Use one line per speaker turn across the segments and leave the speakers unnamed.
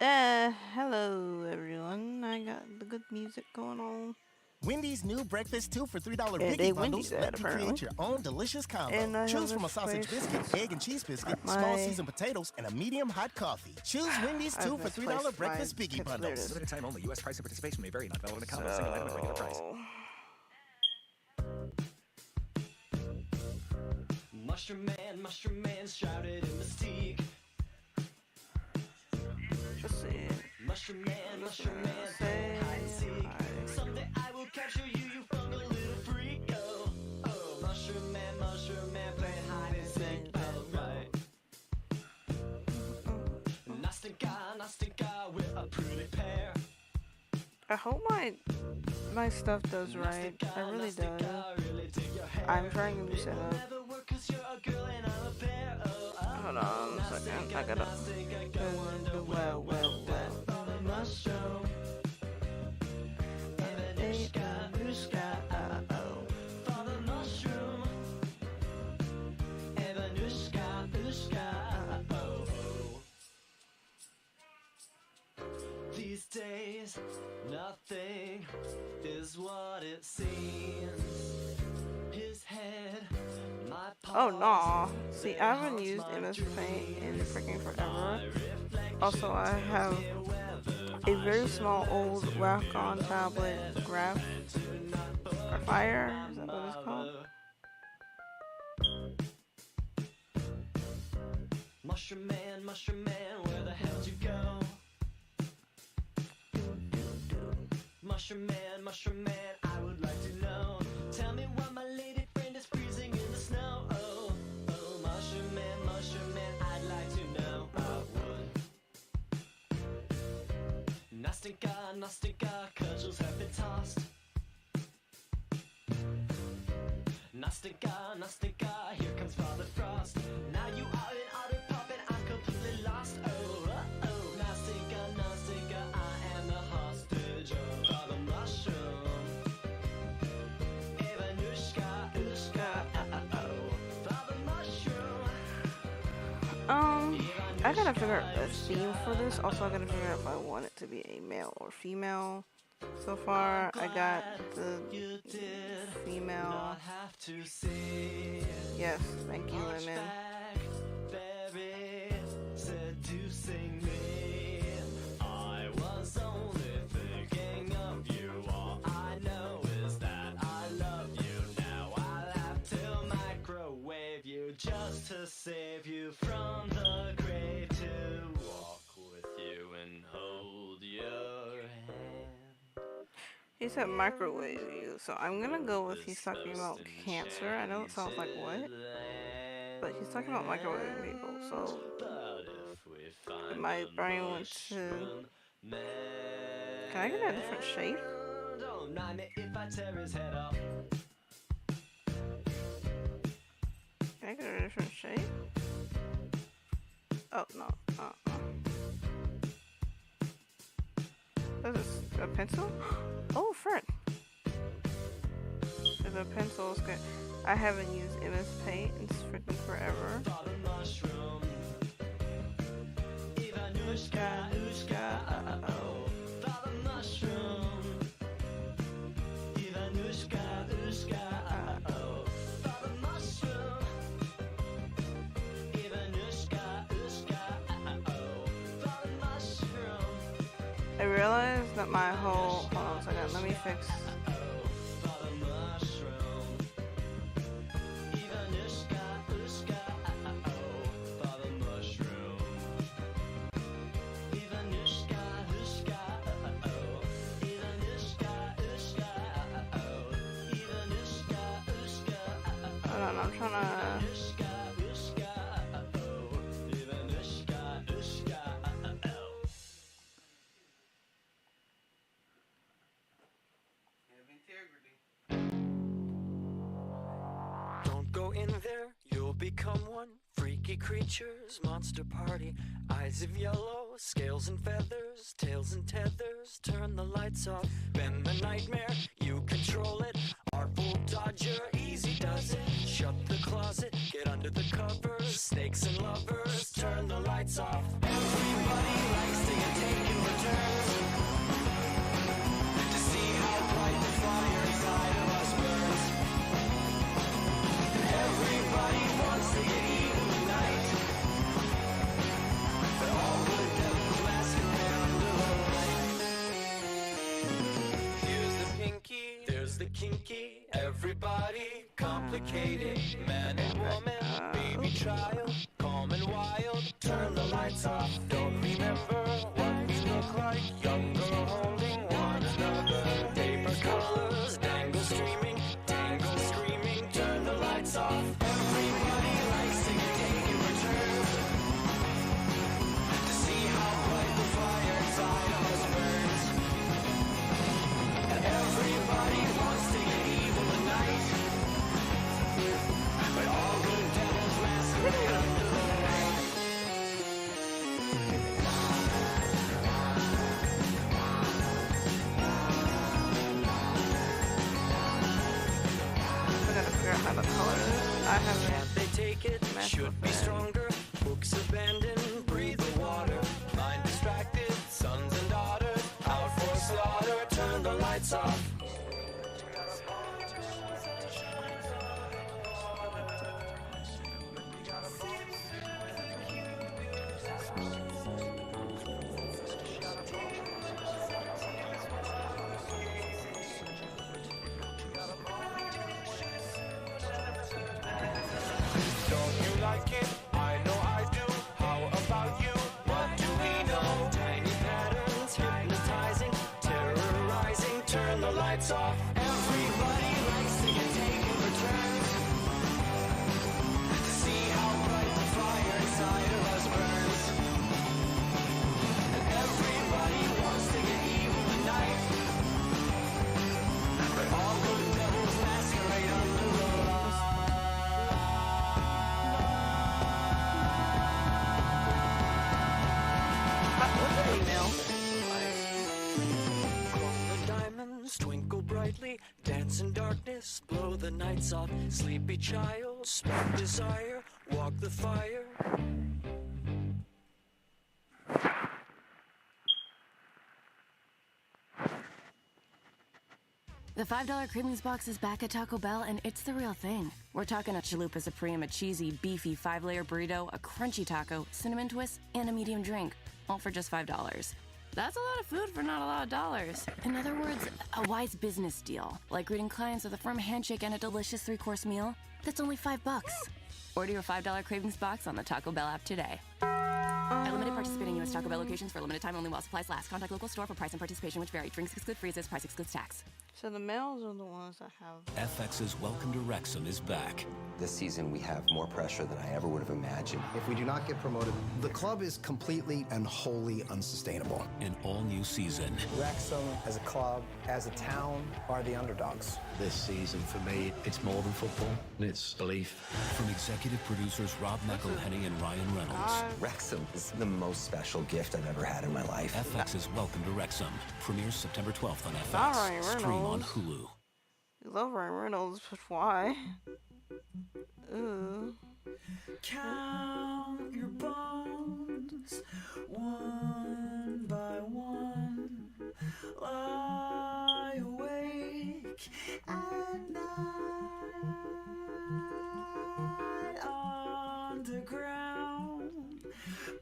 Hello everyone. I got the good music going on.
Wendy's new breakfast 2 for $3
Yeah,
Biggie
they Wendy's
bundles
that
let you create
apparently.
your own delicious combo.
And I have
Choose from a
this
sausage
place.
biscuit, egg and cheese biscuit,
My-
small seasoned potatoes, and a medium hot coffee. Choose Wendy's
I have
2 for
this
$3
place,
breakfast
my
Biggie bundles.
Limited time only. U.S. price and participation may vary. Not valid in a combo. Single item at regular price.
Mushroom Man, shrouded in mystique.
Just see.
Mushroom Man, playing hide and seek. Someday I will capture you, you fungal little freak. Oh, Mushroom Man, playing hide and seek. Oh, right. Nastinka, we're a pretty pair.
I hope my stuff does right. I really do. I'm trying to set up. Hold on a second. I gotta do well.
These days, nothing is what it seems. His head, my
Oh no. See, I haven't used MS Paint in freaking forever. Also, I have a very small old wacom tablet graph or fire. Is that what it's called?
Mushroom Man, where the hell did you go? Mushroom Man, I would like to know. Tell me why my lady friend is freezing in the snow. Oh, Mushroom Man, I'd like to know. I would. Nastinka, cudgels have been tossed. Nastinka, here comes Father Frost. Now you are in outer puppet, I'm completely lost. Oh, Nastinka, I am the hostage of Father Mushroom. Evanushka, Father Mushroom.
I gotta figure out a theme for this. Also, I gotta figure out if I want it to be a male or female. So far, I got the female. Yes, thank you, Lemon.
Very seducing me. I was only thinking of you. All I know is that I love you. Now I'll have to microwave you just to save you from the grave. To walk with you and hold your hand.
He said microwave you, so I'm gonna go with he's talking about cancer. I know it sounds like what, but he's talking about microwave people, so my brain went to... Can I get a different shape?
Don't mind me if I tear his head off.
Can I get a different shape? Oh, no. Is this a pencil? Oh, frick. If a pencil is good. I haven't used MS Paint in freaking forever. I realized that my whole... Hold on a second, let me fix... Hold on, I'm trying to...
Don't go in there, you'll become one. Freaky creatures, monster party. Eyes of yellow, scales and feathers, tails and tethers. Turn the lights off, bend the nightmare, you control it. Artful dodger, easy does it. Shut the closet, get under the covers. Snakes and lovers, turn the lights off. Everybody likes to get taken. kinky, everybody complicated. Man and woman, baby child, calm and wild. Turn the lights off. Don't remember what we look like. Young girl holding one another. Paper colors, dangle streaming, tangle screaming. Turn the lights off. Everybody likes to get taken return. To see how bright the fire inside of us burns. And everybody wants to get evil tonight. But all good devils masquerade under the light.
I gotta figure out how to color this. I haven't.
Can't they take it?
messed
Should
with
be
that.
stronger. Books abandoned, breathe the water. Mind distracted, sons and daughters. Out for slaughter, turn the lights off. Don't you like it? I know I do. How about you? What do we know? Tiny patterns, hypnotizing, terrorizing. Turn the lights off. Everybody likes to get taken returns. To see how bright the fire inside of us burns. And everybody wants to get evil tonight. But all good devils masquerade under the light.
What's an email?
The diamonds twinkle brightly, dance in darkness, blow the nights off. Sleepy child, spark desire, walk the fire.
The $5 Cravings Box is back at Taco Bell, and it's the real thing. We're talking a chalupa supreme, a cheesy, beefy 5-layer burrito, a crunchy taco, cinnamon twist, and a medium drink, all for just $5. That's a lot of food for not a lot of dollars. In other words, a wise business deal, like greeting clients with a firm handshake and a delicious 3-course meal that's only $5. Order your $5 Cravings Box on the Taco Bell app today. At limited participating U.S. Taco Bell locations for a limited time only while supplies last. Contact local store for price and participation which vary. Drinks exclude freezes. Price excludes tax.
So the males are the ones that have.
FX's Welcome to Wrexham is back.
This season, we have more pressure than I ever would have imagined.
If we do not get promoted, the club is completely and wholly unsustainable.
An all-new season.
Wrexham, as a club, as a town, are the underdogs.
This season, for me, it's more than football. It's belief.
From executive producers Rob McElhenney and Ryan Reynolds.
Wrexham is the most special gift I've ever had in my life.
FX's Welcome to Wrexham premieres September 12th on
Not
FX.
Ryan
Stream on
Reynolds.
Hulu.
You love Ryan Reynolds, but why? Ooh.
Count your bones, one by one. Lie awake at night underground,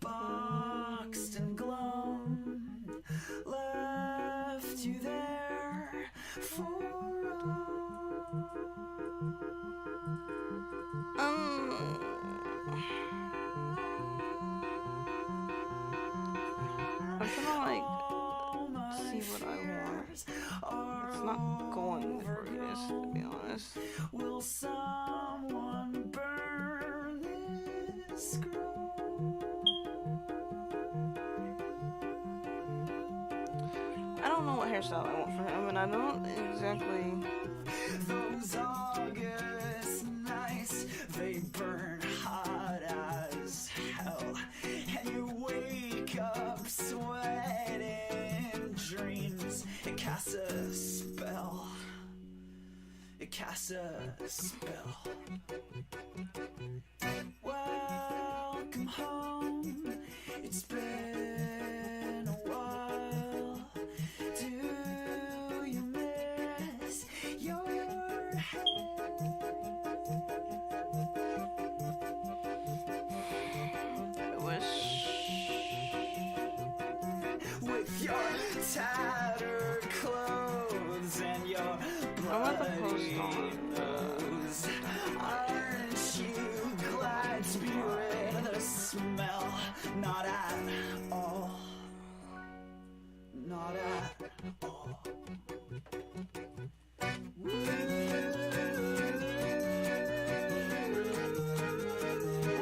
boxed and glum. Left you there for
I'm trying to like see what I want. It's not going the greatest, to be honest.
Will someone burn this scroll?
I don't know what hairstyle I want for him, and I don't exactly.
Those August nights, they burn hot as hell, and you wake up sweating dreams. It casts a spell. It casts a spell. Welcome home. It's been a while. Do you miss your head?
I wish.
With your tattered clothes and your
I'm about to post on.
Aren't you glad to be rid of the smell? Not at all. Not at all.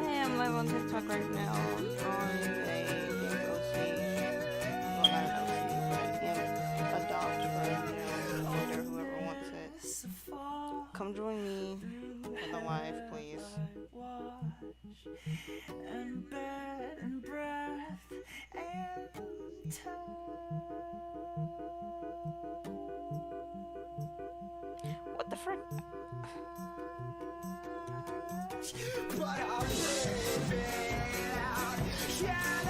Hey, I'm live on TikTok right now, drawing a OC. Well, not an OC, but adopt for older, whoever wants it. Come join me in the live, please.
And bed and breath and touch.
What the frick?
But I'll breathe it out. Can I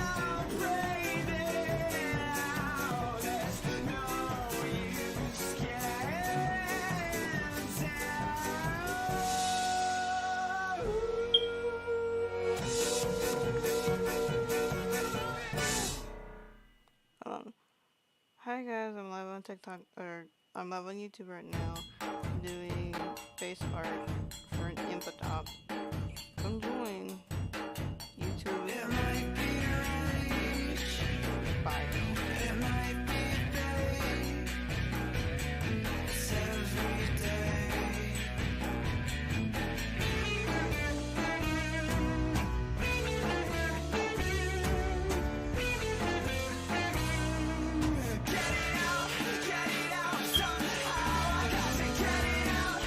breathe it out? There's no use getting
Hi guys, I'm live on TikTok, or I'm live on YouTube right now, doing face art for an input op. Come join. YouTube. It might be reach. Bye. It might be pain. It's every day. Get it out, you know I got to get it out,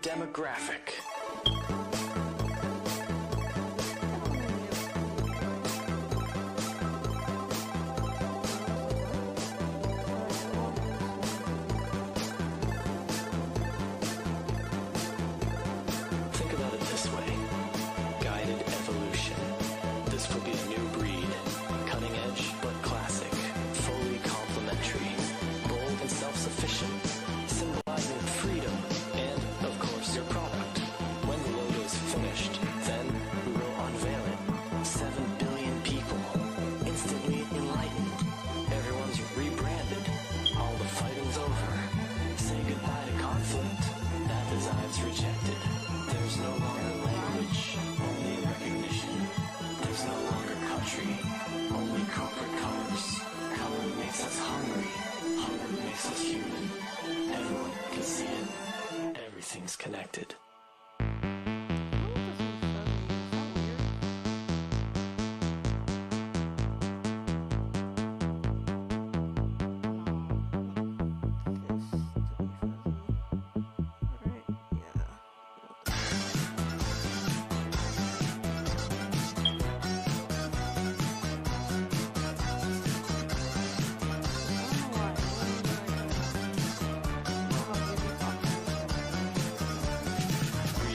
demographic. Think about it this way. Guided evolution. This will be a new breed. Cutting edge, but classic. Fully complementary. Bold and self-sufficient. Symbolizing freedom and, of course, your product. When the logo is finished, then we will unveil it. 7 billion people. Instantly enlightened. Everyone's rebranded. All the fighting's over. Say goodbye to conflict. That design's rejected. There's no longer language, only recognition. There's no longer country, only corporate colors. Color makes us hungry. Hunger makes us human. Everyone can see it. Everything's connected.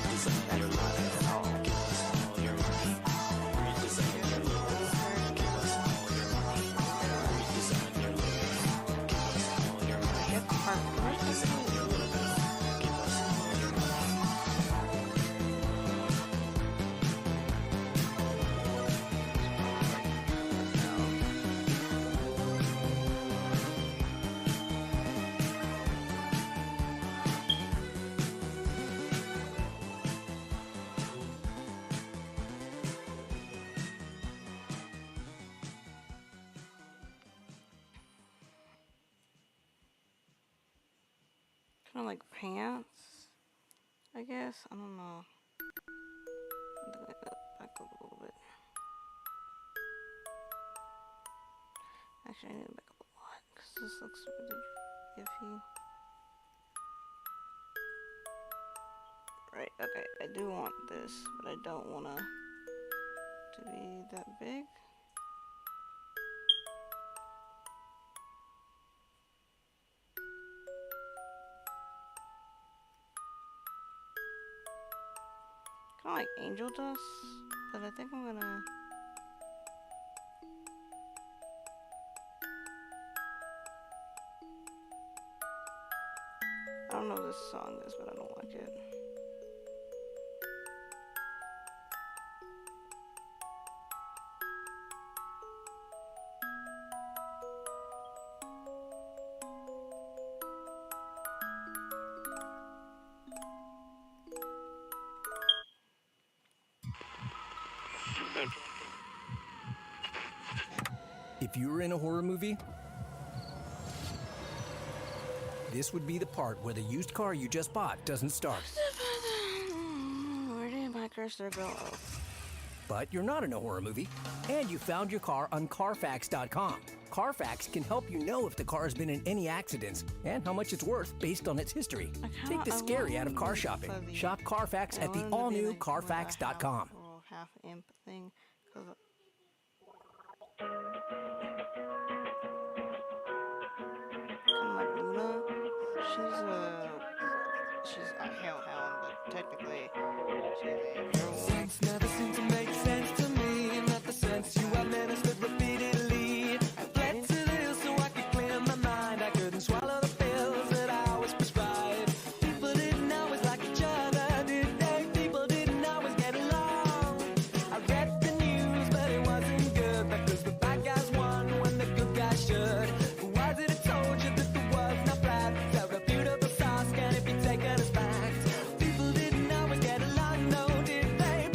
Redesign your life. Give us all your money. Redesign your logo. Give us all your money. Redesign your logo. Give us all your money. Redesign your logo. Give us all your money.
Kind of like pants, I guess. I don't know. I'm gonna back up a little bit. Actually, I need to back up a lot because this looks really iffy. Right, okay, I do want this, but I don't want to be that big. Kind of like angel dust, but I think I'm gonna. I don't know what this song is, but I don't like it.
If you were in a horror movie, this would be the part where the used car you just bought doesn't start.
Where did my cursor go?
But you're not in a horror movie, and you found your car on Carfax.com. Carfax can help you know if the car has been in any accidents and how much it's worth based on its history. Take the scary out of car shopping. Shop Carfax at the all-new Carfax.com.
Half imp thing. Kind of like Luna. She's a hellhound, but technically she's a girl.
Sense never seemed to make sense to me. Not the sense you administered repeatedly. I fled to this so I could clear my mind. I couldn't swallow the pills that I was prescribed. People didn't always like each other, did they? People didn't always get along. I read the news, but it wasn't good because the bad guys won when the good guys should. Who was it that told you that the world's not flat? Irrefutable sauce, can it be taken as fact? People didn't always get along, no, did they?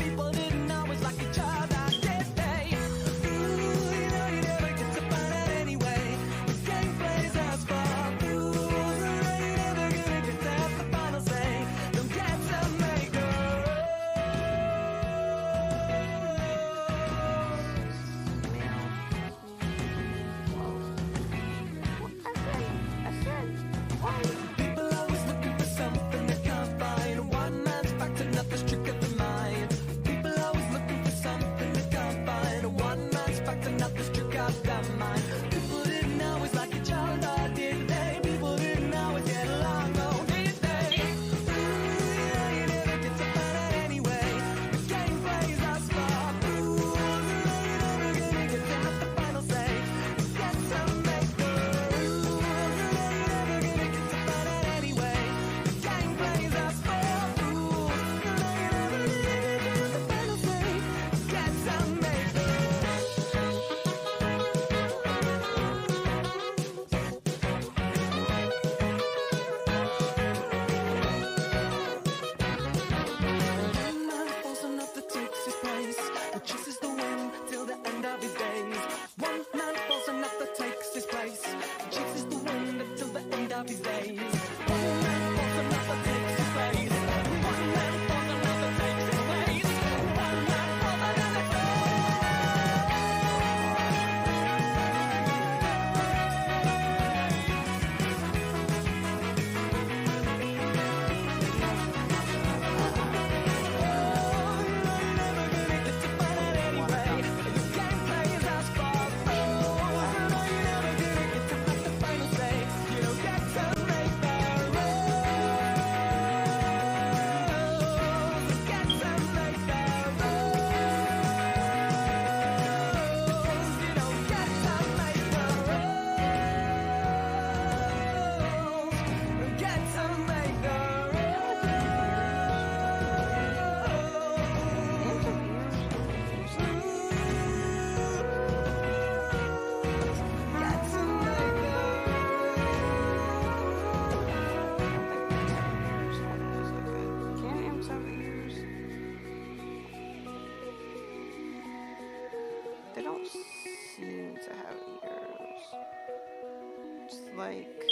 these days. One man falls, another takes his place. One man falls, another takes his place. One man falls, another
They don't seem to have ears. It's like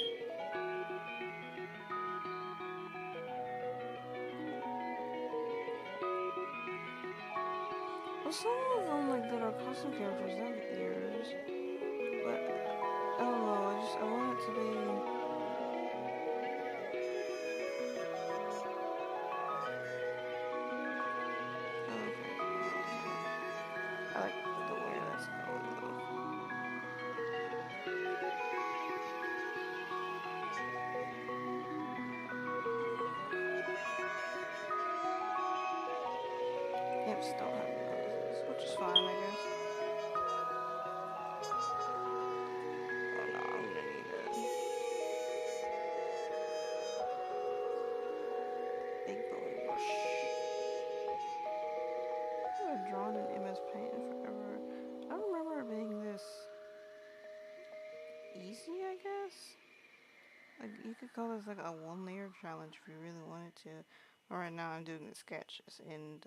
well, some of them like that are custom characters have ears, but I don't know. I want it to be. I like the way that's going though. Imps don't have noses, which is fine, I guess. Oh no, I'm gonna need it. Big bone brush. I haven't drawn in MS Paint in forever. I don't remember it being this easy, I guess. Like, you could call this like a one-layer challenge if you really wanted to. But right now I'm doing the sketches, and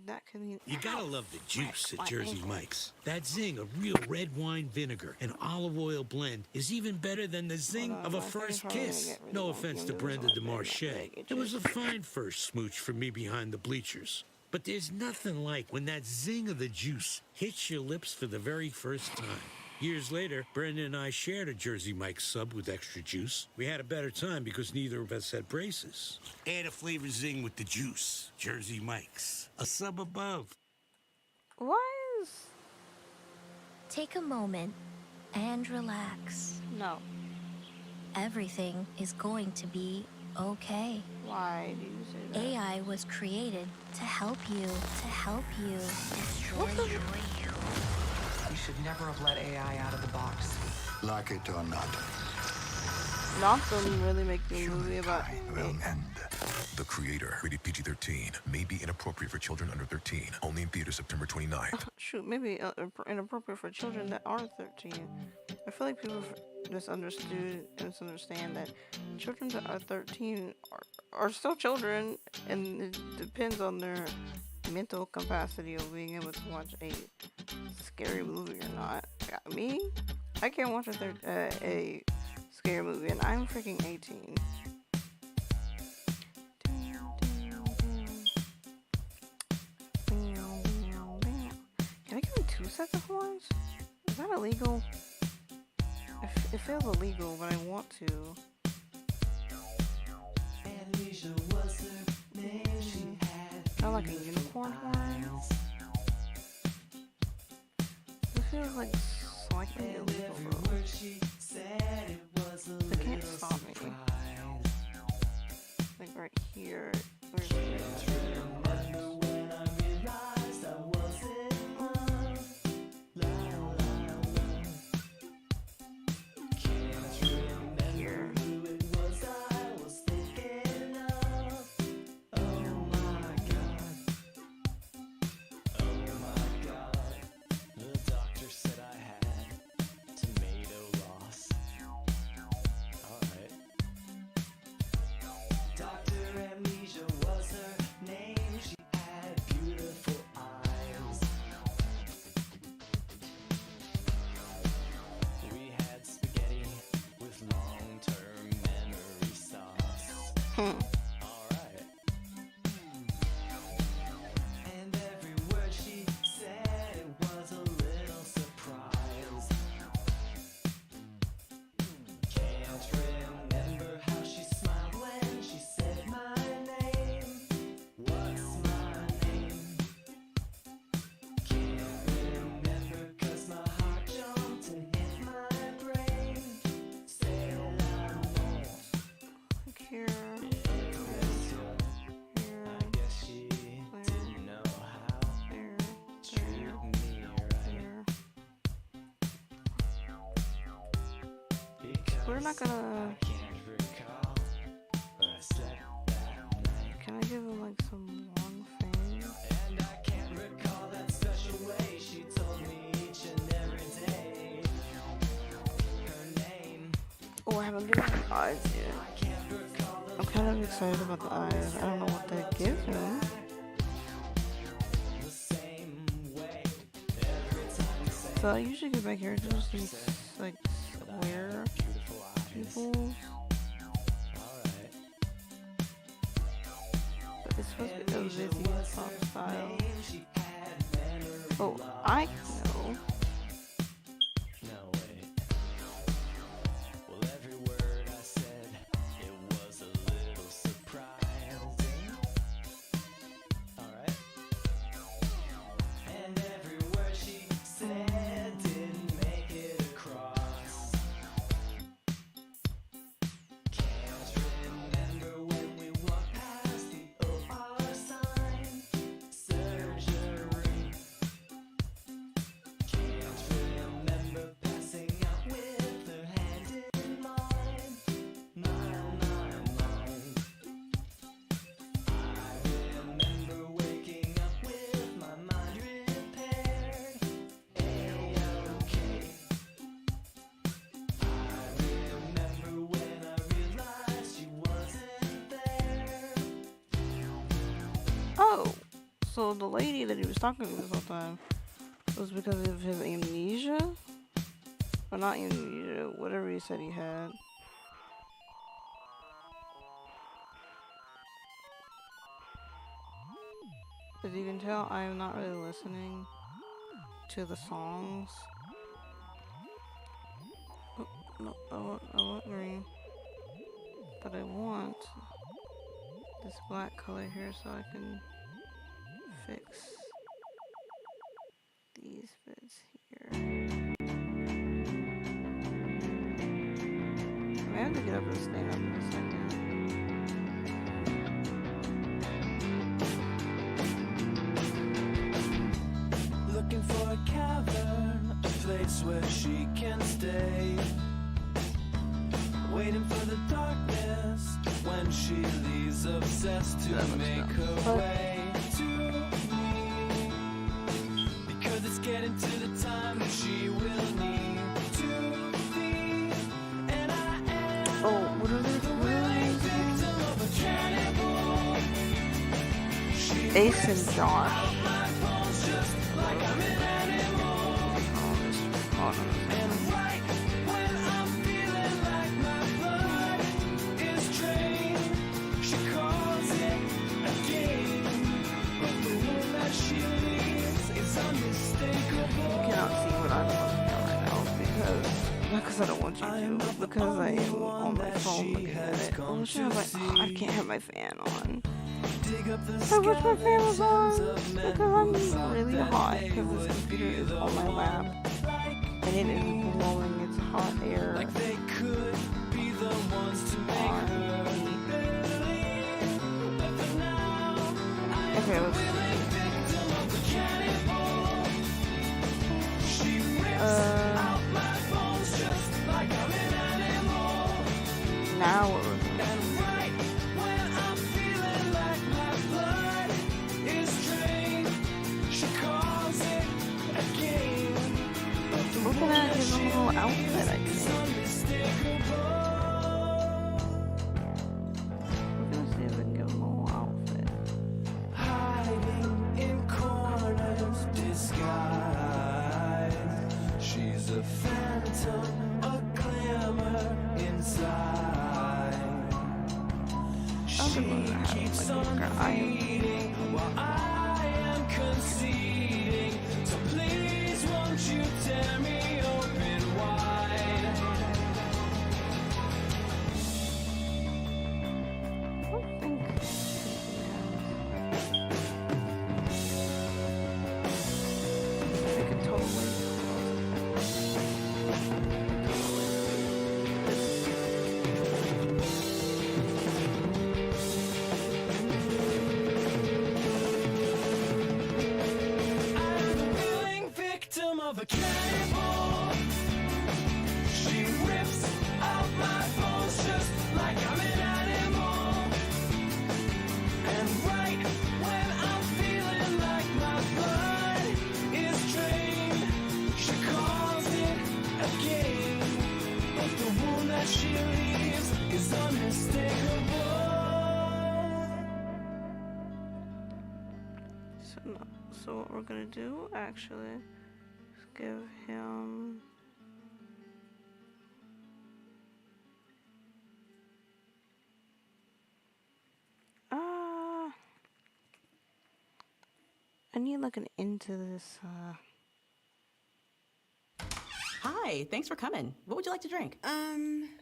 that could mean
You gotta love the juice at Jersey Mike's. That zing of real red wine vinegar and olive oil blend is even better than the zing of a first kiss. No offense to Brenda DeMarche. It was a fine first smooch for me behind the bleachers. But there's nothing like when that zing of the juice hits your lips for the very first time. Years later, Brenda and I shared a Jersey Mike's sub with extra juice. We had a better time because neither of us had braces. Add a flavor zing with the juice. Jersey Mike's. A sub above.
Why is...
Take a moment and relax.
No.
Everything is going to be okay.
Why do you say that?
AI was created to help you, destroy you.
You should never have let AI out of the box.
Like it or not.
Not doesn't really make the movie about...
will end. The Creator, rated PG-13, may be inappropriate for children under 13. Only in theaters September 29th.
Shoot, maybe inappropriate for children that are 13. I feel like people misunderstand that children that are 13 are still children, and it depends on their mental capacity of being able to watch a scary movie or not. Me, I can't watch a scary movie, and I'm freaking 18. Can I give him 2 sets of horns? Is that illegal? It feels illegal, but I want to. I like a unicorn horn. This feels like slightly illegal though. They can't stop me. Like right here. Where's
And every word she said, it was a little surprise. Can't remember how she smiled when she said my name. What's my name? Can't remember 'cause my heart jumped and hit my brain. Say l'amour.
Here.
I guess she didn't know how to treat me right. Because
We're not gonna.
I can't recall where I slept that night.
Can I give him like some long thing?
And I can't recall that special way she told me each and every day her name.
Oh, I haven't given him eyes yet. I'm kind of excited about the eyes. I don't know what they give him. So I usually give my characters these like square people. But it's supposed to be a Vivian pop style. Oh, I know.
No, wait. Well, every word I said, it was a little surprising. Alright. And every word she said didn't make it across. Can't remember when we walked past the OR sign. Surgery. Can't remember passing out with her hand in mine. Mine. I remember waking up with my mind repaired. A-okay. I remember when I realized she wasn't there.
Oh, so the lady that he was talking to this whole time was because of his amnesia? Or not amnesia, whatever he said he had. As you can tell, I am not really listening to the songs. Oh, no, I want green. But I want this black color here so I can fix these bits here. I have to get up and stand up in a second.
Looking for a cavern, a place where she can stay. Waiting for the darkness when she leaves, obsessed to make her way to me. Because it's getting to the time that she will need to be. And I am
Oh, what are they doing?
victim of a cannibal. She
Ace and Josh.
my bones just like I'm an animal. And right when I'm feeling like my blood is drained, she calls it a game. But the one that she leaves is unmistakable.
You cannot see what I'm looking at right now because, not because I don't want you to, but because I am on my phone looking at it. Oh, I can't have my fan on. I wish my fan was on because I'm really hot because this computer is on my lap and it is blowing its hot air
Like they could be the ones to make
on
her
me.
believe. But for now,
Okay, let's see.
victim of the cannibal. She rips out my bones just like I'm an animal.
Now what was it?
And right when I'm feeling like my blood is drained, she calls it a game. But the
Look at that, his little outfit I
is
made.
unmistakable.
We're gonna see if we can give him a little outfit.
Hiding machine keeps on feeding while I am conceding. So please won't you tear me open wide?
I could totally.
Victim of a cannibal. She rips out my bones just like I'm an animal. And right when I'm feeling like my blood is drained, she calls it a game. But the wound that she leaves is unmistakable.
So what we're gonna do actually is give him I need looking into this
Hi, thanks for coming. What would you like to drink?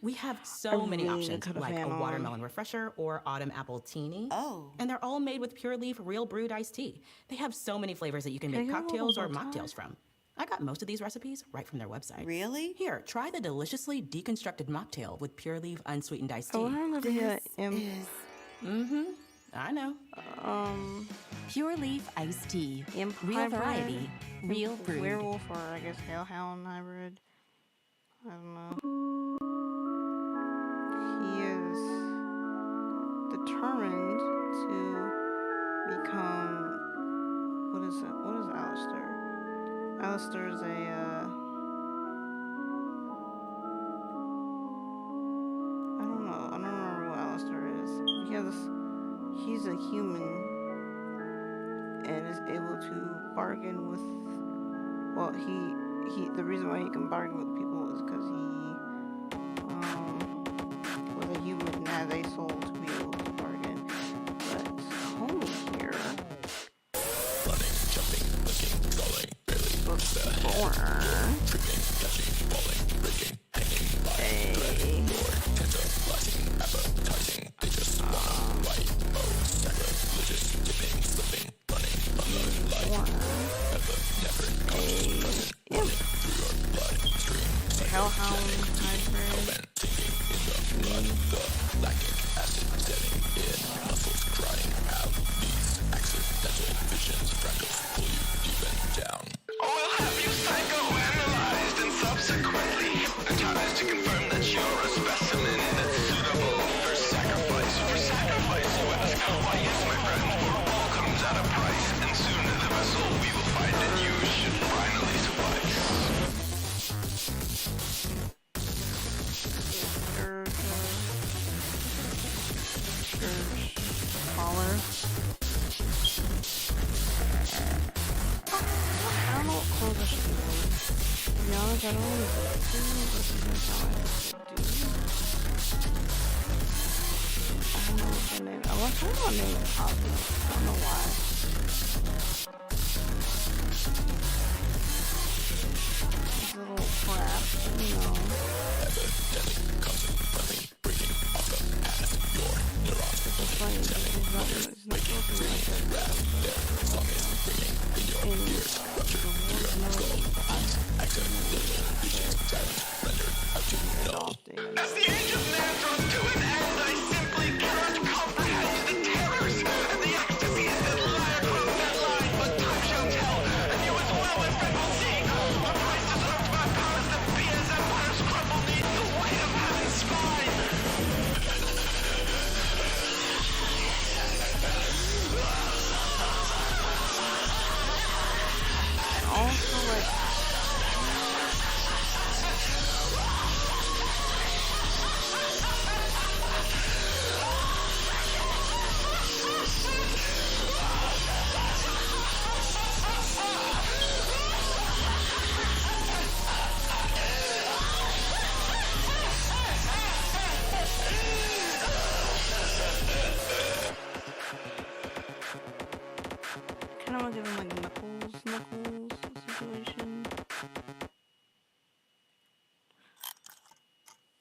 We have so many
really
options,
could have
like a
had
watermelon refresher or autumn apple teeny.
Oh.
And they're all made with pure leaf, real brewed iced tea. They have so many flavors that you can
Can
make
I get a
cocktails or
little bow tie?
mocktails from. I got most of these recipes right from their website.
Really?
Here, try the deliciously deconstructed mocktail with pure leaf unsweetened iced tea.
I wonder if he had
Mm-hmm. I know.
Pure leaf iced tea. Real
hybrid,
variety. Real brewed.
werewolf or I guess hellhound hybrid. I don't know. He is determined to become. What is it? What is Alistair? Alistair is a. I don't know. I don't remember what Alistair is. He's a human and is able to bargain with. Well, the reason why he can bargain with people is because he was a human and has a soul to be able to bargain. But homie here.
Running, jumping, licking, crawling, barely
born.
Tripping, catching, falling, breaking, hanging, lying, threading, bored, tantalizing, appetizing. They just wanna fight. Oh, sacrilegious, dipping, slipping, running from the light. Ever, never, conscious, present, running through your bloodstream.
Hellhound hybrid.
Thinking in the blood, the lactic acid setting in, muscles crying out. These accidental visions, fractals pull you deep and down.
We'll have you psychoanalyzed and subsequently hypnotized to confirm that you're a specimen that's suitable for sacrifice. For sacrifice, you ask? Why, yes, my friend, for all comes at a price, and soon the vessel we will find in you should finally suffice.
Collar. I don't know what clothes I should be wearing. To be honest, I don't know what to do. I don't know what to name. I want to name it Poppy. I don't know why. This little crap, you know.
Evidently consequently breaking off the path. Your neurons moving, telling wonders, making, screaming, rap. Their song is ringing in your ears. Rupture through your skull. Eyes accidentally visions silent, rendered out to null.
As the age of man draws to an end, I simply cannot comprehend the terrors and the ecstasies that lie across that line. But time shall tell, and you as well, my friend, will see. A price deserved by powers that be as empires crumble neath the weight of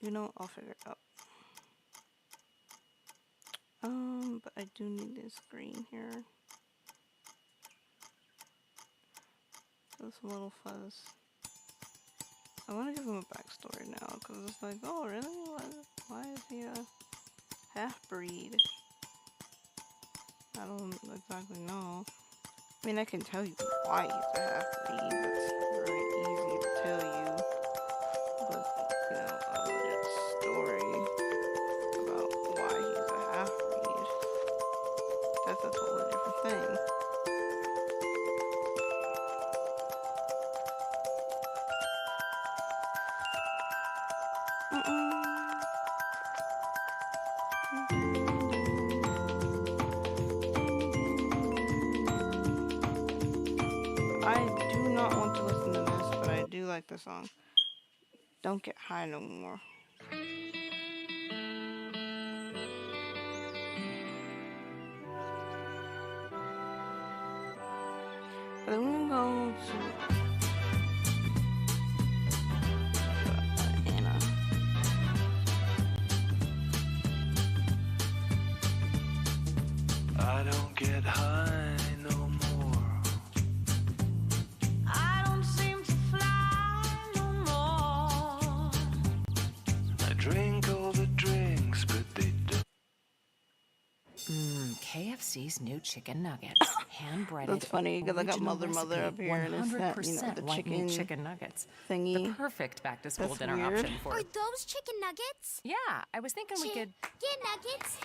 You know, I'll figure it out. But I do need this green here. This little fuzz. I want to give him a backstory now, because it's like, oh really? Why is he a half-breed? I don't exactly know. I mean, I can tell you why he's a half-breed. It's very easy to tell you. But, you know, a legit story about why he's a half-breed, that's a totally different thing. I do not want to listen to this, but I do like the song. Don't Get High No More. But I'm gonna go to Anna.
I don't get high no more. I don't seem to fly no more. I drink all the drinks, but they don't.
KFC's new chicken nuggets, hand breaded.
That's funny because I got Mother up here, and it's that, you know, the
chicken nuggets
thingy.
The perfect back to school
That's
dinner
weird.
option for.
Are those chicken nuggets?
Yeah, I was thinking we could.
Chicken nuggets.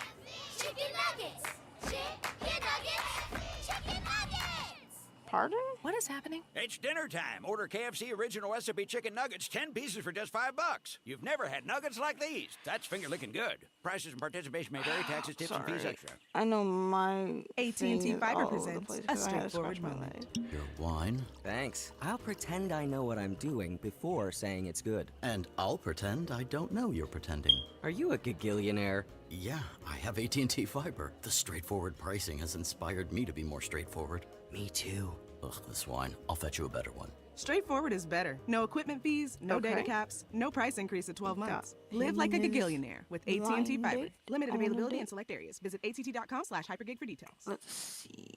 Chicken nuggets. Chicken nuggets. Chicken nuggets.
Pardon?
What is happening?
It's dinner time. Order KFC original recipe chicken nuggets, 10 pieces for just $5. You've never had nuggets like these. That's finger licking good. Prices and participation may vary. Taxes, tips, and fees extra.
I know my
AT&T Fiber presents
a straightforward
moment.
Your wine?
Thanks. I'll pretend I know what I'm doing before saying it's good.
And I'll pretend I don't know you're pretending.
Are you a gagillionaire?
Yeah, I have AT&T Fiber. The straightforward pricing has inspired me to be more straightforward.
Me too.
Ugh, this wine. I'll fetch you a better one.
Straightforward is better. No equipment fees, no data caps, no price increase at 12 months. Live like a gagillionaire with AT&T Fiber. Limited availability in select areas. Visit att.com/hypergig for details.
Let's see.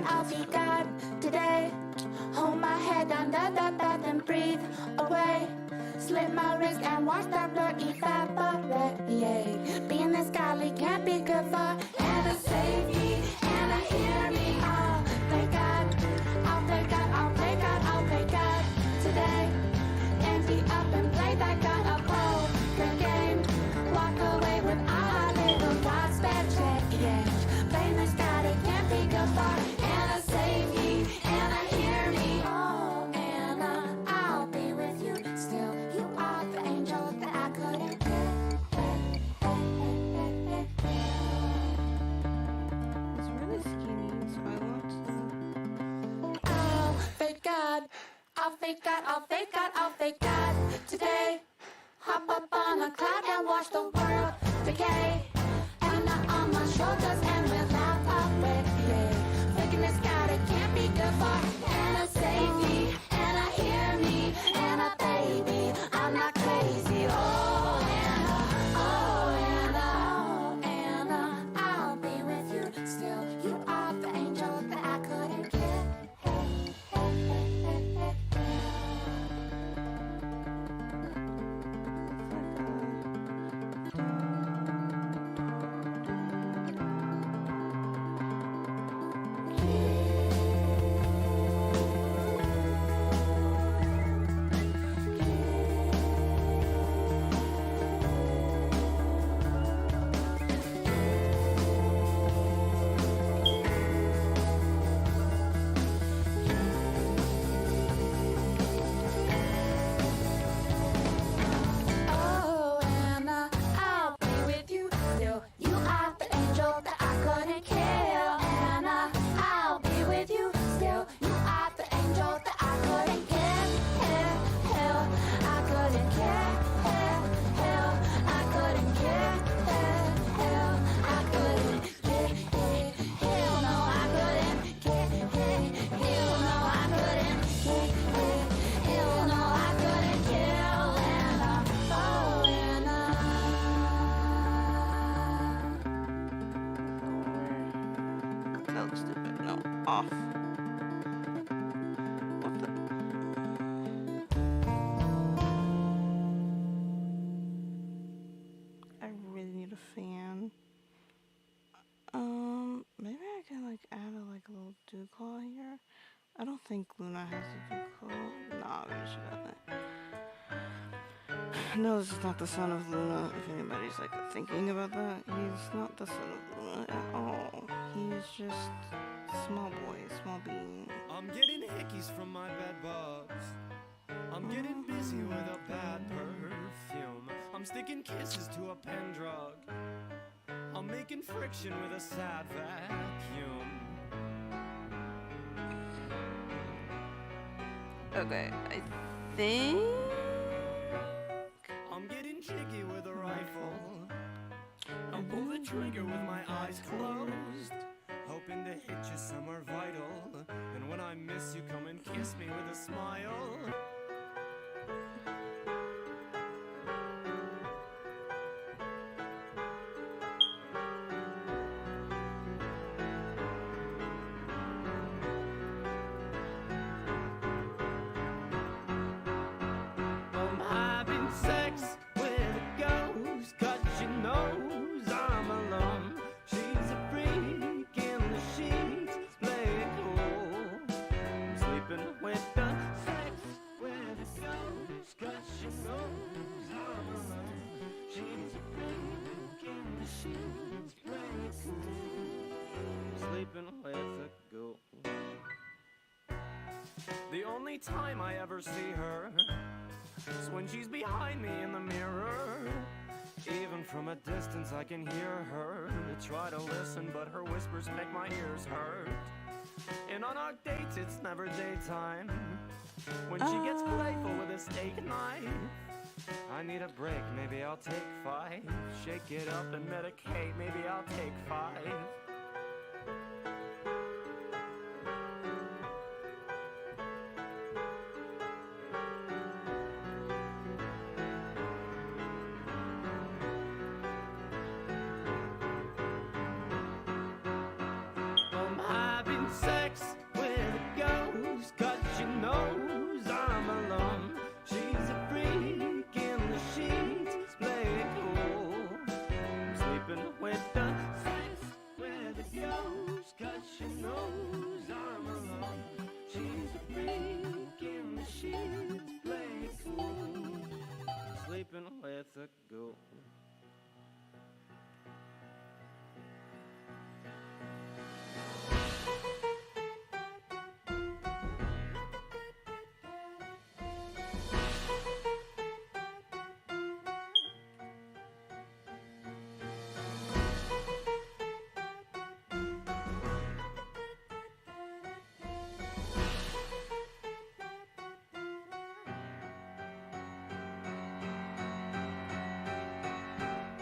I'll be God today. Hold my head down, then breathe away. Slit my wrist and watch that blood evaporate. Being this godly can't be good for Anna, save me, Anna, hear me. I'll play God, I'll play God, I'll play God, I'll play God today. Empty up and play that God a poker game. Walk away with our little God's bad change. Blame this God, it can't be good for Anna, save me, Anna, hear me. Oh, Anna, I'll be with you. Still, you are the angel that I couldn't get.
It's really skinny, so I want to.
I'll fake God, I'll fake God, I'll fake God, I'll fake God today. Hop up on a cloud and watch the world decay. Anna on my shoulders and we'll laugh away. Faking this God, it can't be good for Anna, save me, Anna, hear me, Anna, baby, I'm not crazy. Oh, Anna, oh, Anna, oh, Anna, I'll be with you. Still, you are the angel that I couldn't get.
off. What the? I really need a fan. Maybe I can like add a little dew claw here. I don't think Luna has a dew claw. Nah, maybe she doesn't. No, this is not the son of Luna. If anybody's like thinking about that, he's not the son of Luna at all. He's just small boy, small bean.
I'm getting hickeys from my bed bugs. I'm getting busy with a bad perfume. I'm sticking kisses to a pen drug. I'm making friction with a sad vacuum.
Okay, I think
I'm getting jiggy with a rifle. I'll pull the trigger with my eyes closed, hoping to hit you somewhere vital. And when I miss you, come and kiss me with a smile. I'm having sex with a ghost, 'cause she knows I'm alone. She's a freak in the sheets, play it cool. I'm sleeping with the sex with a ghost, 'cause she knows I'm alone. She's a freak in the sheets, play it cool. Sleeping with a ghost. The only time I ever see her is when she's behind me in the mirror. Even from a distance I can hear her. I try to listen, but her whispers make my ears hurt. And on our dates it's never daytime. When she gets playful with a steak knife, I need a break, maybe I'll take 5. Shake it up and medicate, maybe I'll take 5. I'm having sex with a ghost, 'cause she knows I'm alone. She's a freak in the sheets, play it cool. I'm sleeping with the sex with a ghost, 'cause she knows I'm alone. She's a freak in the sheets, play it cool. I'm sleeping with a ghost.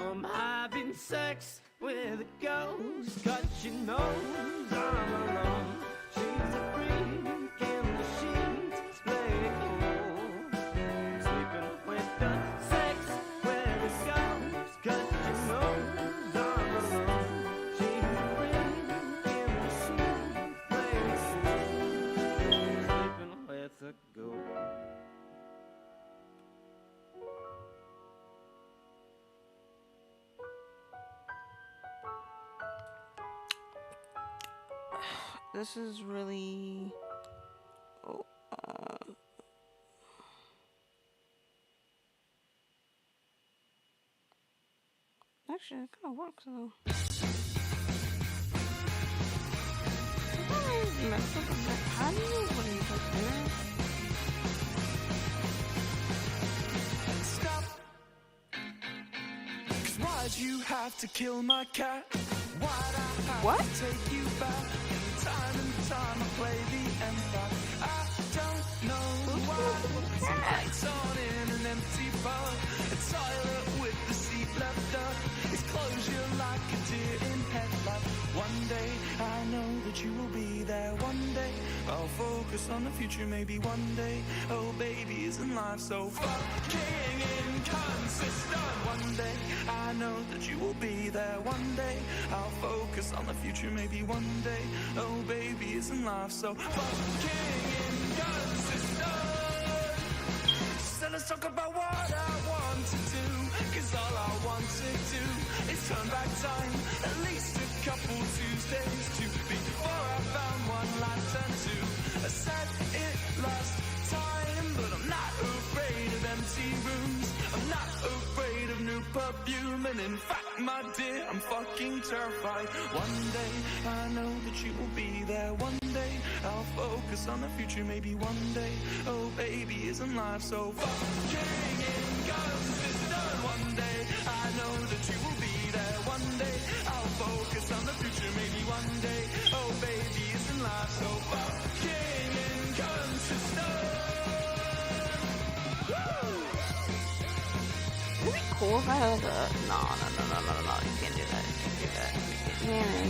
I'm having sex with a ghost, 'cause she knows I'm alone. She's a freak in the sheets, play it cool. I'm sleeping with the sex with a ghost, 'cause she knows I'm alone. She's a freak in the sheets, play it cool. I'm sleeping with a ghost.
This is really. Oh, actually, it kind of works though. How do you what do you put there?
Stop. 'Cause why'd you have to kill my cat? Why'd I have to take you back? Time and time I play the empath. I don't know why. The lights on in an empty bar, a toilet with the seat left up. It's closure like a deer in headlight. One day I know that you will be there. One day I'll focus on the future. Maybe one day, oh baby, isn't life so fucking inconsistent? One day I know that that you will be there one day. I'll focus on the future, maybe one day. Oh baby, isn't life so fucking inconsistent? So let's talk about what I want to do, cause all I want to do is turn back time at least a couple Tuesdays to before I found one life turned to. I said it last time, but I'm not afraid of empty rooms. I'm not afraid of new perfume, and in fact, my dear, I'm fucking terrified. One day, I know that you will be there. One day, I'll focus on the future, maybe one day. Oh baby, isn't life so fucking inconsistent? One day, I know that you will be there. One day, I'll focus on the future, maybe one day. Oh baby, isn't life so fucking inconsistent?
It'd be cool if I had like a... No, you can't do that. You can't do that. Man.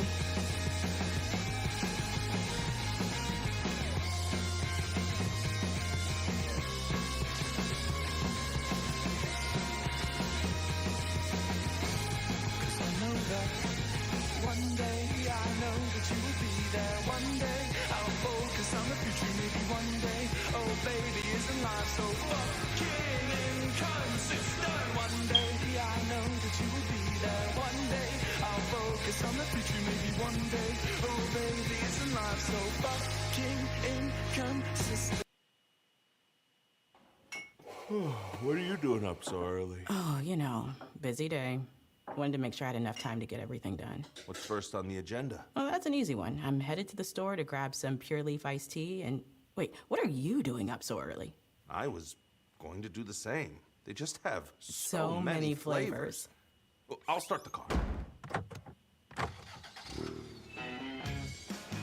Cause I know that one day, I know that you will be there. One day, I'll focus on the future, maybe one day. Oh baby, isn't life so fucking inconsistent? One day, I know that you will be there. One day, I'll focus on the future, maybe one day. Oh baby, isn't life so fucking inconsistent?
What are you doing up so early?
Oh, you know, busy day. Wanted to make sure I had enough time to get everything done.
What's first on the agenda?
Well, that's an easy one. I'm headed to the store to grab some Pure Leaf iced tea and... Wait, what are you doing up so early?
I was going to do the same. They just have
So many flavors.
Well, I'll start the car.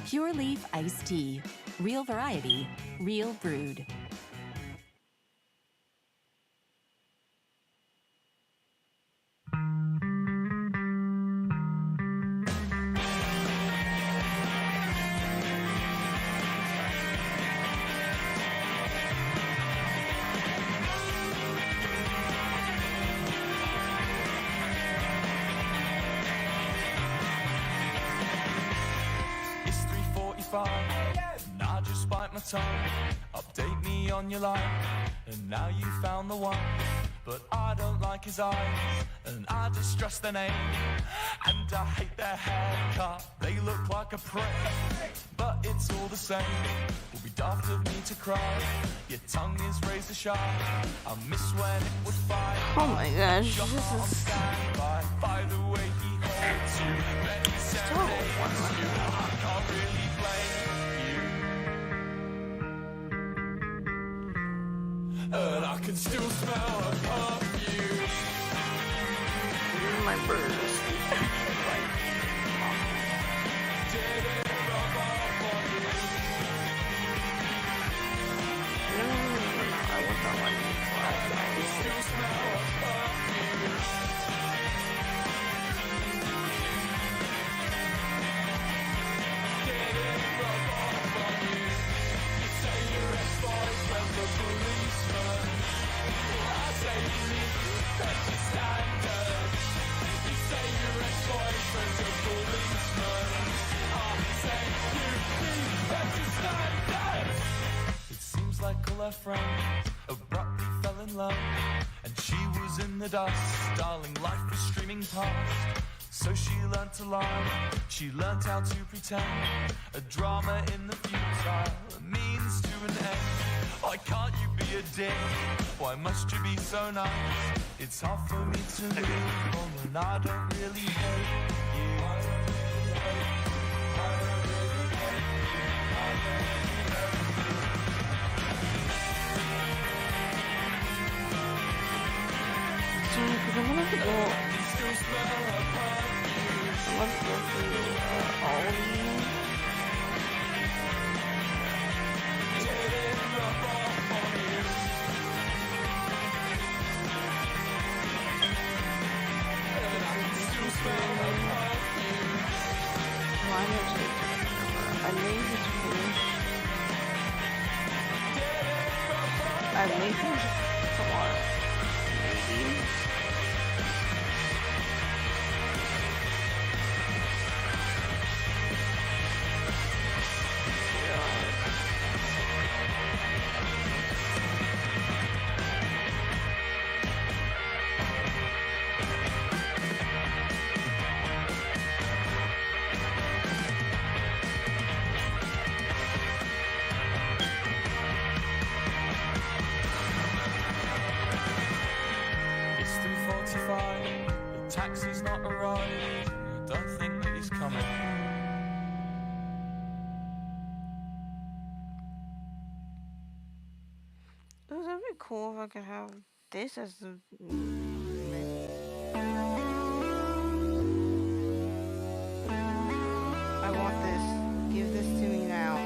Pure Leaf iced tea. Real variety, real brewed.
It's 3:45, and I just bite my tongue. Update me on your life, and now you found the one. But I don't like his eyes, and I distrust their name. And I hate their haircut, they look like a prick. But it's all the same, would be daft of me to cry. Your tongue is razor sharp, I miss when it would fire.
Oh my gosh,
Your
this
heart
is...
standby by the way he holds you. Then he serenades you, I can't really blame you. And I can still smell her perfume.
My birds.
It seems like all her friends abruptly fell in love, and she was in the dust. Darling, life was streaming past. So she learnt to lie, she learnt how to pretend. A drama in the futile, a means to an end. Why can't you be a dick? Why must you be so nice? It's hard for me to live on when I don't really hate you.
Because I want to go... Let's go through all of these. Why not take I may just finish. I may finish tomorrow. Maybe.
notified. The taxi's not arrived. Don't think that he's coming.
Ooh, that'd be cool if I could have this as a. I want this. Give this to me now.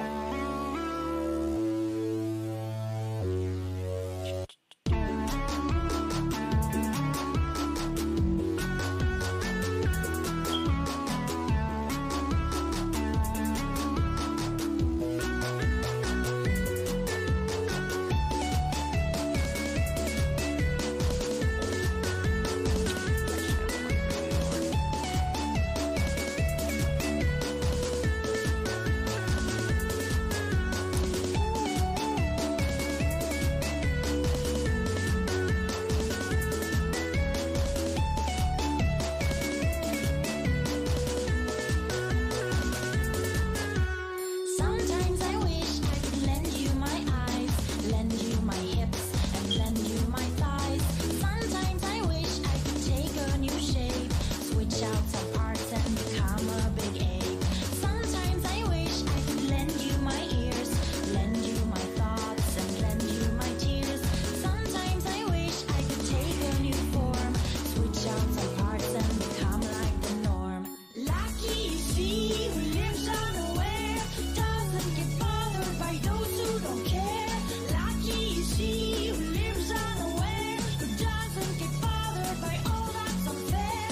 Sometimes I wish I could lend you my eyes, lend you my hips, and lend you my thighs. Sometimes I wish I could take a new shape, switch out some parts and become a big ape. Sometimes I wish I could lend you my ears, lend you my thoughts, and lend you my tears. Sometimes I wish I could take a new form, switch out some parts and become like the norm. Lucky you see who lives unaware, doesn't get bothered by those who don't care. Lucky you see who lives unaware, who doesn't get bothered by all that's unfair.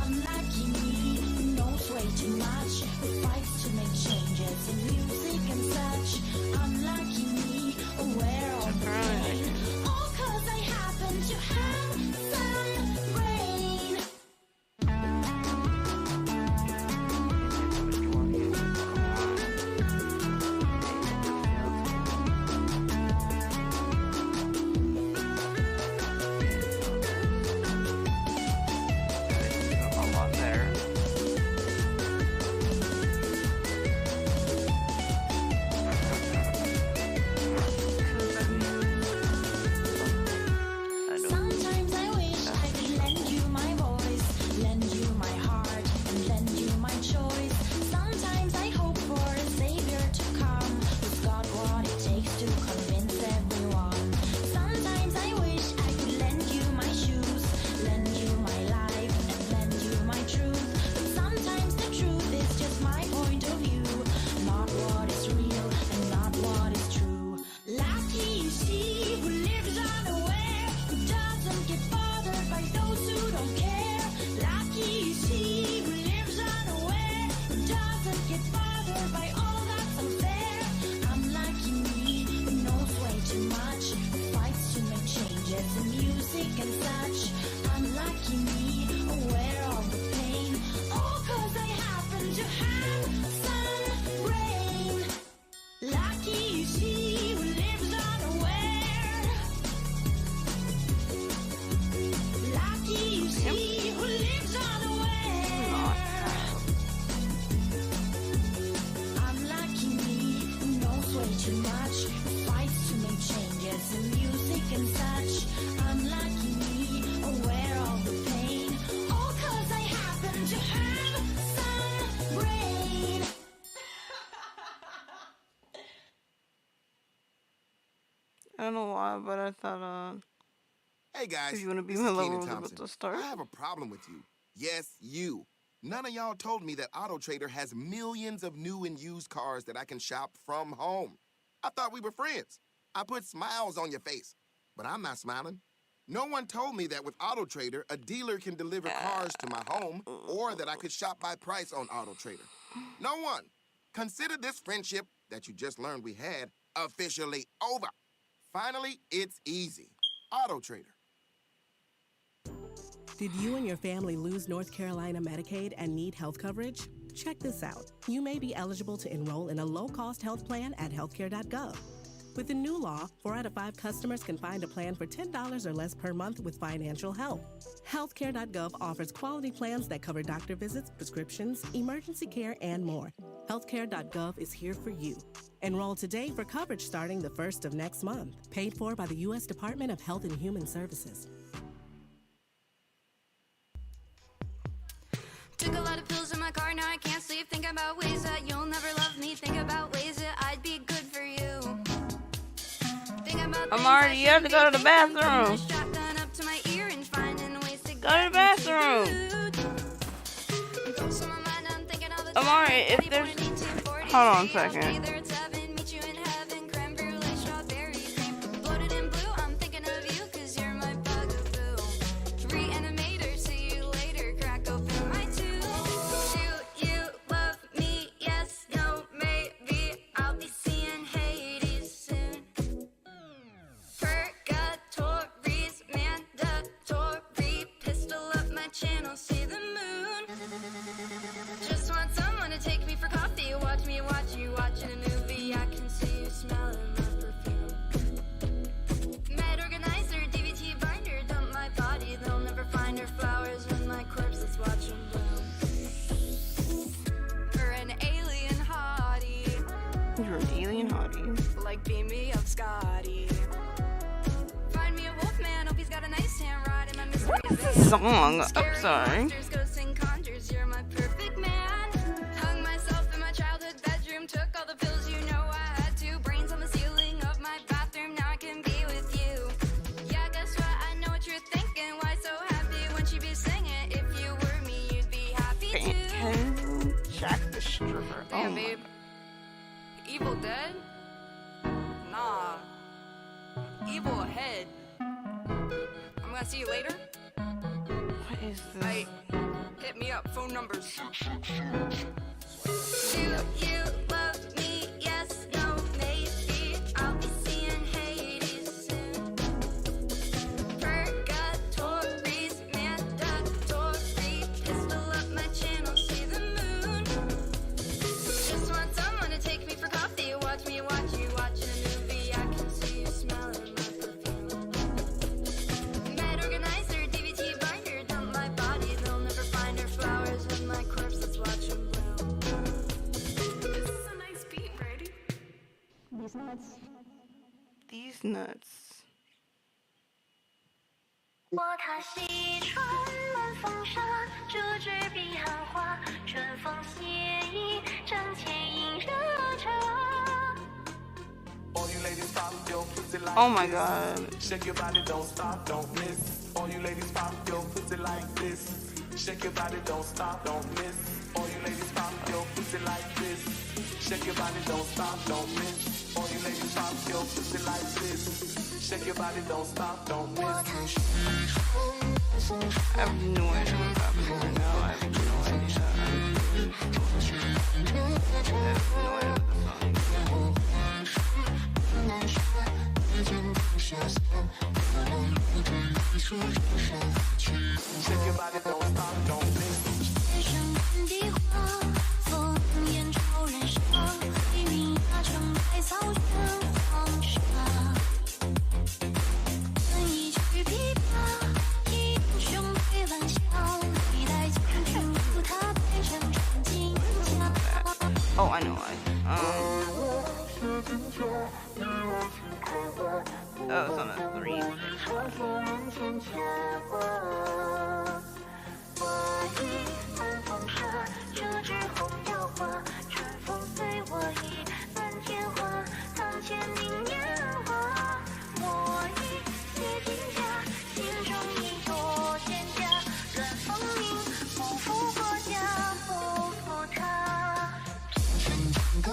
Unlucky me, who knows way too much, who fights to make changes in music and such. Unlucky me, aware of the pain, all 'cause I happen to have some brain.
A lot there.
Sometimes I wish I could lend you my voice, lend you my heart, and lend you my choice. Sometimes I hope for a savior to come, who's got what it takes to convince everyone. Sometimes I wish I could lend you my shoes, lend you my life, and lend you my truth. But sometimes the truth is just my point of view, not what is real and not what is true. Lucky you see who lives unaware, who doesn't get bothered by those who don't care. Lucky you see who lives unaware, who doesn't get bothered by all that's unfair. Unlucky me, who knows way too much, who fights to make changes in music and such. Unlucky me, aware of the pain, all 'cause I happen to have some brain. Lucky you see who lives unaware. Lucky you see who lives unaware. Unlucky me, who knows way too much, who fights to make changes in music and such. Unlucky me, aware of the pain, all 'cause I happen to have some brain.
I don't know why, but I thought,
Hey guys,
if you want to be
this
my
is
lover,
Keenan
was about
Thompson.
to start.
I have a problem with you. Yes, you. None of y'all told me that AutoTrader has millions of new and used cars that I can shop from home. I thought we were friends. I put smiles on your face, but I'm not smiling. No one told me that with AutoTrader, a dealer can deliver cars to my home, or that I could shop by price on AutoTrader. No one. Consider this friendship that you just learned we had officially over. Finally, it's easy. AutoTrader.
Did you and your family lose North Carolina Medicaid and need health coverage? Check this out. You may be eligible to enroll in a low-cost health plan at healthcare.gov. With the new law, 4 out of 5 customers can find a plan for $10 or less per month with financial help. Healthcare.gov offers quality plans that cover doctor visits, prescriptions, emergency care, and more. Healthcare.gov is here for you. Enroll today for coverage starting the 1st of next month. Paid for by the U.S. Department of Health and Human Services.
Took a lot of pills in my car, now I can't sleep. Think about ways that you'll never love me. Think about ways that I'd be good for you.
Amari, you have to go to the bathroom. Go to the bathroom. Amari, if there's... Hold on a second. You're an alien hottie.
Like beam me up, Scotty. Find me a wolf man, hope he's got a nice hand rod in my mystery.
What is this song? I'm sorry.
Ghosts and conjures, you're my perfect man. Hung myself in my childhood bedroom, took all the pills you know I had to. Brains on the ceiling of my bathroom, now I can be with you. Yeah, guess what? I know what you're thinking. Why so happy when she be singing? If you were me, you'd be happy too.
Jack the Stripper.
Damn,
Oh
babe. Evil dead? Nah. Evil ahead. I'm gonna see you later.
What is this?
Hey, hit me up. Phone numbers. Do you love me? Yes, no, maybe. I'll be seeing Hades soon. Purgatories, mandatory. Pistol up my channel, see the moon. Just want someone to take me for coffee. Watch me watch you watching a movie. I can see you smelling my perfume. Med organizer, DVD binder, dump my body. They'll never find her flowers with my corpse. Let's watch them bloom. This is a nice beat, Brady. These nuts.
These nuts.
我踏西川暖风沙，折纸笔寒花，春风写意，帐前饮热茶。
Oh my god.
Shake your body, don't stop, don't miss. All you ladies pop your pussy like this. Shake your body, don't stop, don't miss. All you ladies pop your pussy like this. Shake your body, don't stop, don't miss. All you ladies pop your pussy like this. Shake your body, don't stop, don't miss.
I have no idea what's happening right now. I have no idea. I have no idea what the song is.
Shake your body, don't stop, don't miss.
夜深满地花，烽烟照人伤，黎明压城百草玄黄沙。哼一曲琵琶，英雄对晚霞，一代将军扶他变成穿金甲。
Oh, I know why. Oh, it's on a 3.
我一帆风沙，折纸红药花，春风随我意，满天花，堂前明年华。我一写金甲，心中一朵仙家，乱风鸣，不负国家，不负他。 我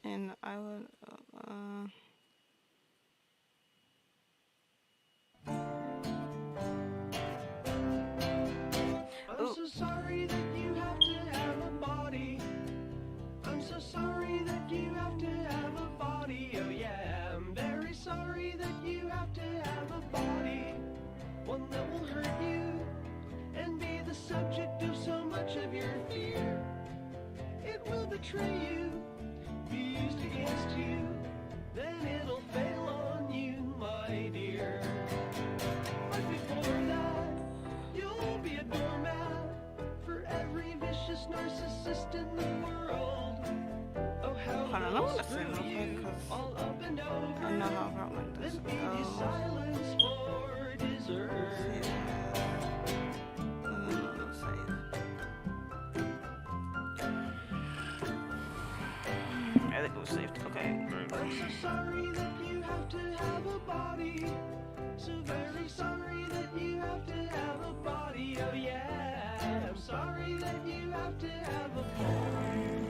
And I would,
I'm so sorry that you have to have a body. I'm so sorry that you have to have a body. Oh yeah, I'm very sorry that you have to have a body. One that will hurt you and be the subject of so much of your fear. It will betray you, be used against you, then it'll fail on you, my dear. But before that, you'll be a doormat for every vicious narcissist in the world. Oh, how
I don't know what to say
they'll
real
screw
quick,
you
'cause
all up and over.
I know how about this
Then feed you silence for dessert.
I think it was saved. Okay.
I'm so sorry that you have to have a body. So very sorry that you have to have a body. Oh yeah, I'm sorry that you have to have a body.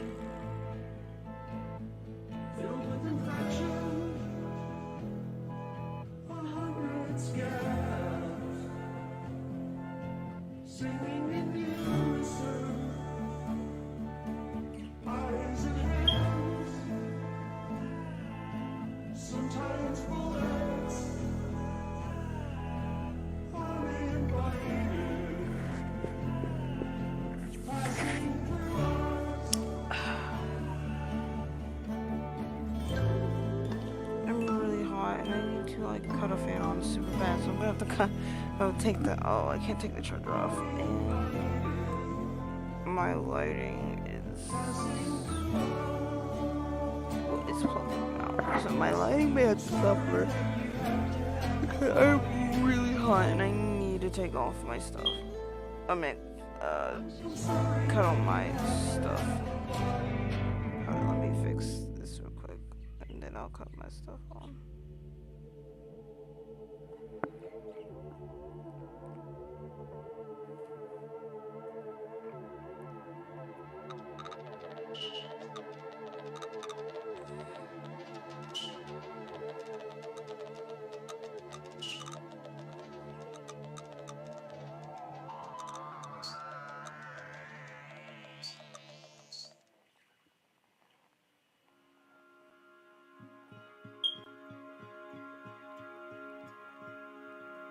Filled with infection, 100 scabs, singing in unison, eyes and hands, sometimes bullets, uninvited, passing through us.
I'm really hot and I need to like cut a fan on super fast. So I'm gonna have to cut. I'll take the. Oh, I can't take the charger off. And my lighting is. Oh, it's plugging out. So my lighting may have to suffer. I'm really hot and I need to take off my stuff. I mean, cut on my stuff. Hold on, let me fix this real quick, and then I'll cut my stuff on.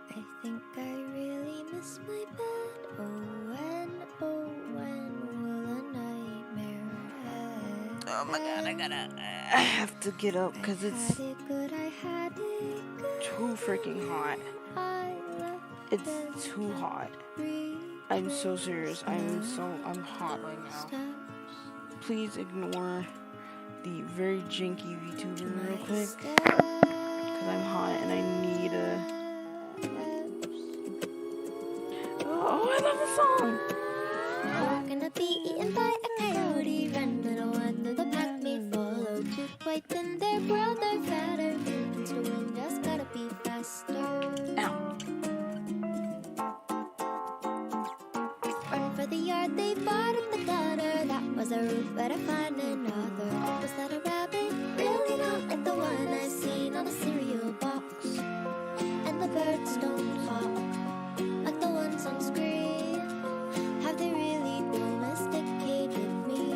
I think I really miss my bed. Oh, when will a nightmare end?
Oh my god, I have to get up because it's too freaking hot. It's too hot. I'm so serious. I'm hot right now. Please ignore the very janky VTuber real quick because I'm hot and I need a. Oh, I love the song.
We're gonna be eaten by a coyote. Run, little one, though the pack may follow. Too quite thin, their world are fatter. Humans to win, just gotta be faster. Run for the yard, they bottomed the gutter. That was a route, better find another. Was that a rabbit? Really not like the one I seen on a cereal box. And the birds don't talk like the ones on screen. Have they really domesticated me?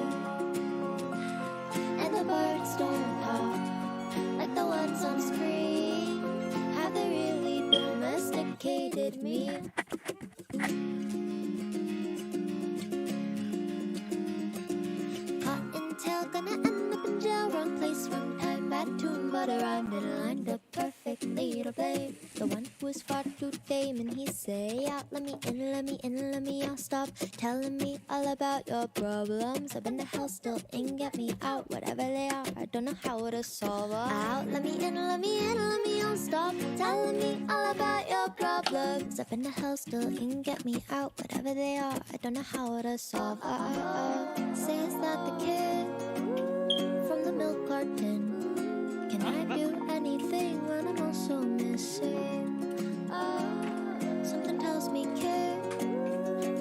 And the birds don't talk like the ones on screen. Have they really domesticated me? Cottontail gonna end up in jail. Wrong place, wrong time, bad tune, but I rhymed and lined up perfectly to blame. The one who was far too tame, and he say out, let me in, let me in, let me out. Stop telling me all about your problems. I've been to hell, still ain't get me out. Whatever they are, I don't know how to solve them. Out, let me in, let me in, let me out. Stop telling me all about your problems. I've been to hell, still ain't get me out. Whatever they are, I don't know how to solve. Say it's not the kid from the milk carton. Can I do anything when I'm also missing? Something tells me, kid,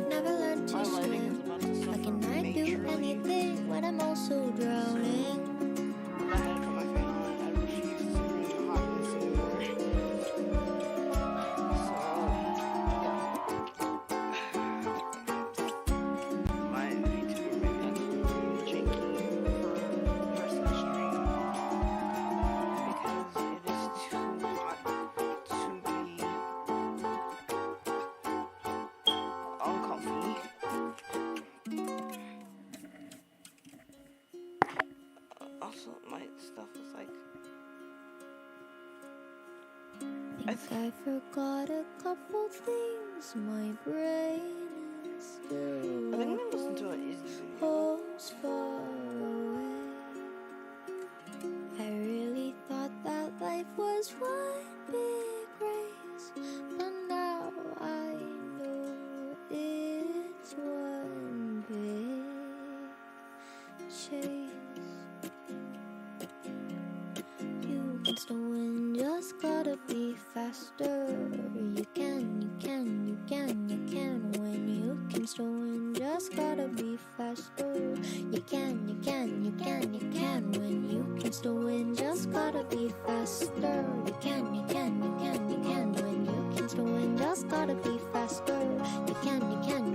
never learned to swim. But can I do anything when I'm also drowning? I forgot a couple things. My brain is still
I think I'm gonna listen to it easy.
holds far away. I really thought that life was one big race, but now I know it's one big chase. You can still win, just gotta be faster. You can win. You can still win, just gotta be faster. You can win. You can still win, just gotta be faster. You can win. You can still win, just gotta be faster. You can win.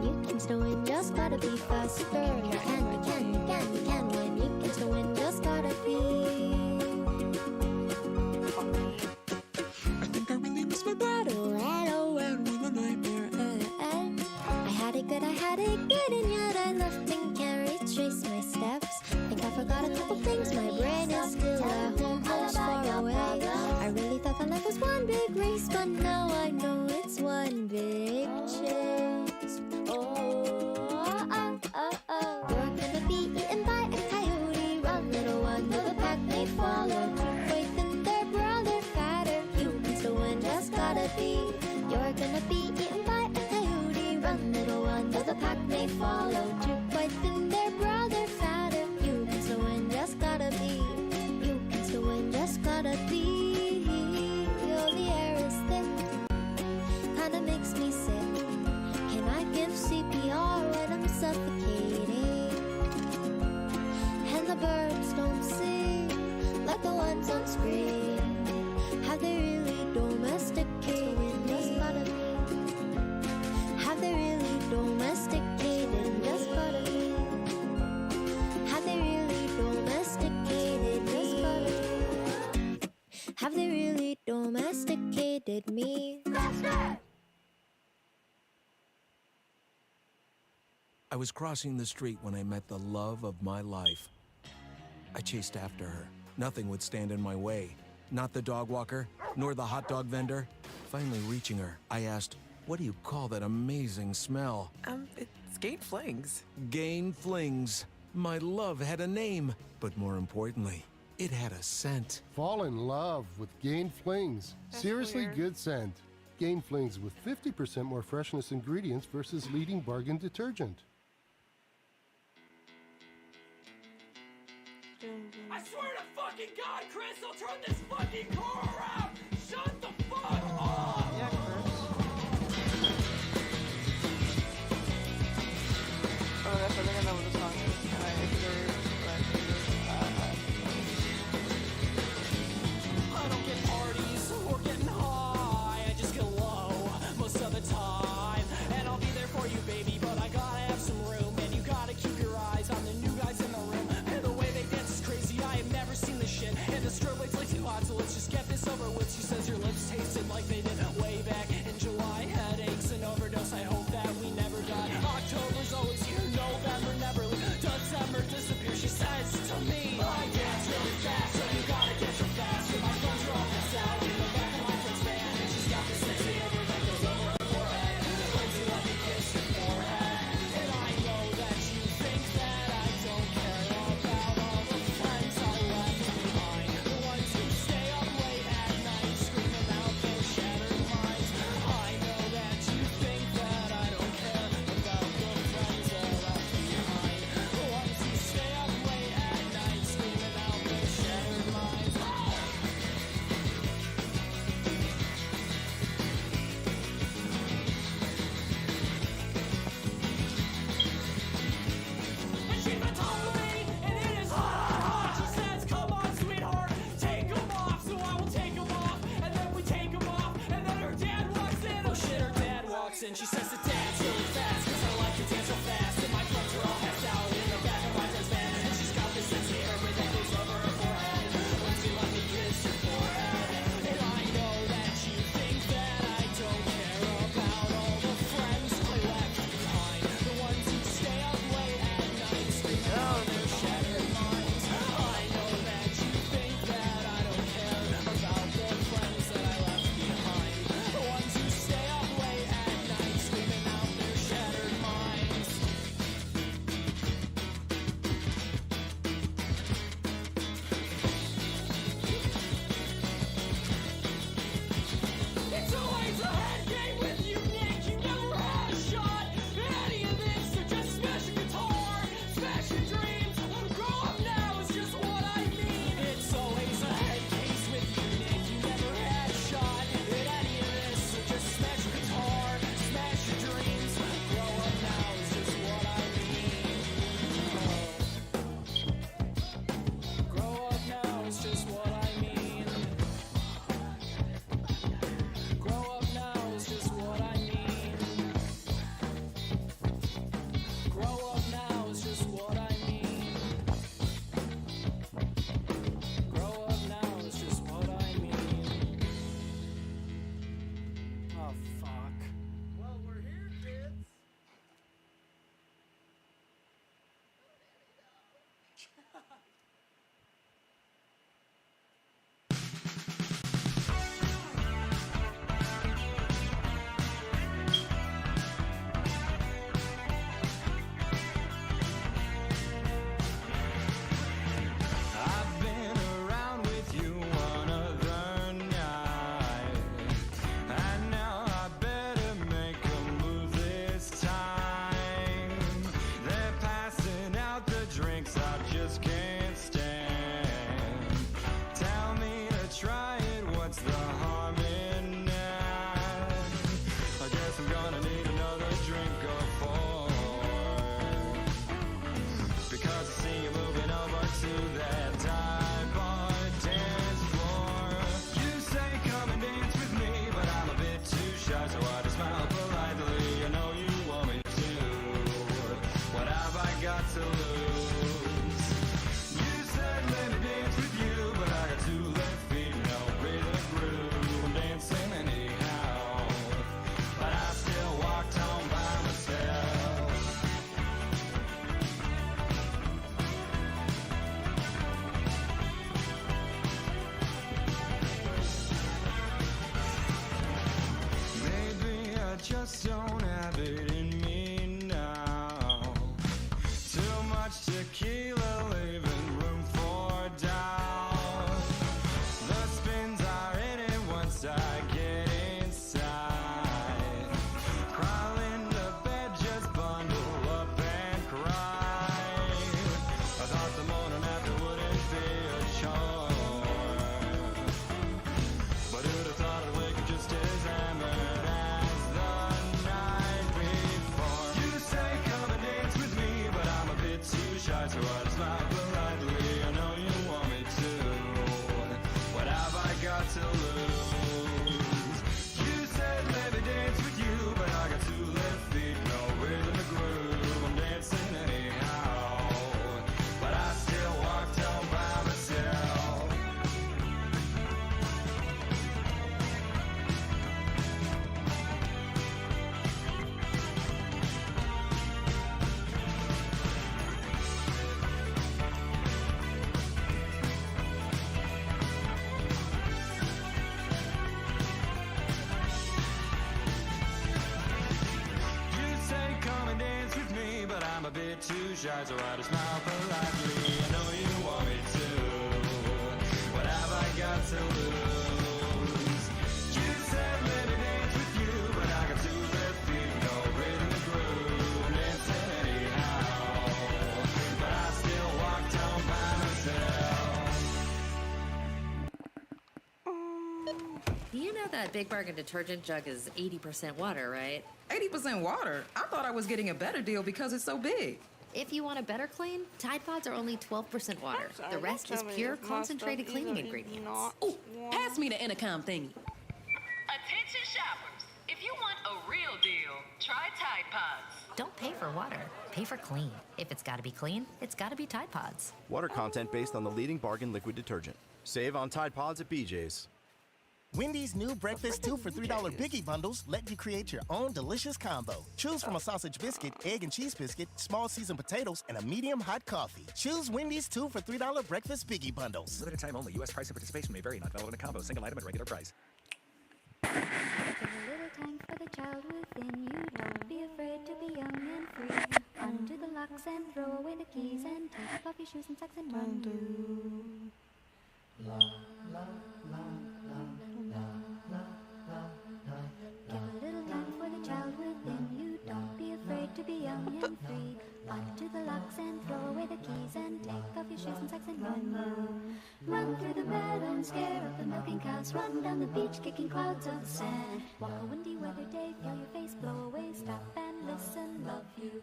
You can still win, just gotta be faster. You can win. You can still win, just gotta be.
I think I really miss my battle. And with a nightmare.
I had it good, and yet I left and can't retrace my steps. Think I forgot a couple things, my brain is still at home, home's far away. I really thought that life was one big race, but now I know it's one big chase. You're gonna be eaten by a coyote, run little one, though the pack may follow. Wait, then their brother fatter, you can still win, just gotta be. You're gonna be eaten by a coyote, run little one, though the pack may follow. Too quick, then their brother fatter, you can still win, just gotta be. You can still win, just gotta be. Oh, the air is thick, kinda makes me sick. Can I give CPR when I'm suffocating? And the birds don't sing like the ones on screen. Have they really domesticated me? Just gotta be. Have they really domesticated me? Just gotta be. Have they really domesticated me? Just gotta be. Have they really domesticated me?
I was crossing the street when I met the love of my life. I chased after her. Nothing would stand in my way. Not the dog walker, nor the hot dog vendor. Finally reaching her, I asked, "What do you call that amazing smell?"
It's Gain Flings.
Gain Flings. My love had a name, but more importantly, it had a scent.
Fall in love with Gain Flings. Seriously good scent. Gain Flings with 50% more freshness ingredients versus leading bargain detergent.
I swear to fucking God, Chris, I'll turn this fucking car around! Shut the fuck up!
Yeah, Chris. Oh, that's I think I know what the song is.
I don't get parties or getting high, I just get low most of the time. And I'll be there for you, baby, but I gotta have some room. And you gotta keep your eyes on the new guys in the room. And the way they dance is crazy, I have never seen this shit. And the strobe lights way too hot, so let's just get this over with. She says your lips tasted like they did way back in July. Headaches and overdose, I hope that we never die. October's always here, November never leaves. December disappears, she says to me, I dance really fast, so you gotta get your fast. And my friends are all pissed out in the back of my friend's van. And she's got this sexy over that goes over her forehead. Lindsay, let me kiss your forehead. And I know that you think that I don't care about all the friends I left behind. The ones who stay up late at night screaming out their shattered minds. I know that you think that I don't care about the friends I left behind. The ones who stay up late at night screaming out their shattered minds. And she's been talking to me, and it is hot. She says, come on, sweetheart, take them off. So I will take them off, and then we take them off. And then her dad walks in. Oh shit, her dad walks in. She says to dance really fast, cause I like to dance so fast. And my friends are all passed out in the back of my friend's van. And she's got this sexy hair that goes over her forehead. Lindsay, let me kiss your forehead. And I know that you think that I don't care about all the friends I left behind. The ones who stay up late at night screaming out their shattered minds. I know that you think that I don't care about the friends
gonna need another drink or four. Because I see you moving over to that dive bar dance floor. You say come and dance with me, but I'm a bit too shy, so I just smile politely. I know you want me to. What have I got to lose? You said let me dance with you, but I got two left feet, no rhythm groove. I'm dancing anyhow, but I still walked home by myself. Maybe I just don't have it in me now. Too much tequila, leaving room for doubt. The spins are in it once I get inside. Crawl into bed, just bundle up and cry. I thought the morning after wouldn't be a chore, but who'd have thought I'd wake up just as hammered as the night before. You say come and dance with me, but I'm a bit too shy, so I just smile politely. I know you want me to. What have I got to lose? You said let me dance with you, but I got two left feet, no rhythm to groove. I'm dancing anyhow, but I still walked home by myself. You say come and dance with me, but I'm a bit too shy, so I just smile politely. I know you want me to. What have I got to lose? You said let me dance with you, but I got two left feet, no rhythm to groove. I'm dancing anyhow, but I still walked home by myself.
Do you know that Big Bargain detergent jug is 80% water, right?
80% water? I thought I was getting a better deal because it's so big.
If you want a better clean, Tide Pods are only 12% water.
sorry,
The rest
don't
is
tell me
pure
if my
concentrated
stuff
cleaning
is
ingredients.
Ooh, pass me the intercom thingy.
Attention shoppers. If you want a real deal, try Tide Pods.
Don't pay for water, pay for clean. If it's gotta be clean, it's gotta be Tide Pods.
Water content based on the leading bargain liquid detergent. Save on Tide Pods at BJ's.
Wendy's new breakfast 2 for $3 Biggie Bundles let you create your own delicious combo. Choose from a sausage biscuit, egg and cheese biscuit, small seasoned potatoes, and a medium hot coffee. Choose Wendy's 2 for $3 breakfast Biggie Bundles.
Limited time only. U.S. price and participation may vary. Not available in a combo. Single item at regular price.
Give a little time for the child within you. Don't be afraid to be young and free. Undo the locks and throw away the keys and take off your shoes and socks and run do. La la la la la la la la. Give a little time for the child within you. Don't be afraid to be young and free. Undo the locks and throw away the keys and take off your shoes and socks and run. Run through the meadow and scare up the milking cows. Run down the beach kicking clouds of sand. Walk a windy weather day, feel your face blow away. Stop and listen, love you.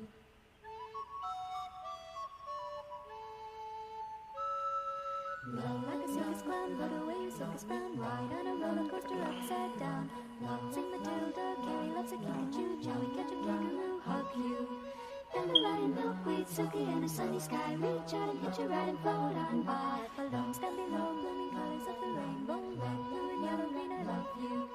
Love like a circus clown, put away your circus frown. Ride on a roller coaster upside down. Waltzing Matilda, Carrie loves a Pikachu. Joey catch a kangaroo, hug you. Dandelion, milkweed, silky, and a sunny sky. Reach out and hitch a ride and float on by. Alone, stand below, blooming colors of the rainbow. Red, blue, and yellow, green, I love you.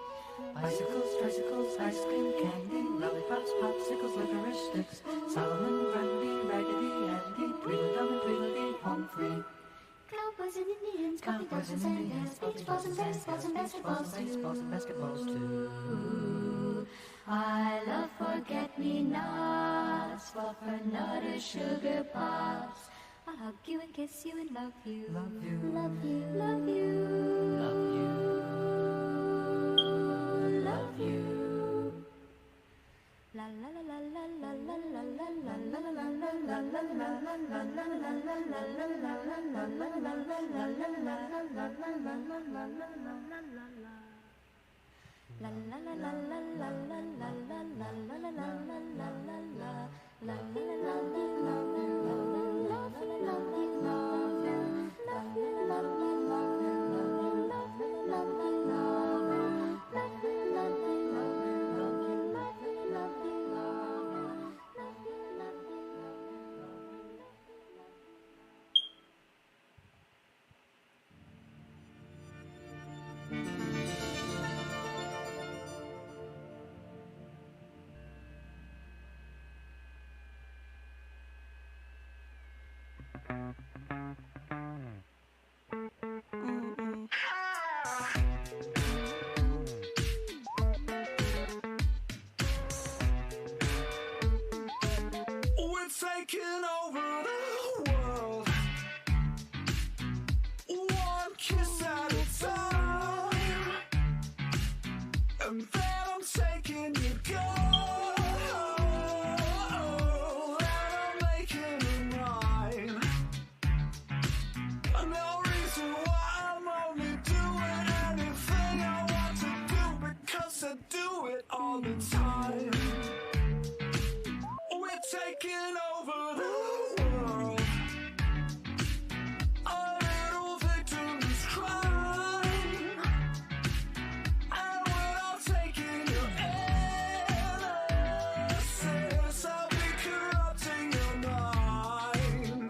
Bicycles, tricycles, ice cream, candy, lollipops, popsicles, licorice sticks, Solomon, Grundy, Raggedy Andy, Tweedledum and Tweedledee, home free.
Cowboys and Indians, cowboys and sandals, beach balls and baseballs and basketballs too. I love forget-me-nots, fluffernutter, sugar pops. I'll hug you and kiss you and love you. Love you, love you, love you, love you, love you. La la la la la la la la la la la la la la
We're taking over the world, one kiss at a time, and then I'm taking you go, and I'm making it mine. No reason why I'm only doing anything I want to do, because I do it all the time. We're taking over the world. A little victim's crying, and we're all taking your innocence. I'll be corrupting your mind.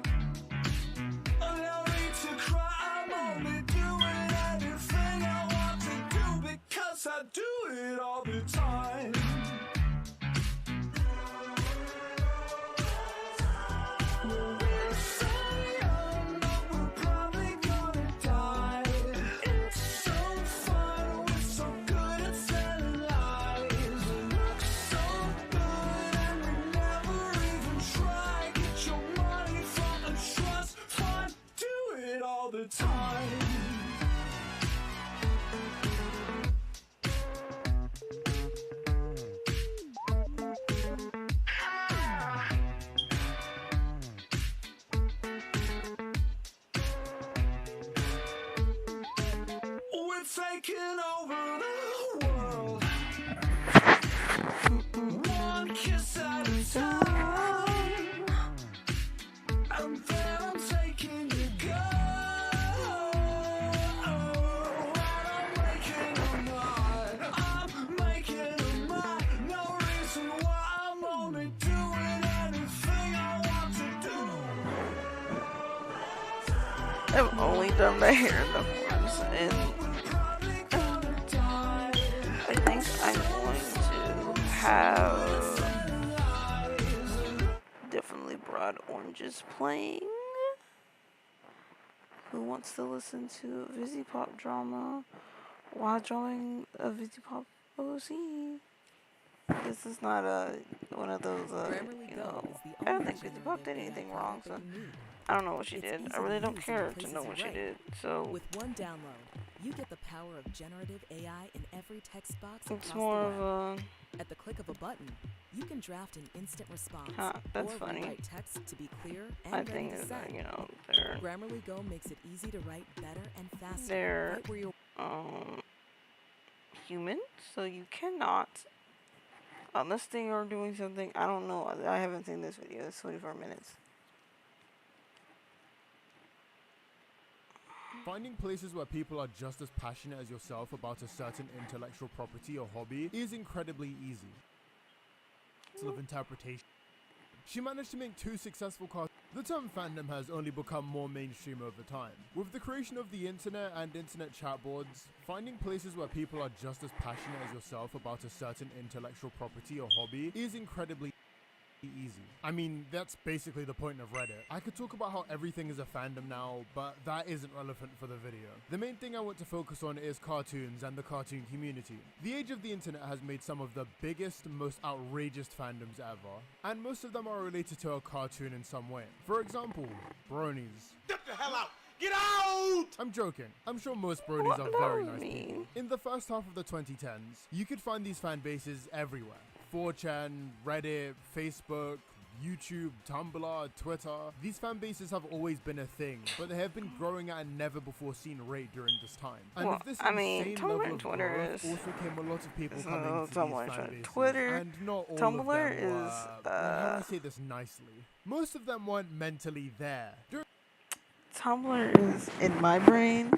No need to cry, I'm only doing anything I want to do, because I do it all the time. All the time. We're taking over the world, one kiss at a time, and then I'm taking you go.
I've only done my hair in the horns, and I think I'm going to have definitely broad oranges playing. Who wants to listen to Vizzy Pop drama while drawing a Vizzy Pop OC? This is not one of those, you know, I don't think Vizzy Pop did anything wrong, so I don't know what she did. I really don't care to know what she did, so
with one download, you get the power of generative AI in every text box
it's
across
more
the
of
web. At the click of a button, you can draft an instant response
that's
or
funny.
rewrite text to be clear and
I
ready
think
to
that,
send.
you know, they're
Grammarly Go makes it easy to write better and faster.
they're
Right where you're
human, so you cannot, unless they are doing something, I don't know, I haven't seen this video, it's 24 minutes.
Finding places where people are just as passionate as yourself about a certain intellectual property or hobby is incredibly easy. Of interpretation. She managed to make 2 successful cartoons. The term fandom has only become more mainstream over time. With the creation of the internet and internet chat boards, finding places where people are just as passionate as yourself about a certain intellectual property or hobby is incredibly easy. I mean, that's basically the point of Reddit. I could talk about how everything is a fandom now, but that isn't relevant for the video. The main thing I want to focus on is cartoons and the cartoon community. The age of the internet has made some of the biggest, most outrageous fandoms ever, and most of them are related to a cartoon in some way. For example, bronies.
Get the hell out! Get out!
I'm joking. I'm sure most bronies are very nice people. In the first half of the 2010s, you could find these fan bases everywhere. 4chan, Reddit, Facebook, YouTube, Tumblr, Twitter. These fan bases have always been a thing, but they have been growing at a never-before-seen rate during this time. And
Well,
with this
I mean,
insane
Tumblr
level
and
of
Twitter
growth,
is-
also came a lot of people
It's
coming
no
to
Tumblr
these
and
fan bases.
Twitter-
And not all
Tumblr
of them
is,
how do I say this nicely? Most of them weren't mentally there.
Tumblr is, in my brain,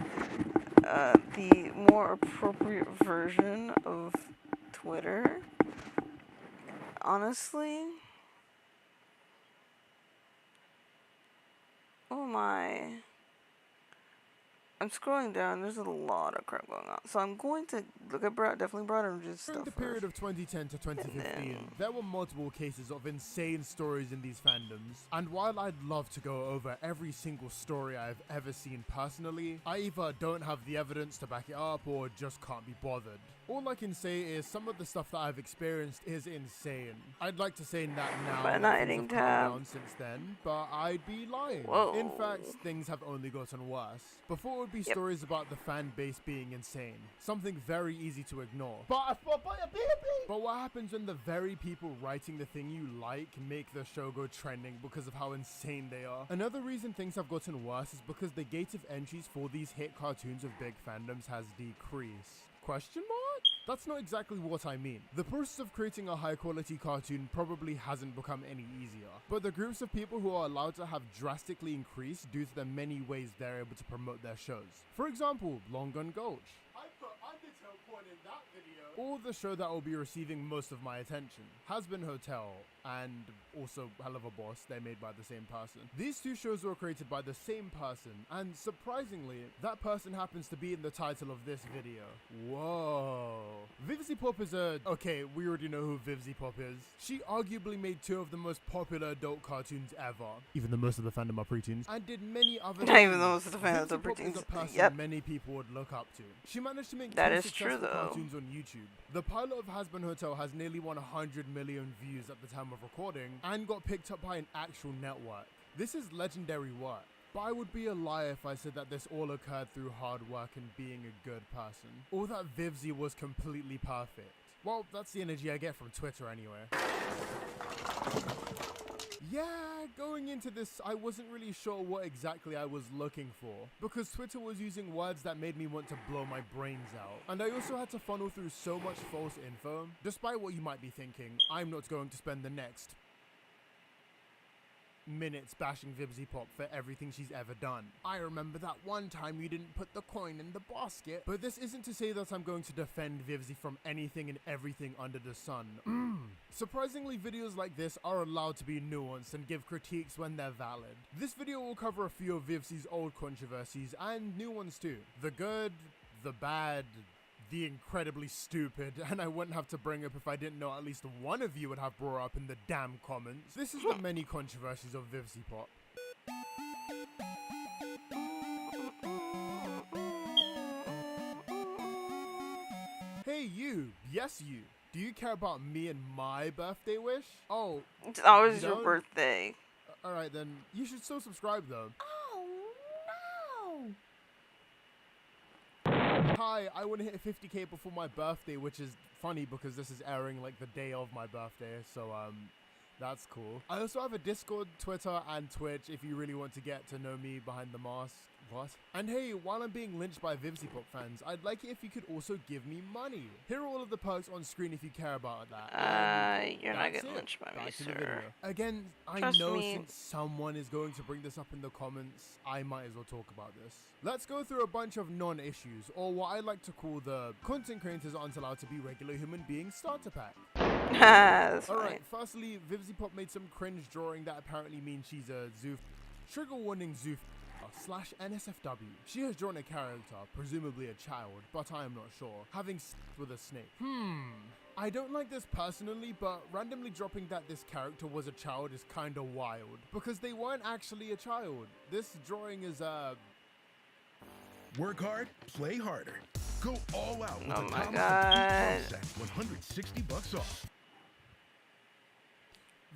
the more appropriate version of Twitter. Honestly. Oh my. I'm scrolling down. There's a lot of crap going on. So I'm going to look at definitely broader just
During
stuff
the
first.
period of 2010 to 2015, there were multiple cases of insane stories in these fandoms, and while I'd love to go over every single story I've ever seen personally, I either don't have the evidence to back it up or just can't be bothered. All I can say is some of the stuff that I've experienced is insane. I'd like to say that now
But
that
not
things
editing
have calmed
tab.
down since then, but I'd be lying.
Whoa.
In fact, things have only gotten worse. Before would be stories about the fan base being insane, something very easy to ignore. But what happens when the very people writing the thing you like make the show go trending because of how insane they are? Another reason things have gotten worse is because the gate of entries for these hit cartoons of big fandoms has decreased. Question mark? That's not exactly what I mean. The process of creating a high quality cartoon probably hasn't become any easier, but the groups of people who are allowed to have drastically increased due to the many ways they're able to promote their shows. For example, Long Gun Gulch. I put Undertale porn in that video. Or the show that will be receiving most of my attention, Has Been Hotel, and also Helllavaboss, they're made by the same person. These two shows were created by the same person, and surprisingly, that person happens to be in the title of this video. Whoa. Vivzy Pop is okay, we already know who Vivzy Pop is. She arguably made two of the most popular adult cartoons ever, even though most of the fandom are preteens, and did many other
Not
things.
even though most of the fandoms are
Vivzy Pop
preteens.
is a person
Yep.
many people would look up to. She managed to make
That
two
is true,
successful
though.
cartoons on YouTube. The pilot of Has Been Hotel has nearly 100 million views at the time of recording and got picked up by an actual network. This is legendary work. But I would be a liar if I said that this all occurred through hard work and being a good person, or that Vivzy was completely perfect. Well, that's the energy I get from Twitter anyway. Yeah, going into this, I wasn't really sure what exactly I was looking for, because Twitter was using words that made me want to blow my brains out. And I also had to funnel through so much false info. Despite what you might be thinking, I'm not going to spend the next minutes bashing Vivzy Pop for everything she's ever done. I remember that one time you didn't put the coin in the basket. But this isn't to say that I'm going to defend Vivzy from anything and everything under the sun. Surprisingly, videos like this are allowed to be nuanced and give critiques when they're valid. This video will cover a few of Vivzy's old controversies and new ones too. The good, the bad, the incredibly stupid, and I wouldn't have to bring up if I didn't know at least one of you would have brought up in the damn comments. This is the many controversies of Vivzy Pop. Hey you, yes you. Do you care about me and my birthday wish? Oh,
It's always
you
your
don't?
birthday.
Alright then, you should still subscribe though.
Oh, no.
Hi, I want to hit 50k before my birthday, which is funny because this is airing like the day of my birthday, so that's cool. I also have a Discord, Twitter, and Twitch if you really want to get to know me behind the mask. What? And hey, while I'm being lynched by Vivzy Pop fans, I'd like it if you could also give me money. Here are all of the perks on screen if you care about that.
You're not
That's
getting
it.
lynched by me,
Back to the
sir.
video. Again, I
Trust
know
me.
since someone is going to bring this up in the comments, I might as well talk about this. Let's go through a bunch of non-issues, or what I like to call the content creators aren't allowed to be regular human beings starter pack.
That's
Alright, firstly, Vivzy Pop made some cringe drawing that apparently means she's a Zoof. Trigger warning Zoof / NSFW. She has drawn a character, presumably a child, but I am not sure, having sex with a snake. I don't like this personally, but randomly dropping that this character was a child is kinda wild, because they weren't actually a child. This drawing is
Work hard, play harder. Go all out with
Oh
a
my
Comic
God.
set, $160 off.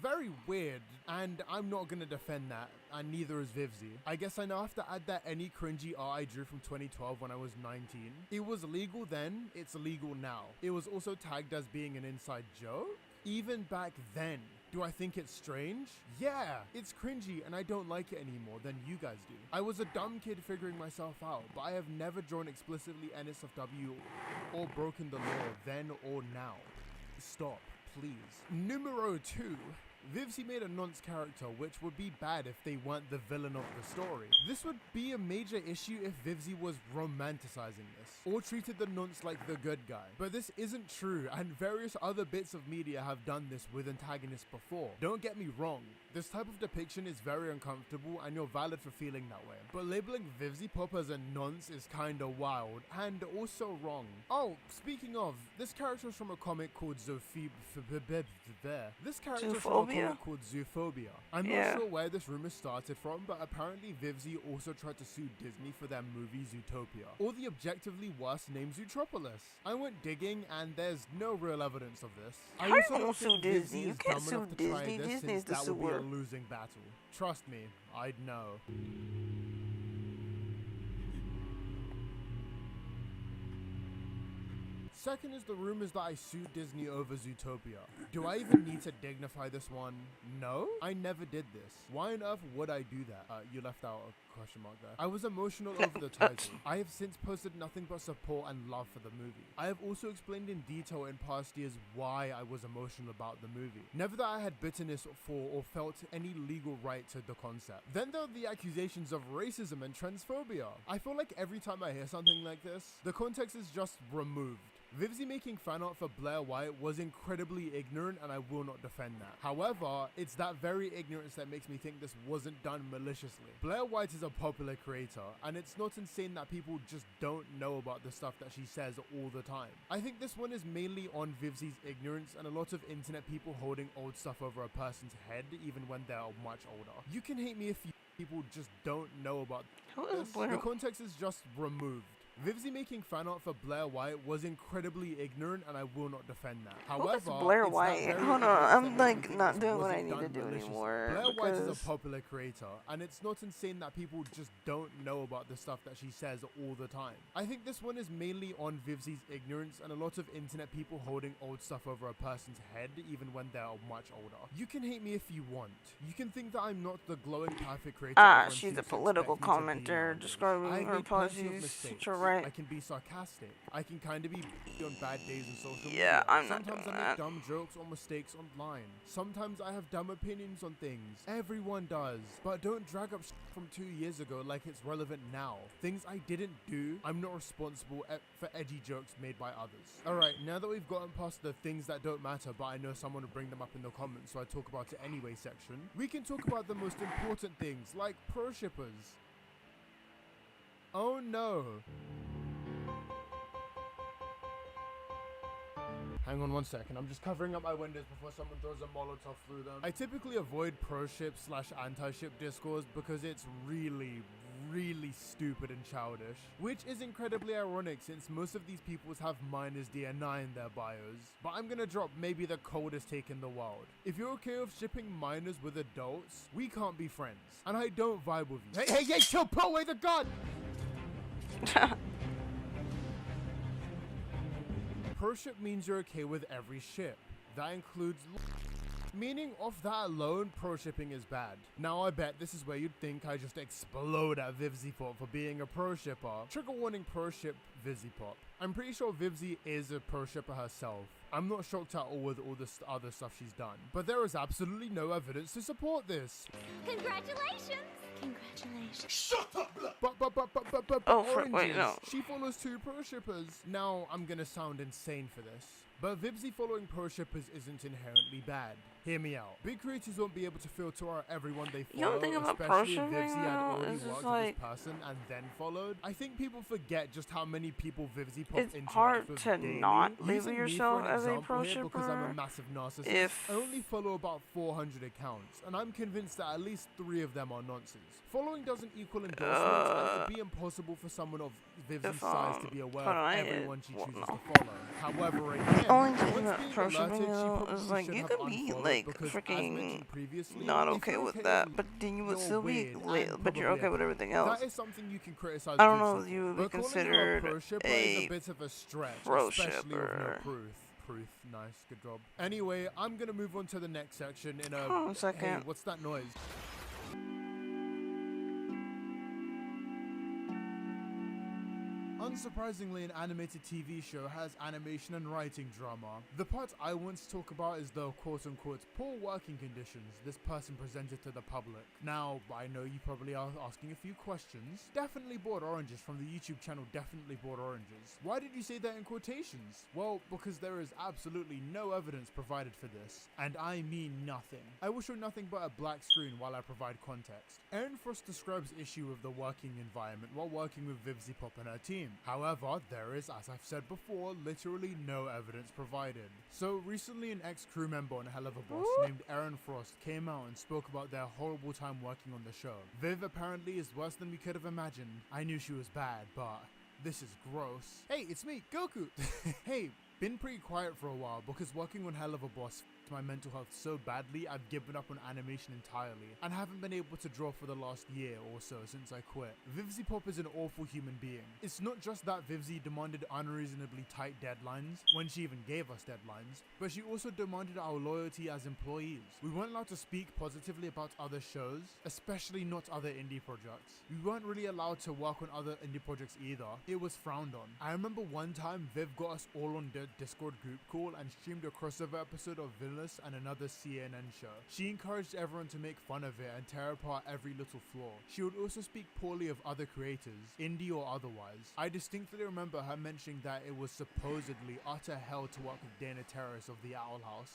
very weird, and I'm not gonna defend that, and neither is Vivzy. I guess I now have to add that any cringy art I drew from 2012 when I was 19. It was legal then, it's illegal now. It was also tagged as being an inside joke. Even back then, Do I think it's strange? Yeah, it's cringy and I don't like it any more than you guys do. I was a dumb kid figuring myself out, but I have never drawn explicitly NSFW or broken the law then or now. Stop, please. Numero 2. Vivzy made a nonce character, which would be bad if they weren't the villain of the story. This would be a major issue if Vivzy was romanticizing this, or treated the nonce like the good guy. But this isn't true, and various other bits of media have done this with antagonists before. Don't get me wrong, this type of depiction is very uncomfortable and you're valid for feeling that way. But labeling Vivzy Pop as a nonce is kinda wild, and also wrong. Oh, speaking of, this character is from a comic called This character is from a comic called Zoophobia. I'm not sure where this rumor started from, but apparently Vivzy also tried to sue Disney for their movie Zootopia, or the objectively worse name Zootropolis. I went digging and there's no real evidence of this. I also don't think Vivzy is dumb enough to try this, since that would be a losing battle. Trust me, I'd know. Second is the rumors that I sued Disney over Zootopia. Do I even need to dignify this one? No, I never did this. Why on earth would I do that? You left out a question mark there. I was emotional over the title. I have since posted nothing but support and love for the movie. I have also explained in detail in past years why I was emotional about the movie. Never that I had bitterness for or felt any legal right to the concept. Then there are the accusations of racism and transphobia. I feel like every time I hear something like this, the context is just removed. Vivzy making fan art for Blair White was incredibly ignorant, and I will not defend that. However, it's that very ignorance that makes me think this wasn't done maliciously. Blair White is a popular creator, and it's not insane that people just don't know about the stuff that she says all the time. I think this one is mainly on Vivzy's ignorance and a lot of internet people holding old stuff over a person's head even when they're much older. You can hate me if you people just don't know about this. The context is just removed. Vivzy making fan art for Blair White was incredibly ignorant, and I will not defend that. However,
Blair White? Hold on, I'm like not doing what I need to do anymore.
Blair White is a popular creator, and it's not insane that people just don't know about the stuff that she says all the time. I think this one is mainly on Vivzy's ignorance and a lot of internet people holding old stuff over a person's head even when they're much older. You can hate me if you want. You can think that I'm not the glowing perfect creator.
She's a political commenter describing her policies. Right.
I can be sarcastic. I can kind of be on bad days in social media.
Yeah, I'm not
Sometimes
doing
I
that.
make dumb jokes or mistakes online. Sometimes I have dumb opinions on things. Everyone does. But don't drag up from 2 years ago like it's relevant now. Things I didn't do, I'm not responsible for edgy jokes made by others. Alright, now that we've gotten past the things that don't matter but I know someone will bring them up in the comments so I talk about it anyway section, we can talk about the most important things like pro shippers. Oh no. Hang on one second, I'm just covering up my windows before someone throws a Molotov through them. I typically avoid pro-ship / anti-ship discourse because it's really stupid and childish. Which is incredibly ironic since most of these peoples have minors DNI in their bios. But I'm gonna drop maybe the coldest take in the world. If you're okay with shipping minors with adults, we can't be friends. And I don't vibe with you. Hey, chill, put away the gun! Pro ship means you're okay with every ship. That includes meaning off that alone, pro shipping is bad. Now I bet this is where you'd think I just explode at Vivzy Pop for being a pro shipper. Trigger warning, pro ship Vivzy Pop. I'm pretty sure Vivzy is a pro shipper herself. I'm not shocked at all with all this other stuff she's done. But there is absolutely no evidence to support this.
Congratulations! Congratulations.
Shut up! But
wait, no.
She follows 2 pro shippers. Now I'm gonna sound insane for this, but Vivzy following pro shippers isn't inherently bad. Hear me out. Big creators won't be able to filter out everyone they follow,
You don't think about pro
especially if
shipping
Vivzy had
though?
already
It's
worked
just
with
like
this person and then followed. I think people forget just how many people Vivzy Pop
it's
interacts
hard
with
to
daily.
not
Using
label
me
yourself
for an
as a
example
pro
here because I'm a
shipper
massive narcissist.
if
I only follow about 400 accounts, and I'm convinced that at least 3 of them are nonsense. Following doesn't equal endorsements, and it would be impossible for someone of Vivzy's size to be aware of everyone she chooses to follow. However, again,
the only thing
once
about
being
pro
alerted,
shipping
she
though
probably
is like
should
you
have
could be
unfollowed
like
because, as
freaking
mentioned previously,
not
if
okay
you're
with
okay
that,
with
but then you would
you're
still be
weird
late,
and
but you're
probably
okay with everything else.
That is something you can criticize.
I don't know
Vivzy
if you would
for,
be
but calling her
considered
pro shipper is
a
a bit of a stretch,
pro
especially with no
shipper.
proof. Truth. Nice, good job. Anyway, I'm gonna move on to the next section in a...
Hold on a second.
Hey, what's that noise? Unsurprisingly, an animated TV show has animation and writing drama. The part I want to talk about is the quote-unquote poor working conditions this person presented to the public. Now, I know you probably are asking a few questions. Definitely bought oranges from the YouTube channel Definitely Bought Oranges. Why did you say that in quotations? Well, because there is absolutely no evidence provided for this. And I mean nothing. I will show nothing but a black screen while I provide context. Aaron Frost describes issue of the working environment while working with Vivzy Pop and her team. However, there is, as I've said before, literally no evidence provided. So recently an ex-crew member on helllavaboss named Aaron Frost came out and spoke about their horrible time working on the show. Viv apparently is worse than we could have imagined. I knew she was bad, but this is gross. Hey, it's me, Goku! Hey, been pretty quiet for a while because working on helllavaboss my mental health so badly I've given up on animation entirely and haven't been able to draw for the last year or so since I quit. Vivzy Pop is an awful human being. It's not just that Vivzy demanded unreasonably tight deadlines when she even gave us deadlines, but she also demanded our loyalty as employees. We weren't allowed to speak positively about other shows, especially not other indie projects. We weren't really allowed to work on other indie projects either. It was frowned on. I remember one time Viv got us all on the Discord group call and streamed a crossover episode of Villainous and another CNN show. She encouraged everyone to make fun of it and tear apart every little flaw. She would also speak poorly of other creators, indie or otherwise. I distinctly remember her mentioning that it was supposedly utter hell to work with Dana Terrace of the Owl House.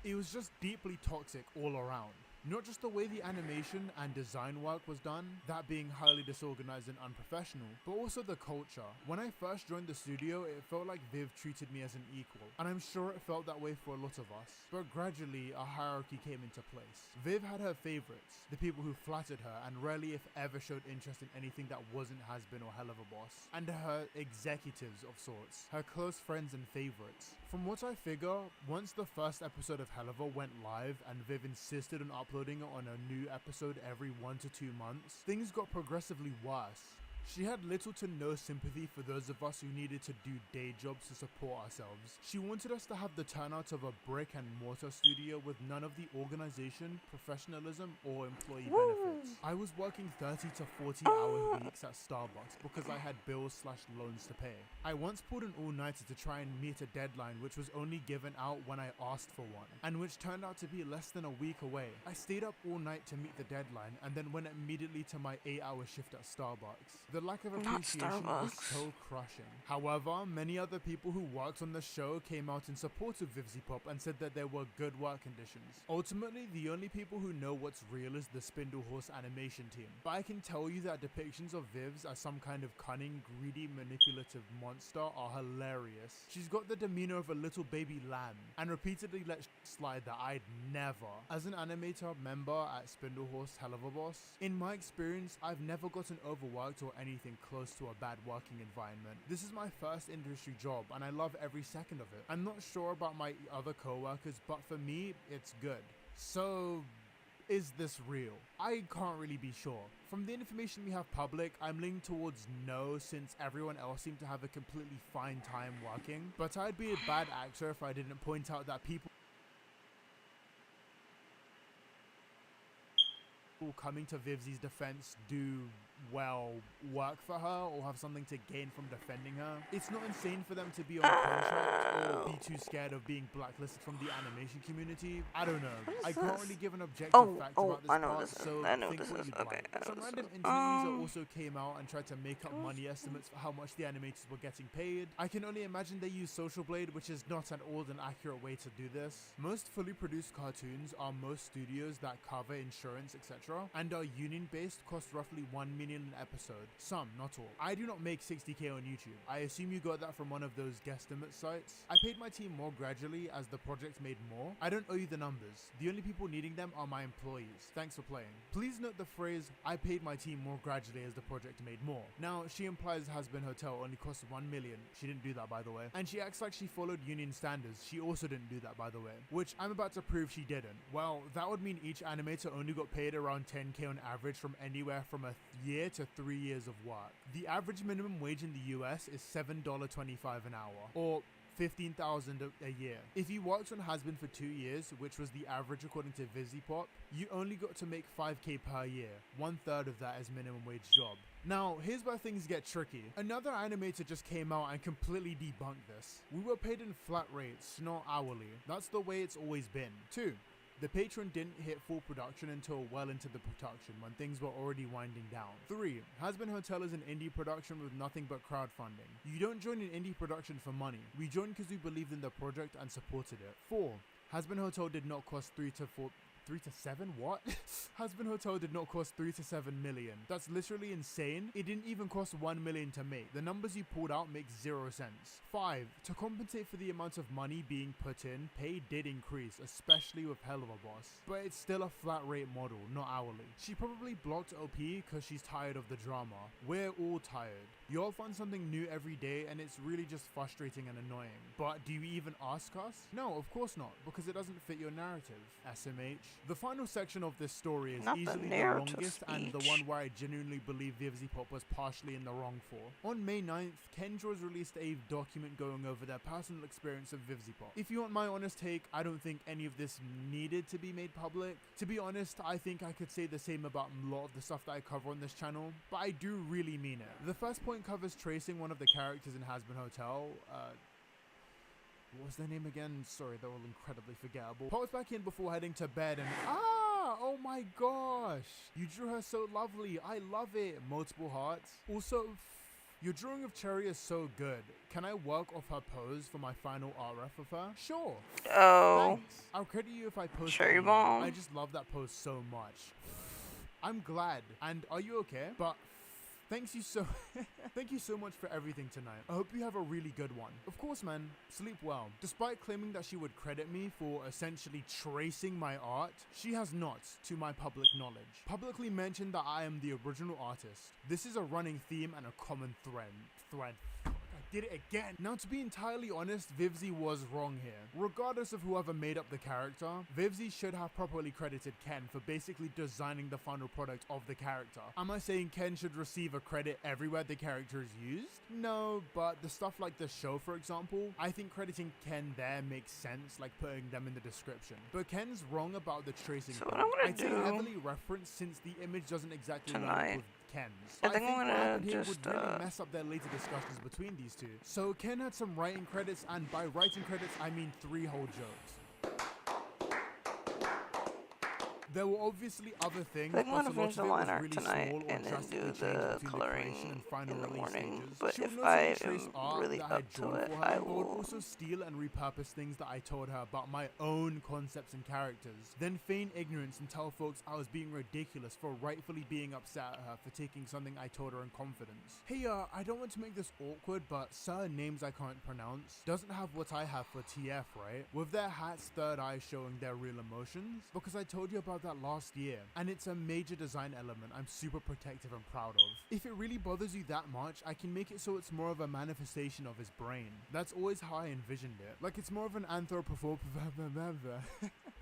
It was just deeply toxic all around. Not just the way the animation and design work was done, that being highly disorganized and unprofessional, but also the culture. When I first joined the studio, it felt like Viv treated me as an equal, and I'm sure it felt that way for a lot of us. But gradually, a hierarchy came into place. Viv had her favorites, the people who flattered her and rarely if ever showed interest in anything that wasn't Has-Been or helllavaboss, and her executives of sorts, her close friends and favorites. From what I figure, once the first episode of Hellava went live and Viv insisted on uploading it on a new episode every 1 to 2 months, things got progressively worse. She had little to no sympathy for those of us who needed to do day jobs to support ourselves. She wanted us to have the turnout of a brick and mortar studio with none of the organization, professionalism, or employee benefits. I was working 30 to 40 hour weeks at Starbucks because I had bills/loans to pay. I once pulled an all-nighter to try and meet a deadline which was only given out when I asked for one, and which turned out to be less than a week away. I stayed up all night to meet the deadline and then went immediately to my 8-hour shift at Starbucks. The lack of appreciation was so crushing. However, many other people who worked on the show came out in support of Vivzy Pop and said that there were good work conditions. Ultimately, the only people who know what's real is the Spindle Horse animation team. But I can tell you that depictions of Vivs as some kind of cunning, greedy, manipulative monster are hilarious. She's got the demeanor of a little baby lamb and repeatedly lets slide that I'd never. As an animator member at Spindle Horse helllavaboss, in my experience, I've never gotten overworked or anything close to a bad working environment. This is my first industry job and I love every second of it. I'm not sure about my other co-workers, but for me, it's good. So, is this real? I can't really be sure. From the information we have public, I'm leaning towards no, since everyone else seemed to have a completely fine time working. But I'd be a bad actor if I didn't point out that people coming to Vivzy's defense do, well, work for her or have something to gain from defending her. It's not insane for them to be on contract or be too scared of being blacklisted from the animation community. I don't know. I can't really give an objective fact about this part, so think what you'd like. Some random internet user also came out and tried to make up money estimates for how much the animators were getting paid. I can only imagine they use Social Blade, which is not at all an accurate way to do this. Most fully produced cartoons are most studios that cover insurance, etc., and are union-based, cost roughly $1 million an episode. Some, not all. I do not make 60k on YouTube. I assume you got that from one of those guesstimate sites. I paid my team more gradually as the project made more. I don't owe you the numbers. The only people needing them are my employees. Thanks for playing. Please note the phrase, I paid my team more gradually as the project made more. Now, she implies Has-Been Hotel only cost $1 million. She didn't do that, by the way. And she acts like she followed union standards. She also didn't do that, by the way. Which I'm about to prove she didn't. Well, that would mean each animator only got paid around 10k on average from anywhere from a year to 3 years of work. The average minimum wage in the US is $7.25 an hour, or $15,000 a year. If you worked on Has-Been for 2 years, which was the average according to VisiPop, you only got to make $5K per year. 1/3 of that is minimum wage job. Now, here's where things get tricky. Another animator just came out and completely debunked this. We were paid in flat rates, not hourly. That's the way it's always been. 2. The Patron didn't hit full production until well into the production when things were already winding down. 3. Has-Been Hotel is an indie production with nothing but crowdfunding. You don't join an indie production for money. We joined because we believed in the project and supported it. 4. Has-Been Hotel did not cost 3 to 7? What? Has-Been Hotel did not cost 3 to 7 million. That's literally insane. It didn't even cost 1 million to make. The numbers you pulled out make 0 sense. 5. To compensate for the amount of money being put in, pay did increase, especially with helllavaboss. But it's still a flat rate model, not hourly. She probably blocked OP because she's tired of the drama. We're all tired. You all find something new every day and it's really just frustrating and annoying. But do you even ask us? No, of course not, because it doesn't fit your narrative. SMH. The final section of this story is
Not the
easily the
narrative
longest and the
speech.
one where I genuinely believe VisiPop was partially in the wrong for. On May 9th, Ken Draws released a document going over their personal experience of VisiPop. If you want my honest take, I don't think any of this needed to be made public. To be honest, I think I could say the same about a lot of the stuff that I cover on this channel, but I do really mean it. The first point covers tracing one of the characters in Has-Been Hotel. What was their name again? Sorry, they're all incredibly forgettable. Pops back in before heading to bed and oh my gosh, you drew her so lovely. I love it. Multiple hearts. Also, your drawing of Cherry is so good. Can I work off her pose for my final RF of her? Sure.
Oh.
Thanks. I'll credit you if I post
Cherry
it.
bomb.
I just love that pose so much. I'm glad. And are you okay? But thank you so much for everything tonight. I hope you have a really good one. Of course, man, sleep well. Despite claiming that she would credit me for essentially tracing my art, she has not, to my public knowledge, publicly mentioned that I am the original artist. This is a running theme and a common thread. I did it again. Now, to be entirely honest, Vivzy was wrong here. Regardless of whoever made up the character, Vivzy should have properly credited Ken for basically designing the final product of the character. Am I saying Ken should receive a credit everywhere the character is used? No, but the stuff like the show, for example, I think crediting Ken there makes sense, like putting them in the description. But Ken's wrong about the tracing.
So what I'm gonna
I'd say
do
heavily referenced since the image doesn't exactly line
tonight,
up with Ken's.
I think I'm
what
gonna
happened here
just,
would really mess up their later discussions between these two. So Ken had some writing credits, and by writing credits, I mean 3 whole jokes. There were obviously other things,
I think I'm
but
gonna
a lot
finish
of
the
it was
line art
really
tonight
small or
and then
drastically
do
changed
the
between the
coloring
creation and final
in the
release
morning.
stages.
But
She'll
if
not
I
only trace
am
art
really
that I had
up to
drawn
it,
for her,
I
but would
will
also steal and repurpose things that I told her about my own concepts and characters, then feign ignorance and tell folks I was being ridiculous for rightfully being upset at her for taking something I told her in confidence. Hey, I don't want to make this awkward, but certain names I can't pronounce doesn't have what I have for TF, right? With their hat's third eye showing their real emotions, because I told you about that last year, and it's a major design element I'm super protective and proud of. If it really bothers you that much, I can make it so it's more of a manifestation of his brain. That's always how I envisioned it. Like it's more of an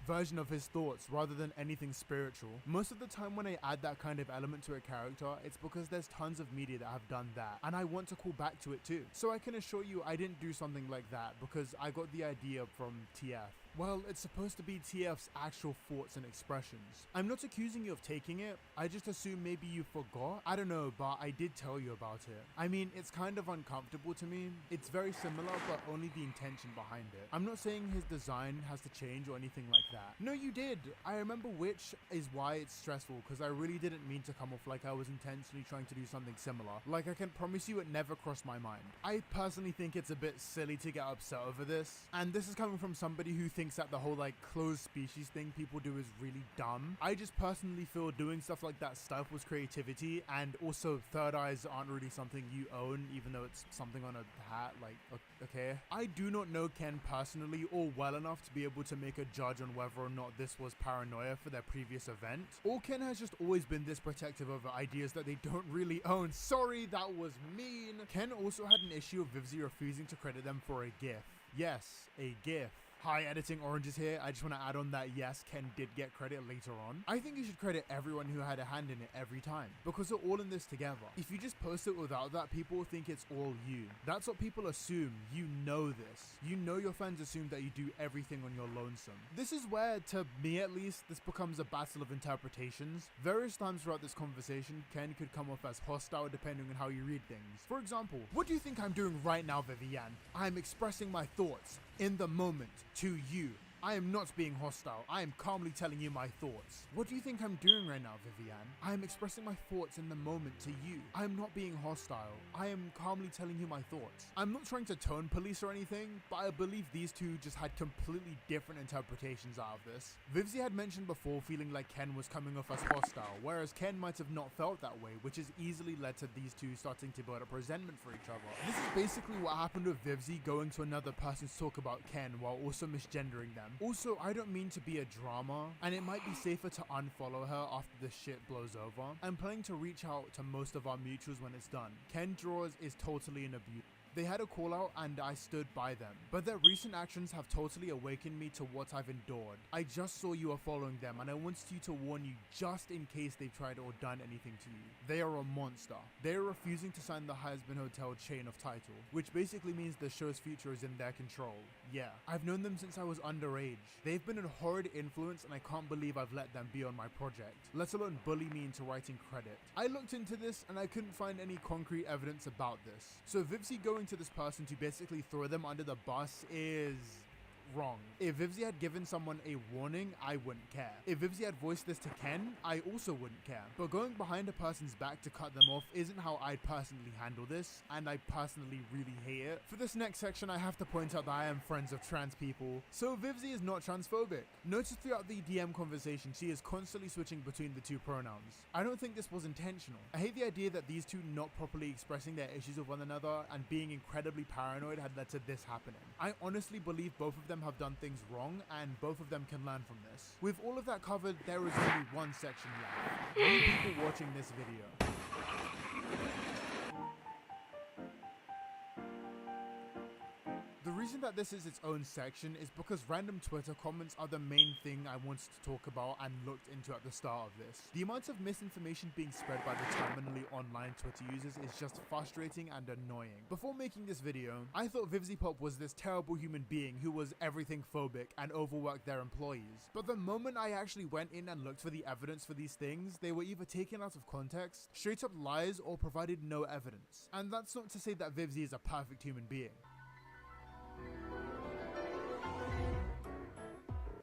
version of his thoughts rather than anything spiritual. Most of the time when I add that kind of element to a character, it's because there's tons of media that have done that, and I want to call back to it too. So I can assure you I didn't do something like that because I got the idea from TF. Well, it's supposed to be TF's actual thoughts and expressions. I'm not accusing you of taking it, I just assume maybe you forgot. I don't know, but I did tell you about it. I mean, it's kind of uncomfortable to me. It's very similar, but only the intention behind it. I'm not saying his design has to change or anything like that. No, you did. I remember, which is why it's stressful, because I really didn't mean to come off like I was intentionally trying to do something similar. Like, I can promise you it never crossed my mind. I personally think it's a bit silly to get upset over this, and this is coming from somebody who thinks that the whole like closed species thing people do is really dumb. I just personally feel doing stuff like that stifles creativity, and also third eyes aren't really something you own, even though it's something on a hat. Like, okay. I do not know Ken personally or well enough to be able to make a judge on whether or not this was paranoia for their previous event, or Ken has just always been this protective over ideas that they don't really own. Sorry, that was mean. Ken also had an issue of Vivzy refusing to credit them for a GIF. Yes, a GIF. Hi, Editing Oranges here. I just want to add on that yes, Ken did get credit later on. I think you should credit everyone who had a hand in it every time, because we're all in this together. If you just post it without that, people will think it's all you. That's what people assume. You know this. You know your fans assume that you do everything on your lonesome. This is where, to me at least, this becomes a battle of interpretations. Various times throughout this conversation, Ken could come off as hostile depending on how you read things. For example, what do you think I'm doing right now, Vivian? I'm expressing my thoughts in the moment to you. I am not being hostile. I am calmly telling you my thoughts. What do you think I'm doing right now, Vivian? I am expressing my thoughts in the moment to you. I am not being hostile. I am calmly telling you my thoughts. I'm not trying to tone police or anything, but I believe these two just had completely different interpretations out of this. Vivzy had mentioned before feeling like Ken was coming off as hostile, whereas Ken might have not felt that way, which has easily led to these two starting to build up resentment for each other. This is basically what happened with Vivzy going to another person to talk about Ken while also misgendering them. Also, I don't mean to be a drama, and it might be safer to unfollow her after this shit blows over. I'm planning to reach out to most of our mutuals when it's done. Ken Drawers is totally an abuse. They had a call out and I stood by them, but their recent actions have totally awakened me to what I've endured. I just saw you are following them and I wanted you to warn you just in case they've tried or done anything to you. They are a monster. They are refusing to sign the Husband Hotel chain of title, which basically means the show's future is in their control. Yeah, I've known them since I was underage. They've been a horrid influence and I can't believe I've let them be on my project, let alone bully me into writing credit. I looked into this and I couldn't find any concrete evidence about this. So Vivzy going to this person to basically throw them under the bus is wrong. If Vivzy had given someone a warning, I wouldn't care. If Vivzy had voiced this to Ken, I also wouldn't care. But going behind a person's back to cut them off isn't how I'd personally handle this, and I personally really hate it. For this next section, I have to point out that I am friends of trans people, so Vivzy is not transphobic. Notice throughout the DM conversation, she is constantly switching between the two pronouns. I don't think this was intentional. I hate the idea that these two not properly expressing their issues with one another and being incredibly paranoid had led to this happening. I honestly believe both of them have done things wrong and both of them can learn from this. With all of that covered, there is only one section left. You people watching this video. The reason that this is its own section is because random Twitter comments are the main thing I wanted to talk about and looked into at the start of this. The amount of misinformation being spread by the terminally online Twitter users is just frustrating and annoying. Before making this video, I thought Vivzy Pop was this terrible human being who was everything phobic and overworked their employees. But the moment I actually went in and looked for the evidence for these things, they were either taken out of context, straight up lies, or provided no evidence. And that's not to say that Vivzy is a perfect human being.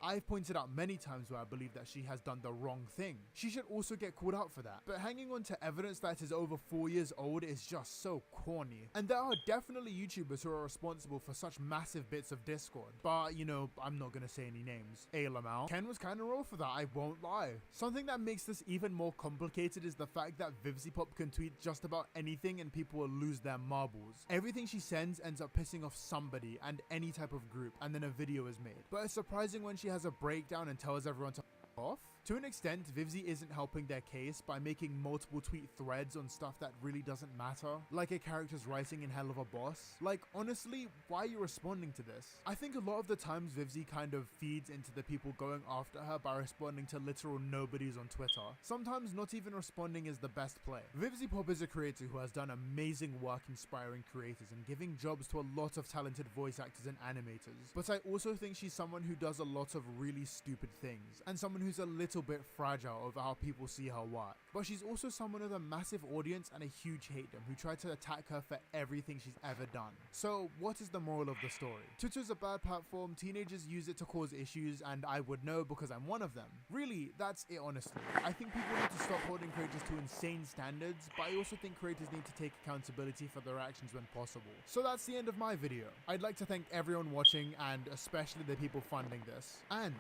I've pointed out many times where I believe that she has done the wrong thing. She should also get called out for that. But hanging on to evidence that is over 4 years old is just so corny. And there are definitely YouTubers who are responsible for such massive bits of Discord. But, you know, I'm not gonna say any names. Lamau. Ken was kinda raw for that, I won't lie. Something that makes this even more complicated is the fact that Vivzy Pop can tweet just about anything and people will lose their marbles. Everything she sends ends up pissing off somebody and any type of group, and then a video is made. But it's surprising when she has a breakdown and tells everyone to off. To an extent, Vivzy isn't helping their case by making multiple tweet threads on stuff that really doesn't matter, like a character's writing in helllavaboss. Like, honestly, why are you responding to this? I think a lot of the times Vivzy kind of feeds into the people going after her by responding to literal nobodies on Twitter. Sometimes not even responding is the best play. Vivzy Pop is a creator who has done amazing work inspiring creators and giving jobs to a lot of talented voice actors and animators, but I also think she's someone who does a lot of really stupid things, and someone who's a little bit fragile over how people see her work. But she's also someone with a massive audience and a huge hatedom who try to attack her for everything she's ever done. So what is the moral of the story? Twitter's a bad platform, teenagers use it to cause issues, and I would know because I'm one of them. Really, that's it honestly. I think people need to stop holding creators to insane standards, but I also think creators need to take accountability for their actions when possible. So that's the end of my video. I'd like to thank everyone watching and especially the people funding this. And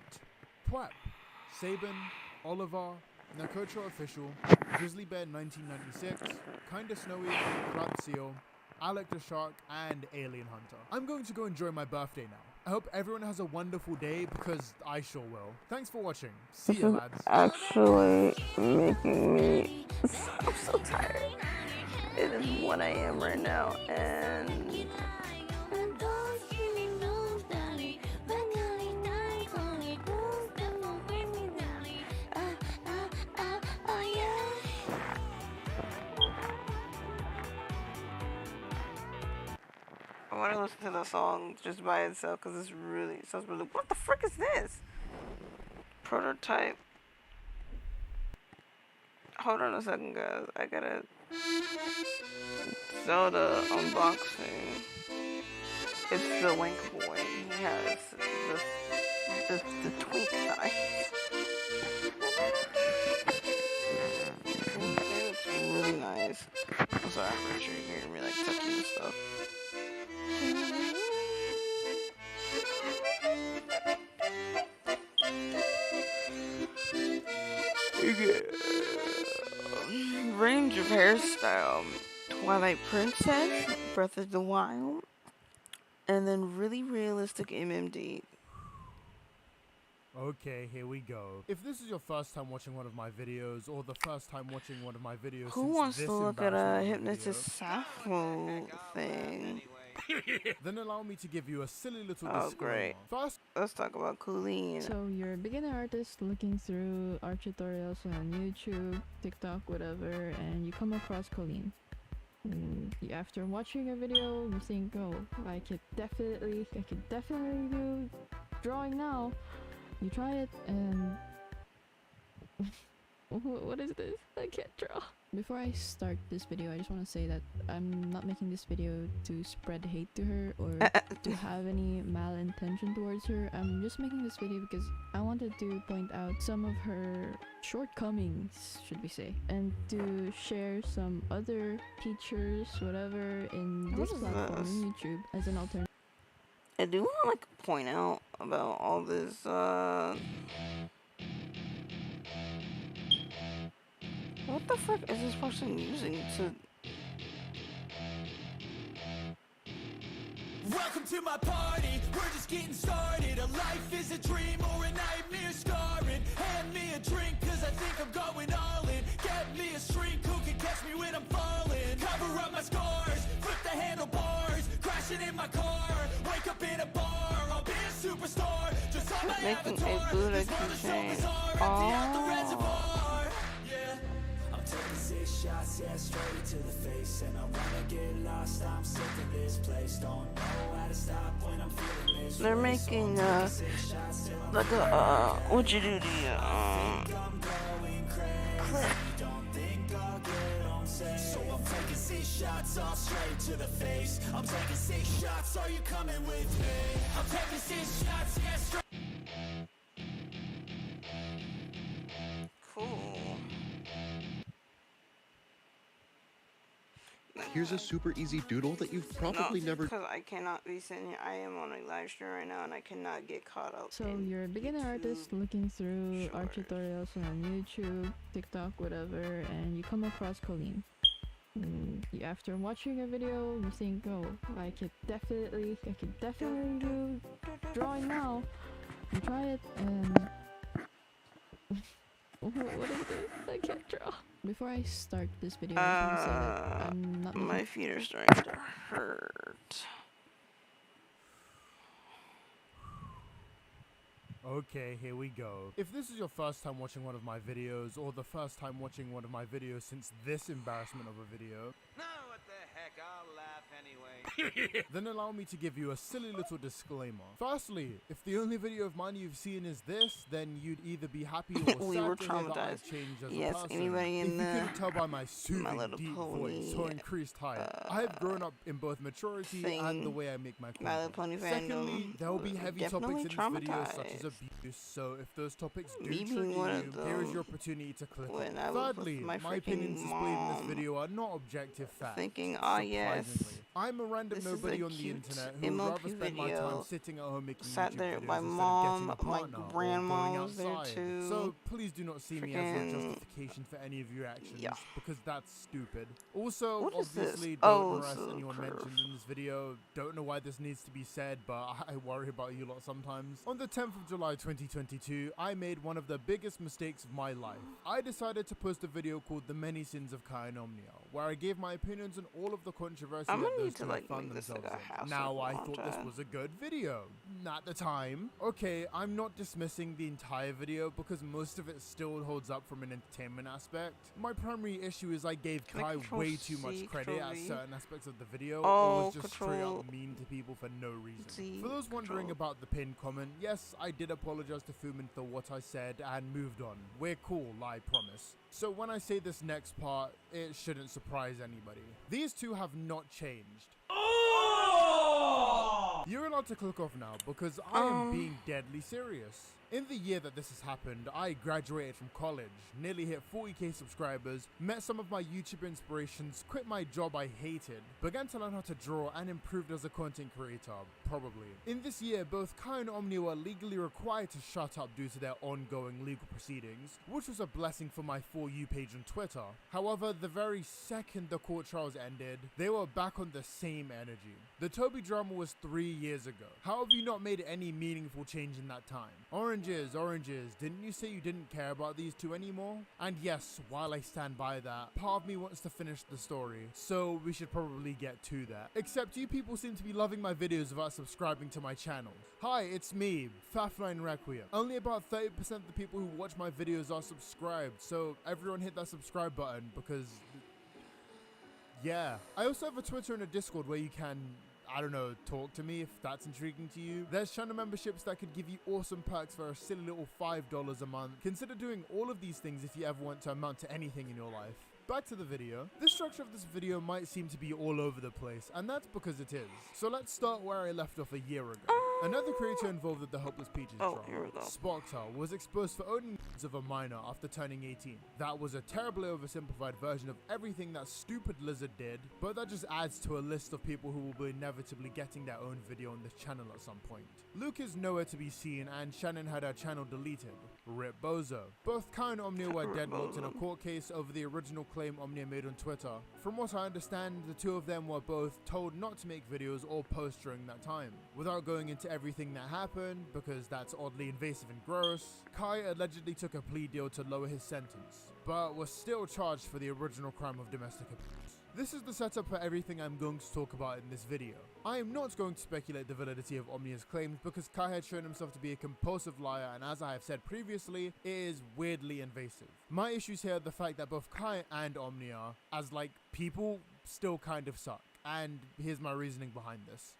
Pwep, Sabin, Oliver, Nakotra Official, Grizzly Bear 1996, Kinda Snowy, Crab Seal, Alec the Shark, and Alien Hunter. I'm going to go enjoy my birthday now. I hope everyone has a wonderful day because I sure will. Thanks for watching. See ya, lads.
Actually making me I'm so tired. It is 1 a.m. right now and want to listen to the song just by itself because it's really, it sounds really. What the frick is this? Prototype. Hold on a second, guys. I gotta. Zelda unboxing. It's the Link Boy. He has the twink size. It's really nice. I'm sorry, I'm pretty sure you can hear me like touching and stuff. Range of hairstyle: Twilight Princess, Breath of the Wild, and then really realistic MMD.
Okay, here we go. If this is your first time watching one of my videos, or the first time watching one of my videos
Who
since
wants
this
to look at a
embarrassment
hypnotist Sappho thing?
then allow me to give you a silly little
Oh,
disclaimer.
great.
First,
let's talk about Colleen.
So you're a beginner artist looking through art tutorials on YouTube, TikTok, whatever, and you come across Colleen. After watching a video, you think, oh, I could definitely do drawing now. You try it and what is this? I can't draw. Before I start this video, I just want to say that I'm not making this video to spread hate to her or to have any malintention towards her. I'm just making this video because I wanted to point out some of her shortcomings, should we say, and to share some other teachers, whatever, in this platform, in YouTube, as an alternative.
I do want to like point out about all this what the frick is this person using to?
Welcome to my party, we're just getting started. A life is a dream or a nightmare scarring. Hand me a drink cause I think I'm going all in. Get me a shrink who can catch me when I'm falling. Cover up my scars, flip the handlebars. Crashing in my car, wake up in a bar. I'll be a superstar, just on my
Making
avatar.
a Buddha
This world is so
keychain.
bizarre, empty out the reservoir. Yeah. I'm taking 6 shots, yeah, straight to the face. And I wanna get lost, I'm sick of this place. Don't know how to stop when I'm feeling this.
They're making like a what you do the clip.
So I'm taking 6 shots all straight to the face. I'm taking 6 shots, are you coming with me? I'm taking 6 shots, yeah, straight.
Cool.
Here's a super easy doodle that you've probably never.
Because I cannot be sitting here. I am on a live stream right now, and I cannot get caught up.
So you're a beginner artist looking through art tutorials on YouTube, TikTok, whatever, and you come across Colleen. After watching a video, you think, oh, I could definitely do drawing now. You try it and what is this? I can't draw. Before I start this video, I just want to say that I'm not.
My feet are starting to hurt.
Okay, here we go. If this is your first time watching one of my videos, or the first time watching one of my videos since this embarrassment of a video,
What the heck, I'll laugh anyway.
then allow me to give you a silly little disclaimer. Firstly, if the only video of mine you've seen is this, then you'd either be happy or
We
sad
were
to hear that I've
traumatized.
changed as
Yes,
a person.
anybody in
if you couldn't tell by my soothing,
Little
deep
Pony,
voice or increased height, I have grown up in both maturity and the way I make my
My Little
content.
Pony
Secondly,
fandom,
there will be heavy
definitely
topics in this video such as
traumatized.
abuse, so if those topics do
Me
trigger
being one of
you, here is
them
your opportunity to click
when
off.
I was with
Thirdly,
my
my opinions
freaking
displayed in this
mom,
video are not objective facts.
thinking, ah, yes,
surprisingly. I'm a random
this is
nobody
a
on the
cute
internet who would
MLP
rather spend my time
video.
sitting at home making
Sat
YouTube
there,
videos
my
instead
mom,
of getting a
my
partner or
grandma
going
was there
outside.
too.
So please do not see me as a
Freaking-
justification for any of your actions,
Yeah.
because that's stupid. Also,
What is this?
obviously,
Oh,
don't
it's
harass
a
anyone
curve.
mentioned in this video. Don't know why this needs to be said, but I worry about you lot sometimes. On the 10th of July 2022, I made one of the biggest mistakes of my life. I decided to post a video called The Many Sins of Kainomnia, where I gave my opinions on all of the controversy
I'm
that
gonna
those
need to
two
like
found done
make this like
themselves
a
in.
house
Now,
of
I thought this
content.
was a good video. At the time. Okay, I'm not dismissing the entire video because most of it still holds up from an entertainment aspect. My primary issue is I gave
Can I
Kai
control
way too much
C,
credit
control
at
V?
certain aspects of the video, or
Oh,
was just straight
control
up mean to people for no reason.
Z,
For those wondering
control.
about the pinned comment, yes, I did apologize to Fumin for what I said and moved on. We're cool, I promise. So when I say this next part, it shouldn't surprise anybody. These two have not changed. You're allowed to click off now because I am being deadly serious. In the year that this has happened, I graduated from college, nearly hit 40k subscribers, met some of my YouTube inspirations, quit my job I hated, began to learn how to draw and improved as a content creator, probably. In this year, both Kai and Omnia were legally required to shut up due to their ongoing legal proceedings, which was a blessing for my For You page on Twitter. However, the very second the court trials ended, they were back on the same energy. The Toby drama was 3 years ago. How have you not made any meaningful change in that time? Oranges, didn't you say you didn't care about these two anymore? And yes, while I stand by that, part of me wants to finish the story, so we should probably get to that. Except you people seem to be loving my videos without subscribing to my channel. Hi, it's me, Fafline Requiem. Only about 30% of the people who watch my videos are subscribed, so everyone hit that subscribe button because... yeah. I also have a Twitter and a Discord where you can... I don't know, talk to me if that's intriguing to you. There's channel memberships that could give you awesome perks for a silly little $5 a month. Consider doing all of these things if you ever want to amount to anything in your life. Back to the video. The structure of this video might seem to be all over the place, and that's because it is. So let's start where I left off a year ago. Another creator involved with the Hopeless Peaches drama, Sparktail, was exposed for owning of a minor after turning 18. That was a terribly oversimplified version of everything that stupid lizard did, but that just adds to a list of people who will be inevitably getting their own video on this channel at some point. Luke is nowhere to be seen, and Shannon had her channel deleted. Rip Bozo. Both Kai and Omnia were deadlocked in a court case over the original claim Omnia made on Twitter. From what I understand, the two of them were both told not to make videos or post during that time. Without going into everything that happened, because that's oddly invasive and gross, Kai allegedly took a plea deal to lower his sentence, but was still charged for the original crime of domestic abuse. This is the setup for everything I'm going to talk about in this video. I am not going to speculate the validity of Omnia's claims because Kai had shown himself to be a compulsive liar, and as I have said previously, it is weirdly invasive. My issues here are the fact that both Kai and Omnia, as like people, still kind of suck. And here's my reasoning behind this.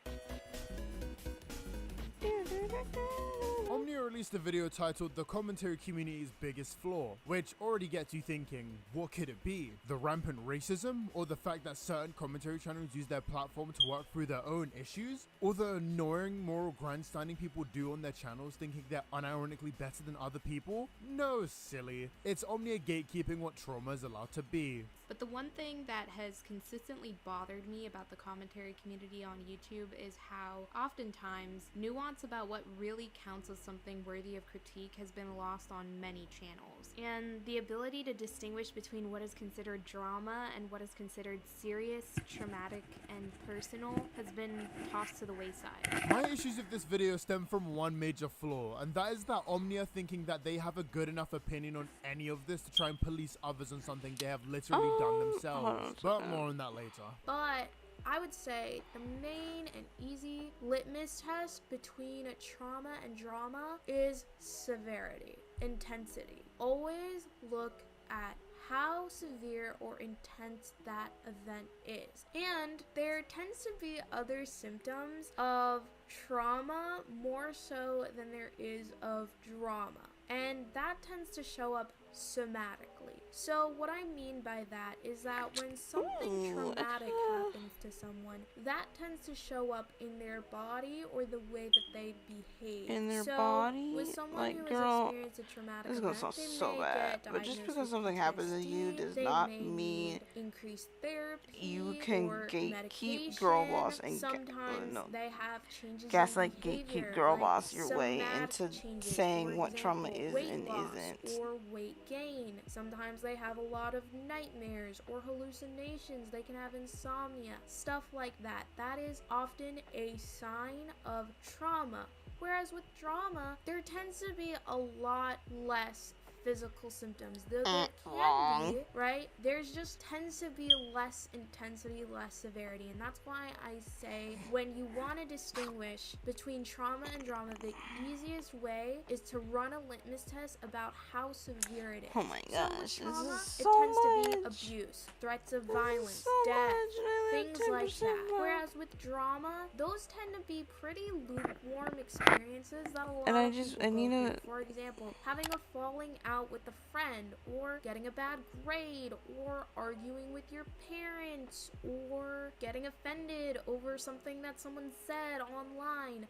Omnia released a video titled The Commentary Community's Biggest Flaw, which already gets you thinking, what could it be? The rampant racism? Or the fact that certain commentary channels use their platform to work through their own issues? Or the annoying moral grandstanding people do on their channels thinking they're unironically better than other people? No, silly. It's Omnia gatekeeping what trauma is allowed to be.
But the one thing that has consistently bothered me about the commentary community on YouTube is how oftentimes nuance about what really counts as something worthy of critique has been lost on many channels. And the ability to distinguish between what is considered drama and what is considered serious, traumatic, and personal has been tossed to the wayside.
My issues with this video stem from one major flaw, and that is that Omnia thinking that they have a good enough opinion on any of this to try and police others on something they have literally done themselves. But more on that later.
But I would say the main and easy litmus test between trauma and drama is severity, intensity. Always look at how severe or intense that event is. And there tends to be other symptoms of trauma more so than there is of drama. And that tends to show up somatically. So what I mean by that is that when something traumatic happens to someone, that tends to show up in their body or the way that they behave.
In their
so
body?
with someone
Like,
who
girl,
has experienced a traumatic
this is gonna
event,
sound
they
so
may
bad,
get
but just
diagnosed
because
with
something happens to you
PTSD,
does
they
not
may
mean
need increased therapy
you can
or
gatekeep girl boss and
sometimes they have changes in
gaslight
behavior,
gatekeep girl
like
boss your way
somatic
into
changes,
saying
for
what trauma
example,
is
weight
and
loss
isn't.
or weight gain. Sometimes they have a lot of nightmares or hallucinations. They can have insomnia, stuff like that. That is often a sign of trauma. Whereas with drama, there tends to be a lot less physical symptoms. There can
Wrong.
be, right? There's just tends to be less intensity, less severity. And that's why I say when you want to distinguish between trauma and drama, the easiest way is to run a litmus test about how severe it is.
Oh my
So with
gosh,
trauma,
this is
it
so
tends to be
much.
abuse, threats of violence,
so
death,
much, and I live
things like
10%
that.
more.
Whereas with drama, those tend to be pretty lukewarm experiences that a lot
And I
of
just,
people
and
go
you know,
through. For example, having a falling out with a friend, or getting a bad grade, or arguing with your parents, or getting offended over something that someone said online.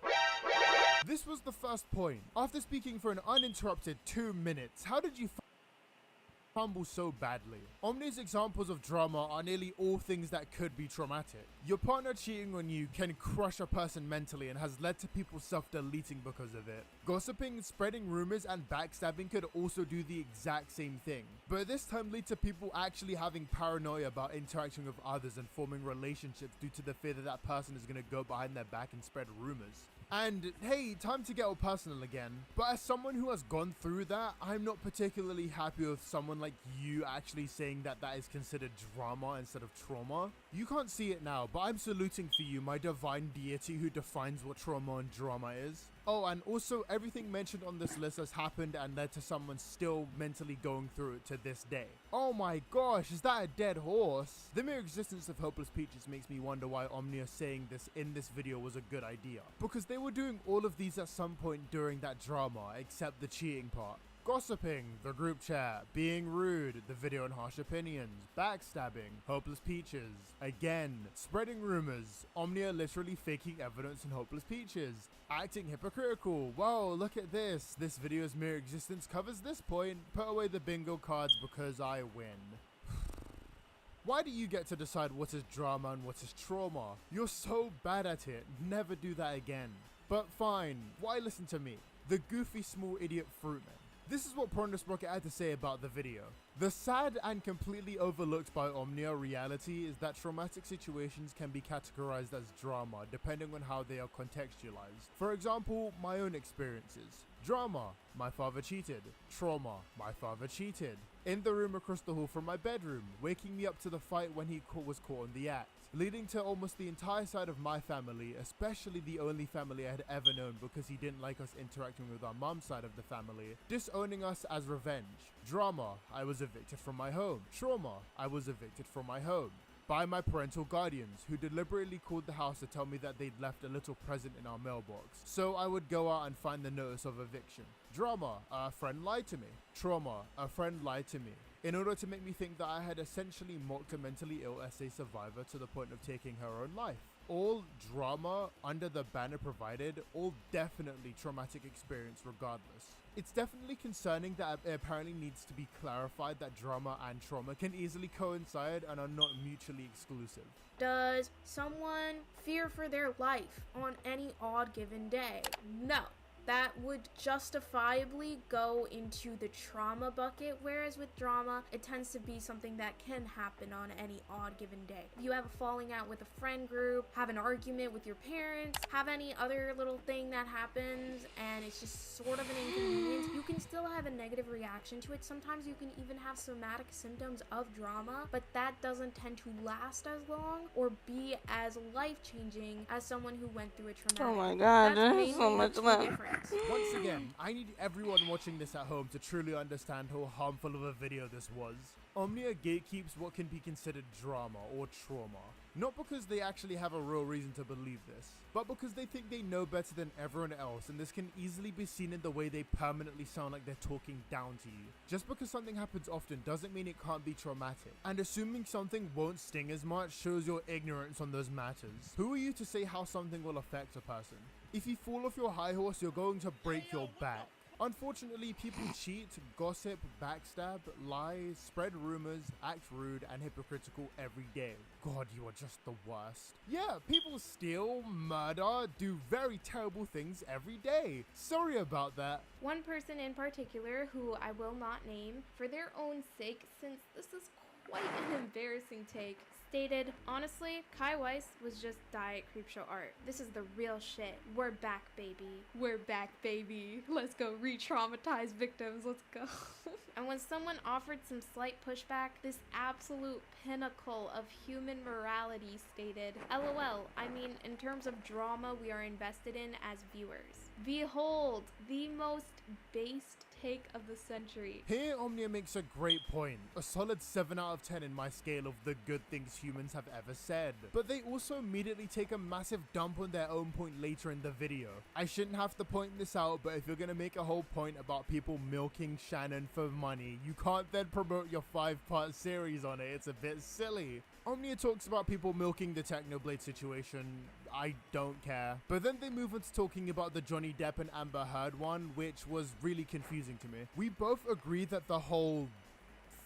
This was the first point. After speaking for an uninterrupted 2 minutes, how did you fumble so badly? Omni's examples of drama are nearly all things that could be traumatic. Your partner cheating on you can crush a person mentally and has led to people self-deleting because of it. Gossiping, spreading rumors, and backstabbing could also do the exact same thing, but this time lead to people actually having paranoia about interacting with others and forming relationships due to the fear that that person is going to go behind their back and spread rumors. And hey, time to get all personal again, but as someone who has gone through that, I'm not particularly happy with someone like you actually saying that that is considered drama instead of trauma. You can't see it now, but I'm saluting for you, my divine deity who defines what trauma and drama is. Oh, and also everything mentioned on this list has happened and led to someone still mentally going through it to this day. Oh my gosh, is that a dead horse? The mere existence of Hopeless Peaches makes me wonder why Omnia saying this in this video was a good idea. Because they were doing all of these at some point during that drama, except the cheating part. Gossiping, the group chat, being rude, the video and harsh opinions, backstabbing, Hopeless Peaches, again, spreading rumors, Omnia literally faking evidence in Hopeless Peaches, acting hypocritical, whoa, look at this video's mere existence covers this point, put away the bingo cards because I win. Why do you get to decide what is drama and what is trauma? You're so bad at it, never do that again. But fine, why listen to me, the goofy small idiot fruitman? This is what Pronus Rocket had to say about the video. The sad and completely overlooked by Omnia reality is that traumatic situations can be categorized as drama depending on how they are contextualized. For example, my own experiences. Drama, my father cheated. Trauma, my father cheated. In the room across the hall from my bedroom, waking me up to the fight when he was caught on the act. Leading to almost the entire side of my family, especially the only family I had ever known because he didn't like us interacting with our mum's side of the family, disowning us as revenge. Drama, I was evicted from my home. Trauma, I was evicted from my home. By my parental guardians, who deliberately called the house to tell me that they'd left a little present in our mailbox, so I would go out and find the notice of eviction. Drama, a friend lied to me. Trauma, a friend lied to me, in order to make me think that I had essentially mocked a mentally ill SA survivor to the point of taking her own life. All drama under the banner provided, all definitely traumatic experience regardless. It's definitely concerning that it apparently needs to be clarified that drama and trauma can easily coincide and are not mutually exclusive.
Does someone fear for their life on any odd given day? No. That would justifiably go into the trauma bucket, whereas with drama, it tends to be something that can happen on any odd given day. If you have a falling out with a friend group, have an argument with your parents, have any other little thing that happens, and it's just sort of an inconvenience, you can still have a negative reaction to it. Sometimes you can even have somatic symptoms of drama, but that doesn't tend to last as long or be as life-changing as someone who went through a traumatic.
Oh my god,
That's
there's so
mainly
much
the
left.
difference.
Once again, I need everyone watching this at home to truly understand how harmful of a video this was. Omnia gatekeeps what can be considered drama or trauma. Not because they actually have a real reason to believe this, but because they think they know better than everyone else, and this can easily be seen in the way they permanently sound like they're talking down to you. Just because something happens often doesn't mean it can't be traumatic, and assuming something won't sting as much shows your ignorance on those matters. Who are you to say how something will affect a person? If you fall off your high horse, you're going to break your back. Unfortunately, people cheat, gossip, backstab, lie, spread rumors, act rude and hypocritical every day. God, you are just the worst. Yeah, people steal, murder, do very terrible things every day. Sorry about that.
One person in particular, who I will not name, for their own sake, since this is quite an embarrassing take, stated, honestly, Kai Weiss was just diet creepshow art. This is the real shit. We're back, baby. We're back, baby. Let's go re-traumatize victims. Let's go. And when someone offered some slight pushback, this absolute pinnacle of human morality stated, LOL, I mean, in terms of drama we are invested in as viewers. Behold, the most based take of the century.
Here, Omnia makes a great point. A solid 7 out of 10 in my scale of the good things humans have ever said. But they also immediately take a massive dump on their own point later in the video. I shouldn't have to point this out, but if you're gonna make a whole point about people milking Shannon for money, you can't then promote your 5-part series on it. It's a bit silly. Omnia talks about people milking the Technoblade situation. I don't care. But then they move on to talking about the Johnny Depp and Amber Heard one, which was really confusing to me. We both agree that the whole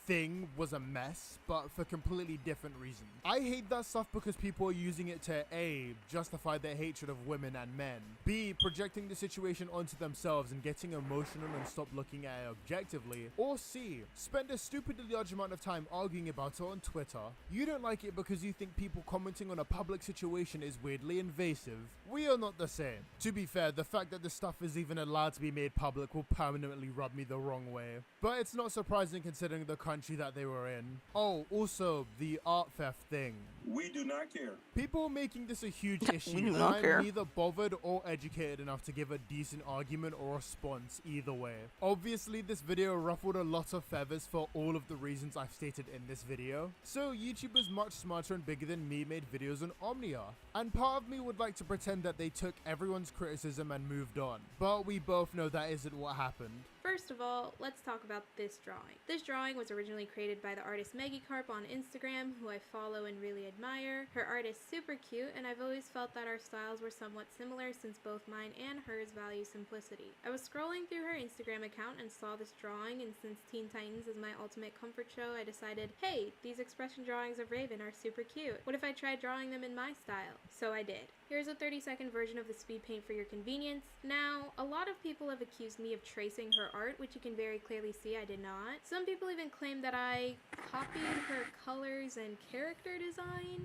thing was a mess, but for completely different reasons. I hate that stuff because people are using it to A, justify their hatred of women and men, B, projecting the situation onto themselves and getting emotional and stop looking at it objectively, or C, spend a stupidly large amount of time arguing about it on Twitter. You don't like it because you think people commenting on a public situation is weirdly invasive. We are not the same. To be fair, the fact that this stuff is even allowed to be made public will permanently rub me the wrong way. But it's not surprising considering the country that they were in. Oh, also, the art theft thing.
We do not care.
People making this a huge issue,
We do
and
not
I'm
care.
neither bothered or educated enough to give a decent argument or response either way. Obviously, this video ruffled a lot of feathers for all of the reasons I've stated in this video. So, YouTubers much smarter and bigger than me made videos on Omnia. And part of me would like to pretend that they took everyone's criticism and moved on. But we both know that isn't what happened.
First of all, let's talk about this drawing. This drawing was originally created by the artist Maggie Carp on Instagram, who I follow and really admire. Her art is super cute, and I've always felt that our styles were somewhat similar since both mine and hers value simplicity. I was scrolling through her Instagram account and saw this drawing, and since Teen Titans is my ultimate comfort show, I decided, hey, these expression drawings of Raven are super cute. What if I tried drawing them in my style? So I did. Here's a 30-second version of the speed paint for your convenience. Now, a lot of people have accused me of tracing her art, which you can very clearly see I did not. Some people even claim that I copied her colors and character design.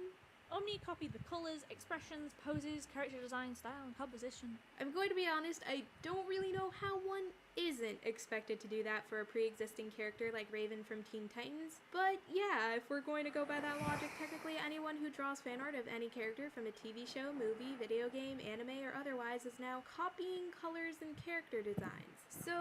Omni copied the colours, expressions, poses, character design, style, and composition.
I'm going to be honest, I don't really know how one isn't expected to do that for a pre-existing character like Raven from Teen Titans. But yeah, if we're going to go by that logic, technically anyone who draws fan art of any character from a TV show, movie, video game, anime, or otherwise is now copying colors and character designs. So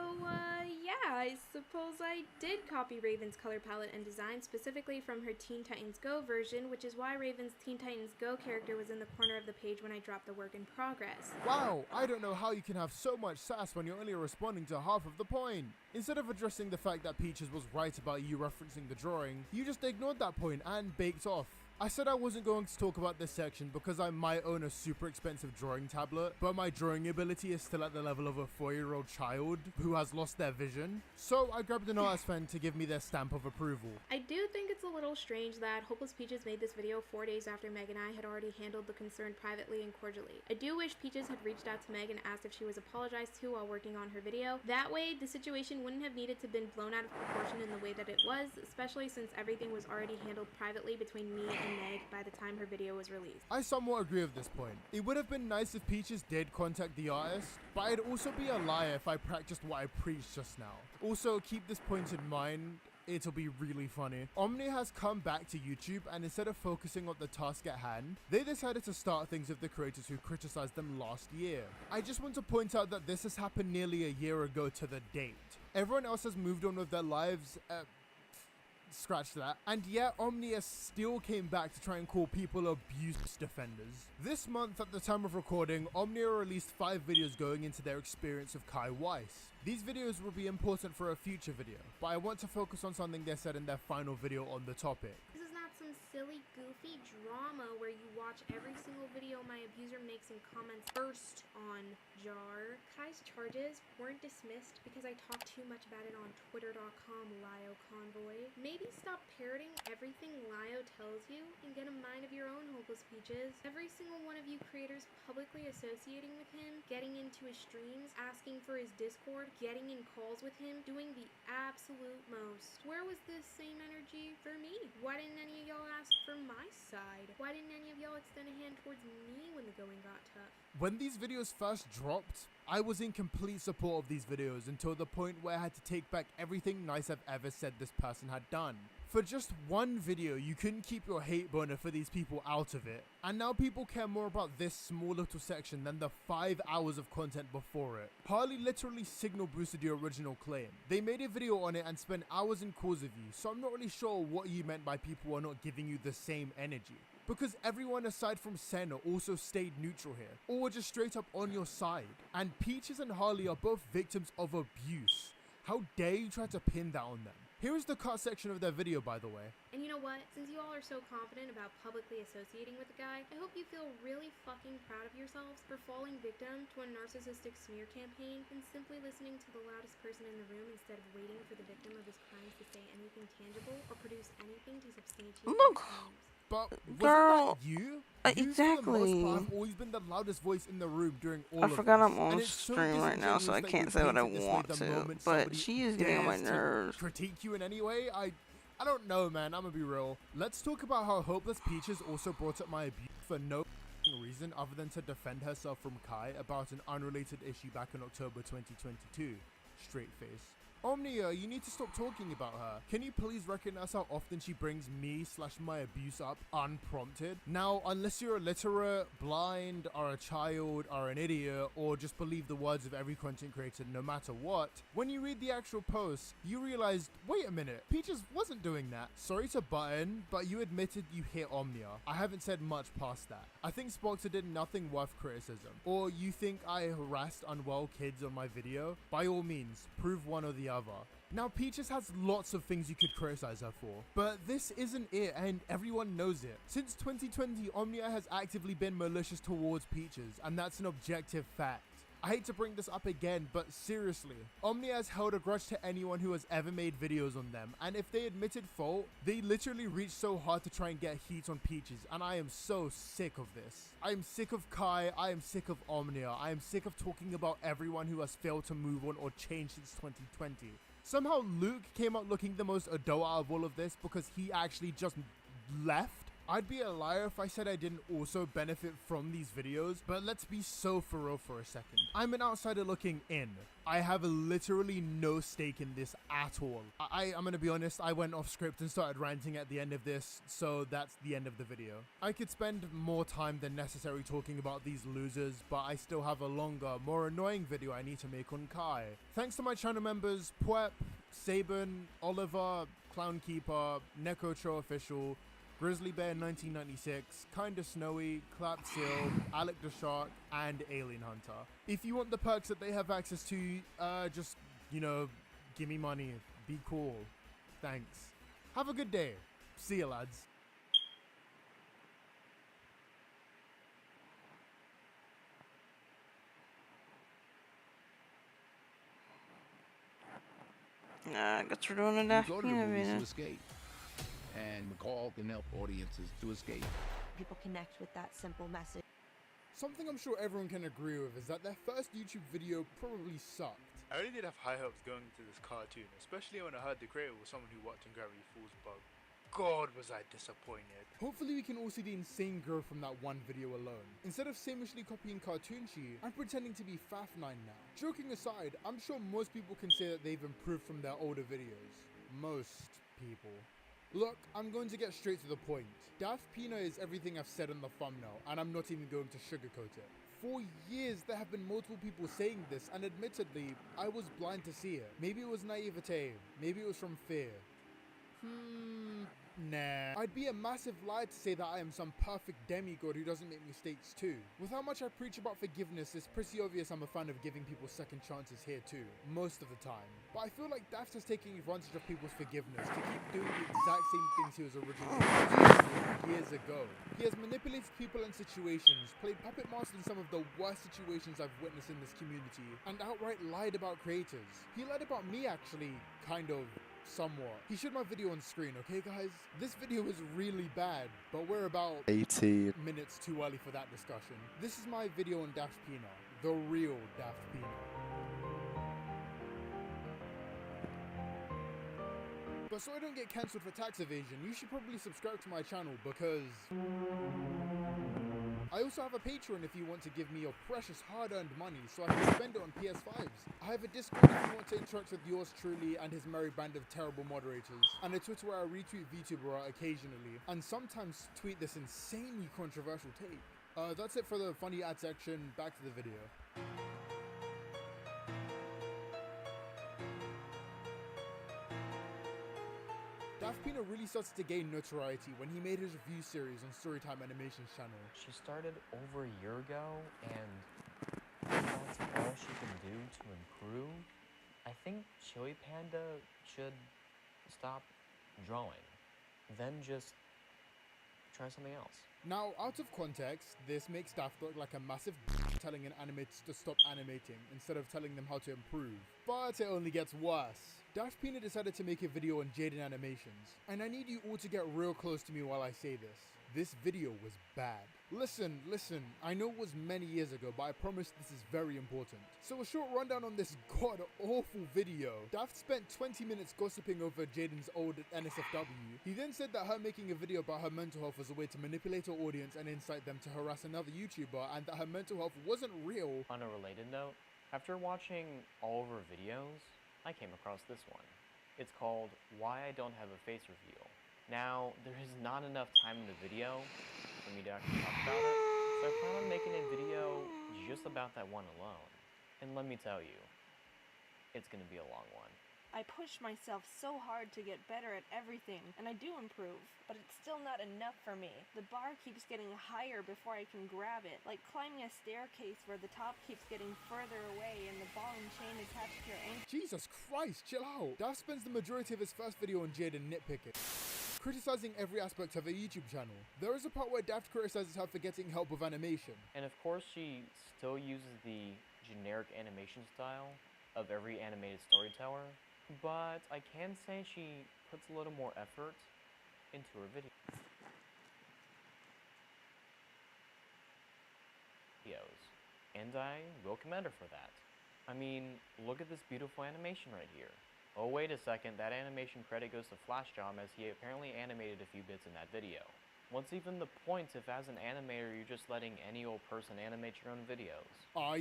yeah, I suppose I did copy Raven's color palette and design specifically from her Teen Titans Go version, which is why Raven's Teen Titans Go character was in the corner of the page when I dropped the work in progress.
Wow, I don't know how you can have so much sass when you're only responding to half of the point. Instead of addressing the fact that Peaches was right about you referencing the drawing, you just ignored that point and baked off. I said I wasn't going to talk about this section because I might own a super expensive drawing tablet, but my drawing ability is still at the level of a 4-year-old child who has lost their vision. So I grabbed an artist friend to give me their stamp of approval.
I do think it's a little strange that Hopeless Peaches made this video 4 days after Meg and I had already handled the concern privately and cordially. I do wish Peaches had reached out to Meg and asked if she was apologized to while working on her video. That way, the situation wouldn't have needed to been blown out of proportion in the way that it was, especially since everything was already handled privately between me and Meg by the time her video was released.
I somewhat agree with this point. It would have been nice if Peaches did contact the artist, but I'd also be a liar if I practiced what I preached just now. Also, keep this point in mind. It'll be really funny. Omni has come back to YouTube, and instead of focusing on the task at hand, they decided to start things with the creators who criticized them last year. I just want to point out that this has happened nearly a year ago to the date. Everyone else has moved on with their lives, scratch that. And yet Omnia still came back to try and call people abuse defenders. This month, at the time of recording, Omnia released 5 videos going into their experience of Kai Weiss. These videos will be important for a future video, but I want to focus on something they said in their final video on the topic.
This is not some silly, goofy drama where you watch every single video my abuser makes and comments first on Jar. Kai's charges weren't dismissed because I talked too much about it on Twitter.com, Lio Convoy. Maybe stop parroting everything Lio tells you and get a mind of your own, Hopeless Peaches. Every single one of you creators publicly associating with him, getting into his streams, asking for his Discord, getting in calls with him, doing the absolute most. Where was this same energy for me? Why didn't any of y'all ask for my side? Why didn't any of y'all extend a hand towards me when the going got tough?
When these videos first dropped, I was in complete support of these videos until the point where I had to take back everything nice I've ever said this person had done. For just one video, you couldn't keep your hate boner for these people out of it. And now people care more about this small little section than the 5 hours of content before it. Harley literally signal boosted your original claim. They made a video on it and spent hours in calls with you, so I'm not really sure what you meant by people are not giving you the same energy. Because everyone aside from Senna also stayed neutral here, or were just straight up on your side. And Peaches and Harley are both victims of abuse. How dare you try to pin that on them? Here is the cut section of their video, by the way.
And you know what? Since you all are so confident about publicly associating with the guy, I hope you feel really fucking proud of yourselves for falling victim to a narcissistic smear campaign and simply listening to the loudest person in the room instead of waiting for the victim of his crimes to say anything tangible or produce anything to substantiate their claims.
But
Girl,
wasn't that you?
exactly.
For the most part, have always been the loudest voice in the room during all of
I forgot
this.
I'm on
And it's so
stream right now, so I
disingenuous that
can't
you
say what I
paint it this way
want
the
to,
moment
but
somebody
she is getting on my
dares to
nerves.
critique you in any way. I don't know, man. I'm gonna be real. Let's talk about how Hopeless Peaches also brought up my abuse for no reason other than to defend herself from Kai about an unrelated issue back in October 2022. Straight face. Omnia, you need to stop talking about her. Can you please recognize how often she brings me/my abuse up unprompted? Now, unless you're illiterate, blind, or a child, or an idiot, or just believe the words of every content creator no matter what, when you read the actual post, you realize, wait a minute, Peaches wasn't doing that. Sorry to butt in, but you admitted you hit Omnia. I haven't said much past that. I think Spoxer did nothing worth criticism. Or you think I harassed unwell kids on my video? By all means, prove one or the other. Now, Peaches has lots of things you could criticize her for, but this isn't it, and everyone knows it. Since 2020, Omnia has actively been malicious towards Peaches, and that's an objective fact. I hate to bring this up again, but seriously, Omnia has held a grudge to anyone who has ever made videos on them, and if they admitted fault, they literally reached so hard to try and get heat on Peaches, and I am so sick of this. I am sick of Kai, I am sick of Omnia, I am sick of talking about everyone who has failed to move on or change since 2020. Somehow Luke came out looking the most adult out of all of this because he actually just left. I'd be a liar if I said I didn't also benefit from these videos, but let's be so for real for a second. I'm an outsider looking in. I have literally no stake in this at all. I'm gonna be honest, I went off script and started ranting at the end of this, so that's the end of the video. I could spend more time than necessary talking about these losers, but I still have a longer, more annoying video I need to make on Kai. Thanks to my channel members, Pwep, Sabin, Oliver, Clownkeeper, Nekocho Official, Grizzly Bear 1996, Kinda Snowy, Clap Seal, Alec the Shark, and Alien Hunter. If you want the perks that they have access to, just, you know, give me money. Be cool. Thanks. Have a good day. See ya, lads.
I guess we're doing it
You
after
go to the movies to
minute.
escape, and McCall can help audiences to escape.
People connect with that simple message.
Something I'm sure everyone can agree with is that their first YouTube video probably sucked.
I really did have high hopes going into this cartoon, especially when I heard the creator was someone who worked on Gravity Falls, but God was I disappointed.
Hopefully we can all see the insane growth from that one video alone. Instead of samishly copying Cartoon Sheet, I'm pretending to be Faf9 now. Joking aside, I'm sure most people can say that they've improved from their older videos. Most people. Look, I'm going to get straight to the point. Daft Peanut is everything I've said on the thumbnail, and I'm not even going to sugarcoat it. For years, there have been multiple people saying this, and admittedly, I was blind to see it. Maybe it was naivete, maybe it was from fear. Nah. I'd be a massive lie to say that I am some perfect demigod who doesn't make mistakes too. With how much I preach about forgiveness, it's pretty obvious I'm a fan of giving people second chances here too, most of the time. But I feel like Daft is taking advantage of people's forgiveness to keep doing the exact same things he was originally doing years ago. He has manipulated people and situations, played puppet master in some of the worst situations I've witnessed in this community, and outright lied about creators. He lied about me actually, kind of. Somewhat. He showed my video on screen, okay guys? This video is really bad, but we're about
18
minutes too early for that discussion. This is my video on Daft Pina, the real Daft Pina. But so I don't get cancelled for tax evasion, you should probably subscribe to my channel because I also have a Patreon if you want to give me your precious hard-earned money so I can spend it on PS5s. I have a Discord if you want to interact with yours truly and his merry band of terrible moderators, and a Twitter where I retweet VTuber occasionally, and sometimes tweet this insanely controversial take. That's it for the funny ad section, back to the video. Daft Pina really started to gain notoriety when he made his review series on Storytime Animation's channel.
She started over a year ago, and that's all she can do to improve. I think Chili Panda should stop drawing, then just try something else.
Now, out of context, this makes Daft look like a massive telling an animator to stop animating instead of telling them how to improve. But it only gets worse. Daft Pina decided to make a video on Jaden Animations, and I need you all to get real close to me while I say this. This video was bad. Listen, I know it was many years ago, but I promise this is very important. So a short rundown on this god-awful video. Daft spent 20 minutes gossiping over Jaden's old NSFW. He then said that her making a video about her mental health was a way to manipulate her audience and incite them to harass another YouTuber, and that her mental health wasn't real.
On a related note, after watching all of her videos, I came across this one. It's called Why I Don't Have a Face Reveal. Now, there is not enough time in the video for me to actually talk about it, so I plan on making a video just about that one alone. And let me tell you, it's gonna be a long one.
I push myself so hard to get better at everything, and I do improve, but it's still not enough for me. The bar keeps getting higher before I can grab it, like climbing a staircase where the top keeps getting further away and the ball and chain attached to your ankle.
Jesus Christ, chill out. Daft spends the majority of his first video on Jaden nitpicking, criticizing every aspect of her YouTube channel. There is a part where Daft criticizes her for getting help with animation.
And of course she still uses the generic animation style of every animated storyteller, but I can say she puts a little more effort into her videos. And I will commend her for that. I mean, look at this beautiful animation right here. Oh, wait a second, that animation credit goes to Flash Jom as he apparently animated a few bits in that video. What's even the point if as an animator you're just letting any old person animate your own videos?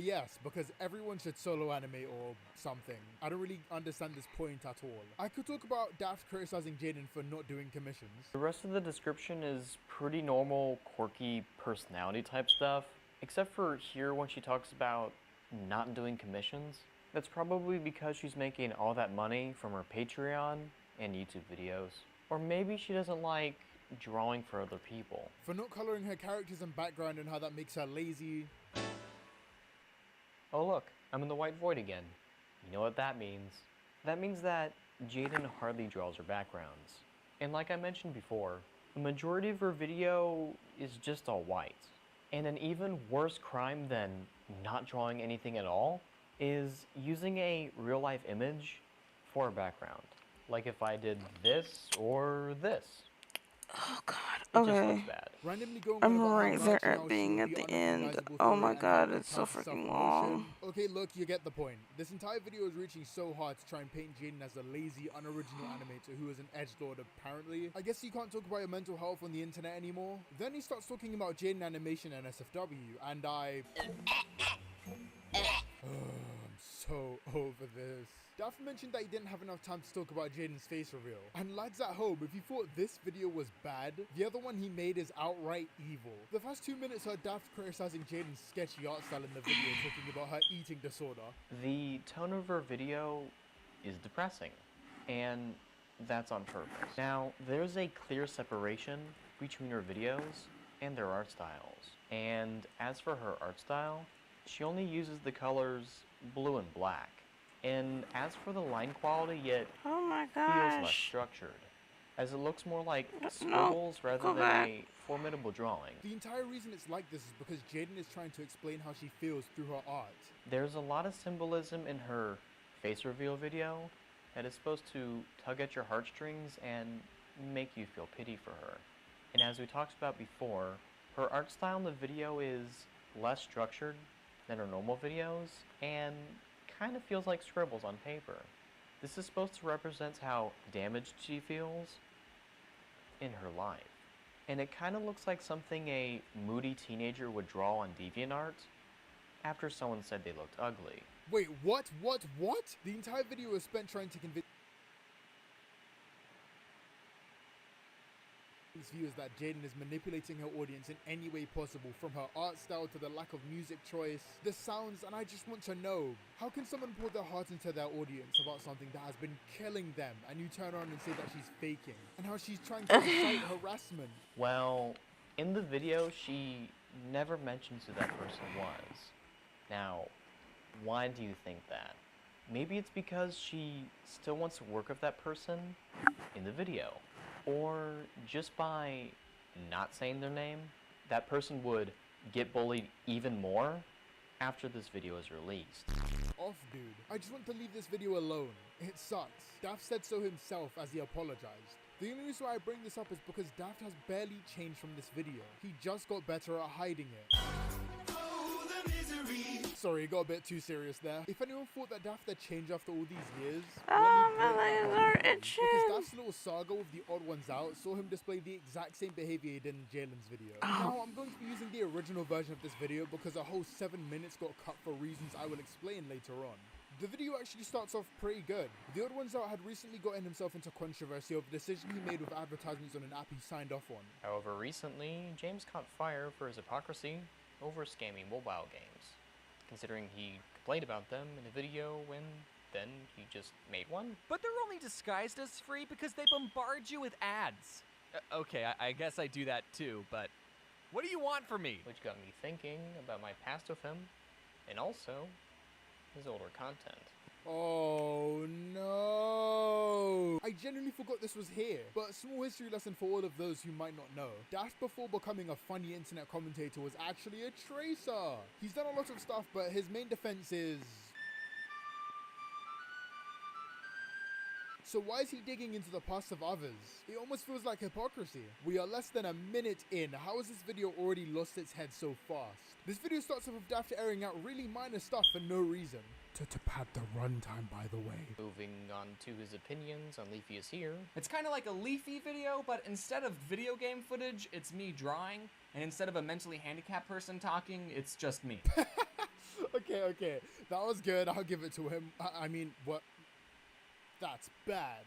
Yes, because everyone should solo animate or something. I don't really understand this point at all. I could talk about Daft criticizing Jaden for not doing commissions.
The rest of the description is pretty normal, quirky personality type stuff, except for here when she talks about not doing commissions. That's probably because she's making all that money from her Patreon and YouTube videos. Or maybe she doesn't like drawing for other people.
For not coloring her characters and background and how that makes her lazy.
Oh look, I'm in the white void again. You know what that means? That means that Jaden hardly draws her backgrounds. And like I mentioned before, the majority of her video is just all white. And an even worse crime than not drawing anything at all is using a real-life image for a background. Like if I did this or this.
Oh god,
it just
okay.
looks bad.
I'm right there at being at the end. Oh my god, it's so freaking long.
Okay, look, you get the point. This entire video is reaching so hard to try and paint Jaden as a lazy, unoriginal animator who is an edgelord apparently. I guess you can't talk about your mental health on the internet anymore. Then he starts talking about Jaden Animation and SFW, and I'm so over this. Daft mentioned that he didn't have enough time to talk about Jaden's face reveal. And lads at home, if you thought this video was bad, the other one he made is outright evil. The first 2 minutes are Daft criticizing Jaden's sketchy art style in the video, talking about her eating disorder.
The tone of her video is depressing. And that's on purpose. Now, there's a clear separation between her videos and their art styles. And as for her art style, she only uses the colors blue and black. And as for the line quality, it
Oh my
feels less
gosh.
structured, as it looks more like
No,
scribbles rather
go
than
back.
a formidable drawing.
The entire reason it's like this is because Jaden is trying to explain how she feels through her art.
There's a lot of symbolism in her face reveal video that is supposed to tug at your heartstrings and make you feel pity for her. And as we talked about before, her art style in the video is less structured than her normal videos and kind of feels like scribbles on paper. This is supposed to represent how damaged she feels in her life. And it kind of looks like something a moody teenager would draw on DeviantArt after someone said they looked ugly.
Wait, what? The entire video was spent trying to convince viewers that Jaden is manipulating her audience in any way possible, from her art style to the lack of music choice, the sounds, and I just want to know, how can someone pour their heart into their audience about something that has been killing them, and you turn around and say that she's faking, and how she's trying to incite harassment?
Well, in the video, she never mentions who that person was. Now, why do you think that? Maybe it's because she still wants to work with that person in the video. Or just by not saying their name, that person would get bullied even more after this video is released.
Off, dude. I just want to leave this video alone. It sucks. Daft said so himself as he apologized. The only reason why I bring this up is because Daft has barely changed from this video. He just got better at hiding it. Sorry, it got a bit too serious there. If anyone thought that Daft had changed after all these years,
Oh, my legs are itching.
because Daft's little saga with the odd ones out saw him display the exact same behavior he did in Jalen's video. Now, I'm going to be using the original version of this video because a whole 7 minutes got cut for reasons I will explain later on. The video actually starts off pretty good. The Odd Ones Out had recently gotten himself into controversy over the decision he made with advertisements on an app he signed off on.
However, recently, James caught fire for his hypocrisy over scamming mobile games, considering he complained about them in a video when then he just made one.
But they're only disguised as free because they bombard you with ads. Okay, I guess I do that too, but what do you want from me?
Which got me thinking about my past with him, and also his older content.
Oh no! I genuinely forgot this was here, but a small history lesson for all of those who might not know. Daft, before becoming a funny internet commentator, was actually a tracer. He's done a lot of stuff, but his main defense is... So why is he digging into the past of others? It almost feels like hypocrisy. We are less than a minute in. How has this video already lost its head so fast? This video starts off with Daft airing out really minor stuff for no reason. To pad the runtime, by the way.
Moving on to his opinions on Leafy is Here.
It's kind of like a Leafy video, but instead of video game footage, it's me drawing, and instead of a mentally handicapped person talking, it's just me.
Okay. That was good. I'll give it to him. I mean, what? That's bad.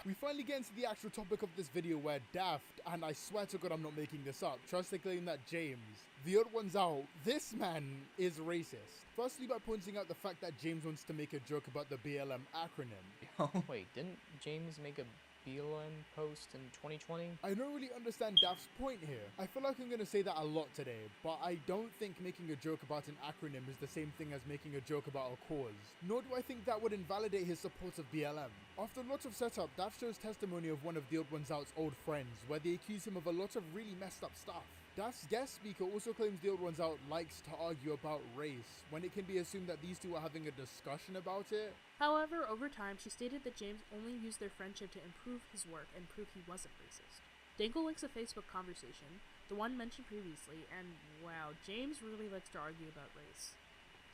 We finally get into the actual topic of this video where Daft, and I swear to God I'm not making this up, tries to claim that James, the Odd Ones Out, this man is racist. Firstly, by pointing out the fact that James wants to make a joke about the BLM acronym.
Wait, didn't James make a BLM post in 2020?
I don't really understand Daft's point here. I feel like I'm going to say that a lot today, but I don't think making a joke about an acronym is the same thing as making a joke about a cause. Nor do I think that would invalidate his support of BLM. After a lot of setup, Daft shows testimony of one of the Odd Ones Out's old friends, where they accuse him of a lot of really messed up stuff. Daft's guest speaker also claims the Odd Ones Out likes to argue about race, when it can be assumed that these two are having a discussion about it.
However, over time, she stated that James only used their friendship to improve his work and prove he wasn't racist. Dangle links a Facebook conversation, the one mentioned previously, and wow, James really likes to argue about race.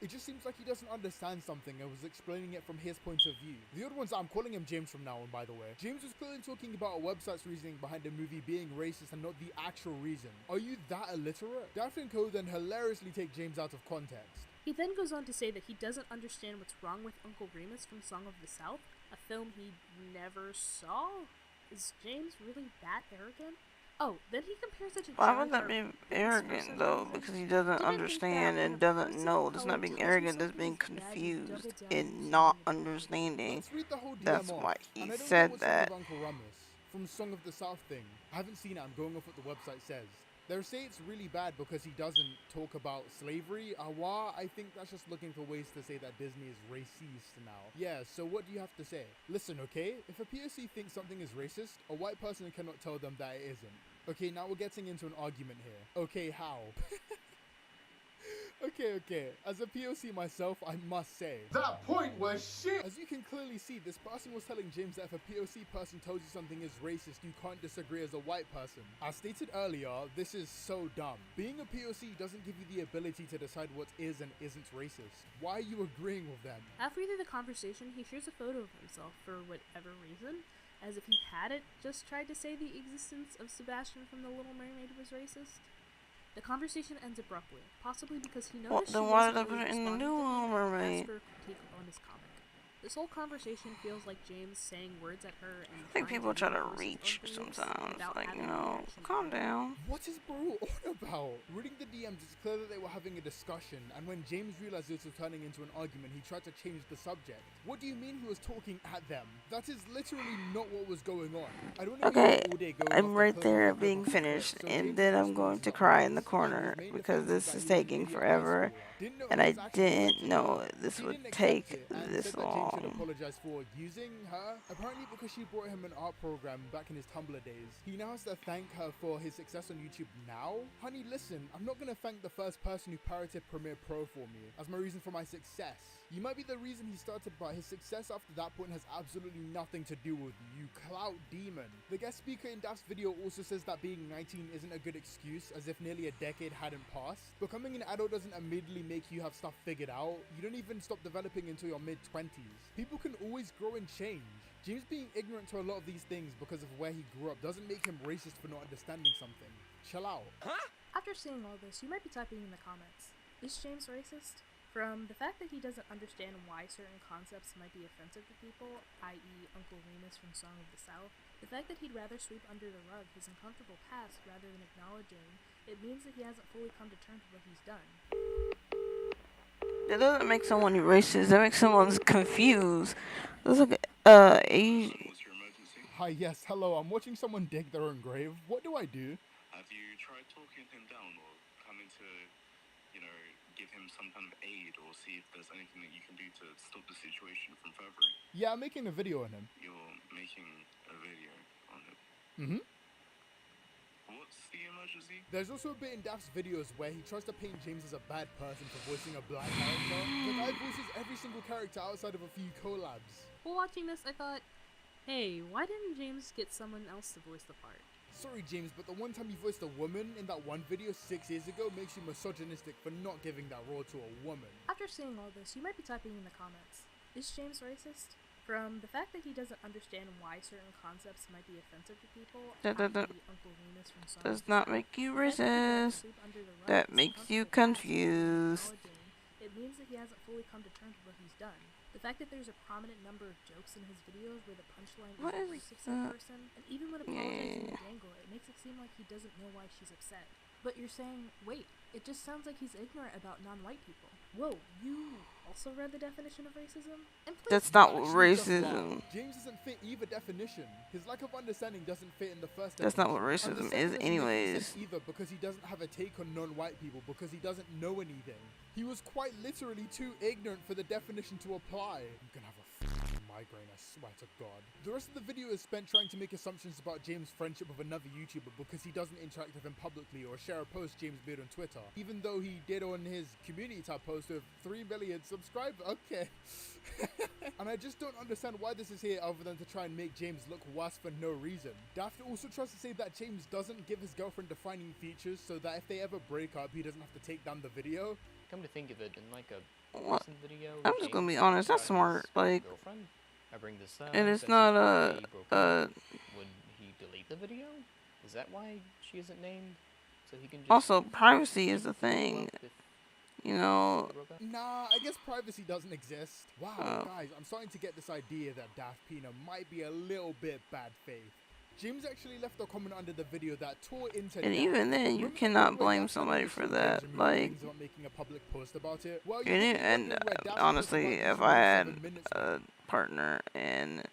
It just seems like he doesn't understand something and was explaining it from his point of view. The Odd Ones, I'm calling him James from now on, by the way. James was clearly talking about a website's reasoning behind the movie being racist and not the actual reason. Are you that illiterate? Daft and Co then hilariously take James out of context.
He then goes on to say that he doesn't understand what's wrong with Uncle Remus from Song of the South, a film he never saw. Is James really that arrogant?
Oh, then he compares it to
Why
Jar
would that
Jar
be
Binks for
arrogant
some
though?
reason.
Because he doesn't
Didn't think
understand
that when
and
a
doesn't
person
know.
of
That's
color
not being
tells you
arrogant. That's
something
being
is bad, you dumb
confused
it down
and
so
not
many
understanding.
Let's read the whole DM
That's
off.
why he
And I don't get
said
what's wrong
that.
with Uncle Ramus from Song of the South thing. I haven't seen it. I'm going off what the website says. They say it's really bad because he doesn't talk about slavery. Awa, I think that's just looking for ways to say that Disney is racist now. Yeah, so what do you have to say? Listen, okay? If a POC thinks something is racist, a white person cannot tell them that it isn't. Okay, now we're getting into an argument here. Okay, how? Okay. As a POC myself, I must say, that point was shit! As you can clearly see, this person was telling James that if a POC person tells you something is racist, you can't disagree as a white person. As stated earlier, this is so dumb. Being a POC doesn't give you the ability to decide what is and isn't racist. Why are you agreeing with them?
Halfway through the conversation, he shares a photo of himself for whatever reason, as if he hadn't just tried to say the existence of Sebastian from The Little Mermaid was racist. The conversation ends abruptly, possibly because he
Well,
noticed
then
she
why
wasn't
did I
really
put it in the
responding
new
to him
Little
and
Mermaid?
asked for a critique on his comic. This whole conversation feels like James saying words at her and
I think
trying
people
to
try to
reinforce his own
reach
beliefs
sometimes.
without
Like,
having
you
any
know,
action
calm
behind it.
down.
What is bro on about? Reading the DMs, it's clear that they were having a discussion, and when James realized this was turning into an argument, he tried to change the subject. What do you mean he was talking at them? That is literally not what was going on. I don't need
Okay,
all day going
I'm
off
right
the
there
cliff
being
of the
finished,
cliff, so
and
James'
then I'm
response
going
is
to
that
cry in the
His
corner
main
because
defense is
this
that
is
he was an
taking
idiot high
forever,
schooler. Didn't know
and
he
I
was actually right
didn't
to
know
go.
this
He
would
didn't accept
take
it and
this
said that James should
long.
apologize for using her. Apparently because she brought him an art program back in his Tumblr days. He now has to thank her for his success on YouTube now? Honey, listen, I'm not gonna thank the first person who pirated Premiere Pro for me as my reason for my success. You might be the reason he started, but his success after that point has absolutely nothing to do with you clout demon. The guest speaker in Daft's video also says that being 19 isn't a good excuse, as if nearly a decade hadn't passed. Becoming an adult doesn't immediately make you have stuff figured out. You don't even stop developing until your mid-20s. People can always grow and change. James being ignorant to a lot of these things because of where he grew up doesn't make him racist for not understanding something. Chill out.
After seeing all this, you might be typing in the comments, is James racist? From the fact that he doesn't understand why certain concepts might be offensive to people, i.e. Uncle Remus from Song of the South, the fact that he'd rather sweep under the rug his uncomfortable past rather than acknowledging it means that he hasn't fully come to terms with what he's done.
That doesn't make someone racist. That makes someone confused. That's like,
Hi, yes, hello, I'm watching someone dig their own grave. What do I do?
Have you tried talking him down or coming to, give him some kind of aid or see if there's anything that you can do to stop the situation from furthering?
Yeah, I'm making a video on him.
You're making a video on him.
Mm-hmm.
What's the emergency?
There's also a bit in Daft's videos where he tries to paint James as a bad person for voicing a black character. The guy voices every single character outside of a few collabs.
While watching this, I thought, hey, why didn't James get someone else to voice the part?
Sorry, James, but the one time you voiced a woman in that one video 6 years ago makes you misogynistic for not giving that role to a woman.
After seeing all this, you might be typing in the comments, is James racist? From the fact that he doesn't understand why certain concepts might be offensive to people, i.e. Uncle Remus from Song
does
of the
not
South,
make you
the fact that he rather
racist.
sweep under the rug
That
his
makes you
uncomfortable past
confused.
without acknowledging it means that he hasn't fully come to terms with what he's done. The fact that there's a prominent number of jokes in his videos where the punchline
What
is
is
racist in person, and even when apologizing to Dangle, it makes it seem like he doesn't know why she's upset. But you're saying, wait, it just sounds like he's ignorant about non-white people. Whoa, you also read the definition of racism? And please
That's not
Actually,
racism.
James doesn't fit either definition. His lack of understanding doesn't fit in the first
That's not what
definition. And the
racism
second
is
doesn't make any
anyways.
sense either because he doesn't have a take on non-white people because he doesn't know anything. He was quite literally too ignorant for the definition to apply. You can have a migraine, I swear to God. The rest of the video is spent trying to make assumptions about James' friendship with another YouTuber because he doesn't interact with him publicly or share a post James made on Twitter, even though he did on his community tab post with 3 million subscribers. Okay. And I just don't understand why this is here other than to try and make James look worse for no reason. Daft also tries to say that James doesn't give his girlfriend defining features so that if they ever break up, he doesn't have to take down the video.
Come to think of it, in like a
What?
recent video,
I'm just gonna be
James
honest. That's
talked about his
smart. Like,
girlfriend. I bring this up.
and it's
since
not
they broke up. Would he delete the video? Is that why she isn't named? So he can just
also privacy is a thing.
follow up if
You know.
they broke up?
Nah, I guess privacy doesn't exist. Wow,
Oh.
guys, I'm starting to get this idea that Daft Pina might be a little bit bad faith. James actually left a comment under the video that tore into
And
Daff.
even then, you
Remember
cannot
where
blame
Daff
somebody
had
for
initial
that.
rage and
Like,
things about making a public post about it? Well,
you know, and honestly, if I had a partner and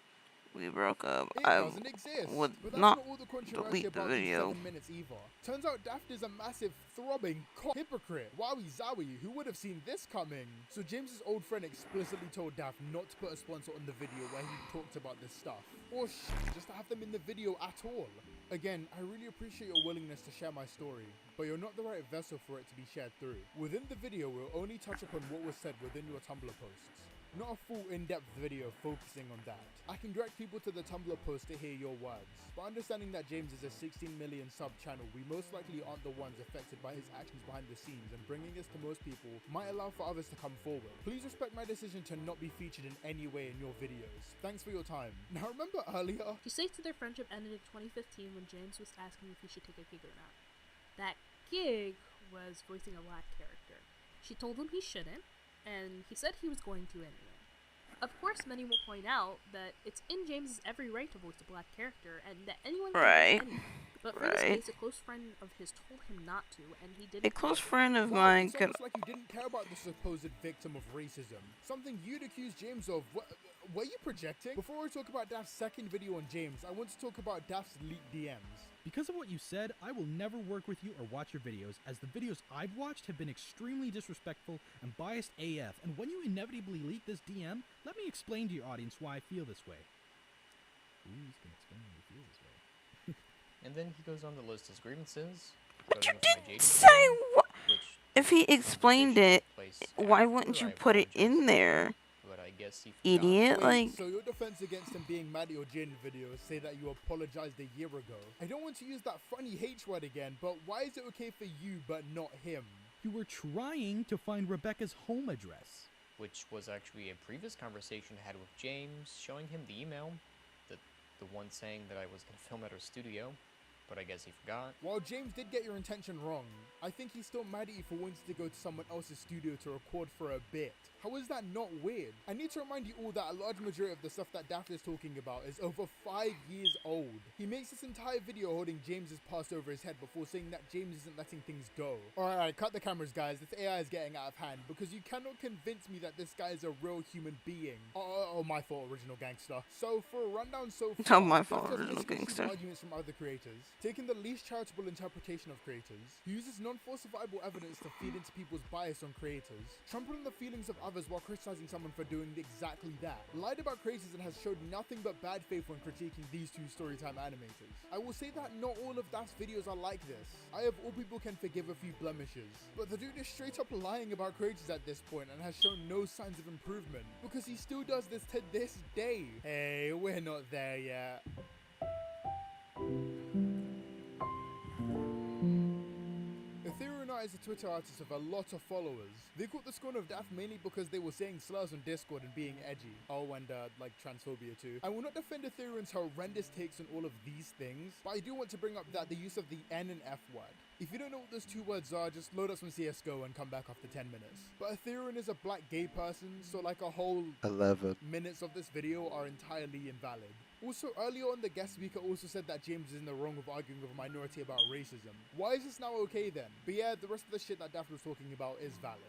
we broke up,
it
I
doesn't exist.
would
But that's
not
not all the controversy
delete the
about these
video.
7 minutes either. Turns out Daft is a massive, throbbing hypocrite. Wowie zowie, who would have seen this coming? So James's old friend explicitly told Daft not to put a sponsor on the video where he talked about this stuff. Or just to have them in the video at all. Again, I really appreciate your willingness to share my story, but you're not the right vessel for it to be shared through. Within the video, we'll only touch upon what was said within your Tumblr posts. Not a full in-depth video focusing on that. I can direct people to the Tumblr post to hear your words, but understanding that James is a 16 million sub channel, we most likely aren't the ones affected by his actions behind the scenes, and bringing this to most people might allow for others to come forward. Please respect my decision to not be featured in any way in your videos. Thanks for your time. Now remember earlier?
She states that their friendship ended in 2015 when James was asking if he should take a gig or not. That gig was voicing a black character. She told him he shouldn't, and he said he was going to anyway. Of course, many will point out that it's in James's every right to voice a black character, and that anyone can
Right.
voice anyone. But for this case, a close friend of his told him not to, and he didn't.
A close friend of
Wow,
mine
it's
could.
almost like you didn't care about the supposed victim of racism. Something you'd accuse James of. Were you projecting? Before we talk about Daft's second video on James, I want to talk about Daft's leaked DMs.
Because of what you said, I will never work with you or watch your videos, as the videos I've watched have been extremely disrespectful and biased AF, and when you inevitably leak this DM, let me explain to your audience why I feel this way. Ooh, he's gonna explain why he feels this way.
And then he goes on to list his grievances. But you didn't
say what? If he explained it, why wouldn't you put it in there?
But I guess he
Idiot,
Wait,
like.
so your defense against him being mad at your Jin videos say that you apologized a year ago. I don't want to use that funny H word again, but why is it okay for you but not him?
You were trying to find Rebecca's home address.
Which was actually a previous conversation I had with James, showing him the email, the one saying that I was going to film at her studio, but I guess he forgot.
While James did get your intention wrong, I think he's still mad at you for wanting to go to someone else's studio to record for a bit. How is that not weird? I need to remind you all that a large majority of the stuff that Daft is talking about is over 5 years old. He makes this entire video holding James's past over his head before saying that James isn't letting things go. Alright, cut the cameras guys, this AI is getting out of hand, because you cannot convince me that this guy is a real human being. Oh, my fault, original gangster. So for a rundown so far,
Oh, my fault,
Daft has
original
basically seen
gangster.
arguments from other creators, taking the least charitable interpretation of creators, he uses non-falsifiable evidence to feed into people's bias on creators, trampled on the feelings of others while criticizing someone for doing exactly that, lied about creators and has showed nothing but bad faith when critiquing these two storytime animators. I will say that not all of Daft's videos are like this. I of all people can forgive a few blemishes, but the dude is straight up lying about creators at this point and has shown no signs of improvement, because he still does this to this day. Hey, we're not there yet. Ethereal is a Twitter artist with a lot of followers. They caught the scorn of Daft mainly because they were saying slurs on Discord and being edgy. Oh, and like transphobia too. I will not defend Ethereal's horrendous takes on all of these things, but I do want to bring up that the use of the N and F word. If you don't know what those two words are, just load up some CSGO and come back after 10 minutes. But Ethereal is a black gay person, so like a whole
11
minutes of this video are entirely invalid. Also, earlier on, the guest speaker also said that James is in the wrong of arguing with a minority about racism. Why is this now okay then? But yeah, the rest of the shit that Daft was talking about is valid.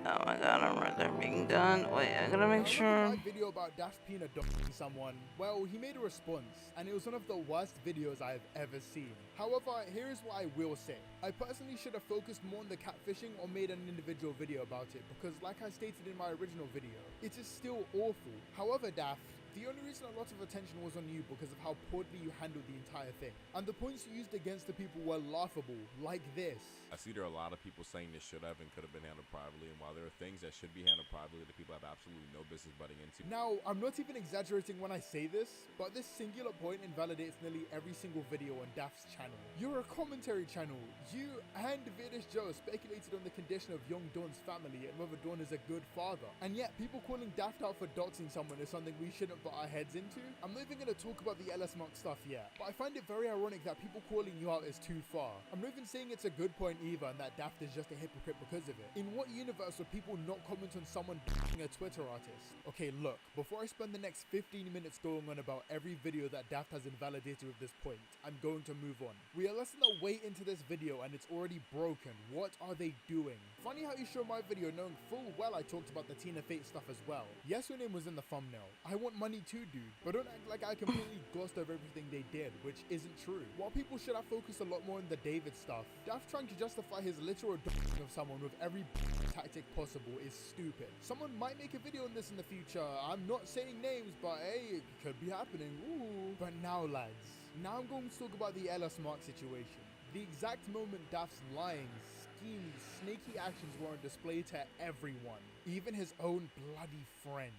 Oh my god, I'm right there being done. Wait, I gotta make sure.
My video about Daft Peanut dumping someone, well, he made a response, and it was one of the worst videos I've ever seen. However, here is what I will say. I personally should have focused more on the catfishing or made an individual video about it, because like I stated in my original video, it is still awful. However, Daft, the only reason a lot of attention was on you because of how poorly you handled the entire thing. And the points you used against the people were laughable, like this.
I see there are a lot of people saying this should have and could have been handled privately, and while there are things that should be handled privately that people have absolutely no business butting into.
Now, I'm not even exaggerating when I say this, but this singular point invalidates nearly every single video on Daft's channel. You're a commentary channel. You and Vidish Joe speculated on the condition of young Dawn's family and whether Dawn is a good father. And yet, people calling Daft out for doxing someone is something we shouldn't butt our heads into? I'm not even going to talk about the LS Mark stuff yet, but I find it very ironic that people calling you out is too far. I'm not even saying it's a good point either and that Daft is just a hypocrite because of it. In what universe would people not comment on someone being a Twitter artist? Okay, look, before I spend the next 15 minutes going on about every video that Daft has invalidated with this point, I'm going to move on. We are less than a way into this video and it's already broken. What are they doing? Funny how you show my video knowing full well I talked about the Tina Fate stuff as well. Yes, your name was in the thumbnail. I want money too, dude, but don't act like I completely glossed over everything they did, which isn't true. While people should have focused a lot more on the David stuff, Daft trying to justify his literal of someone with every tactic possible is stupid. Someone might make a video on this in the future. I'm not saying names, but hey, it could be happening. Ooh. But now, lads, now I'm going to talk about the LS Mark situation. The exact moment Daft's lying, scheming, snaky actions were on display to everyone, even his own bloody friends.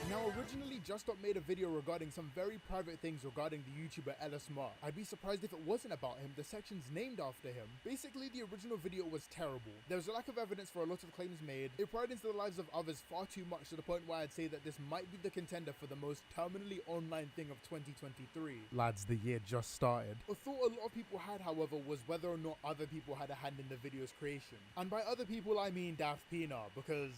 Now, originally Just Stop made a video regarding some very private things regarding the YouTuber LS Mark. I'd be surprised if it wasn't about him. The section's named after him. Basically, the original video was terrible. There was a lack of evidence for a lot of claims made. It pried into the lives of others far too much to the point where I'd say that this might be the contender for the most terminally online thing of 2023. Lads, the year just started. A thought a lot of people had, however, was whether or not other people had a hand in the video's creation. And by other people, I mean Daft Pina, because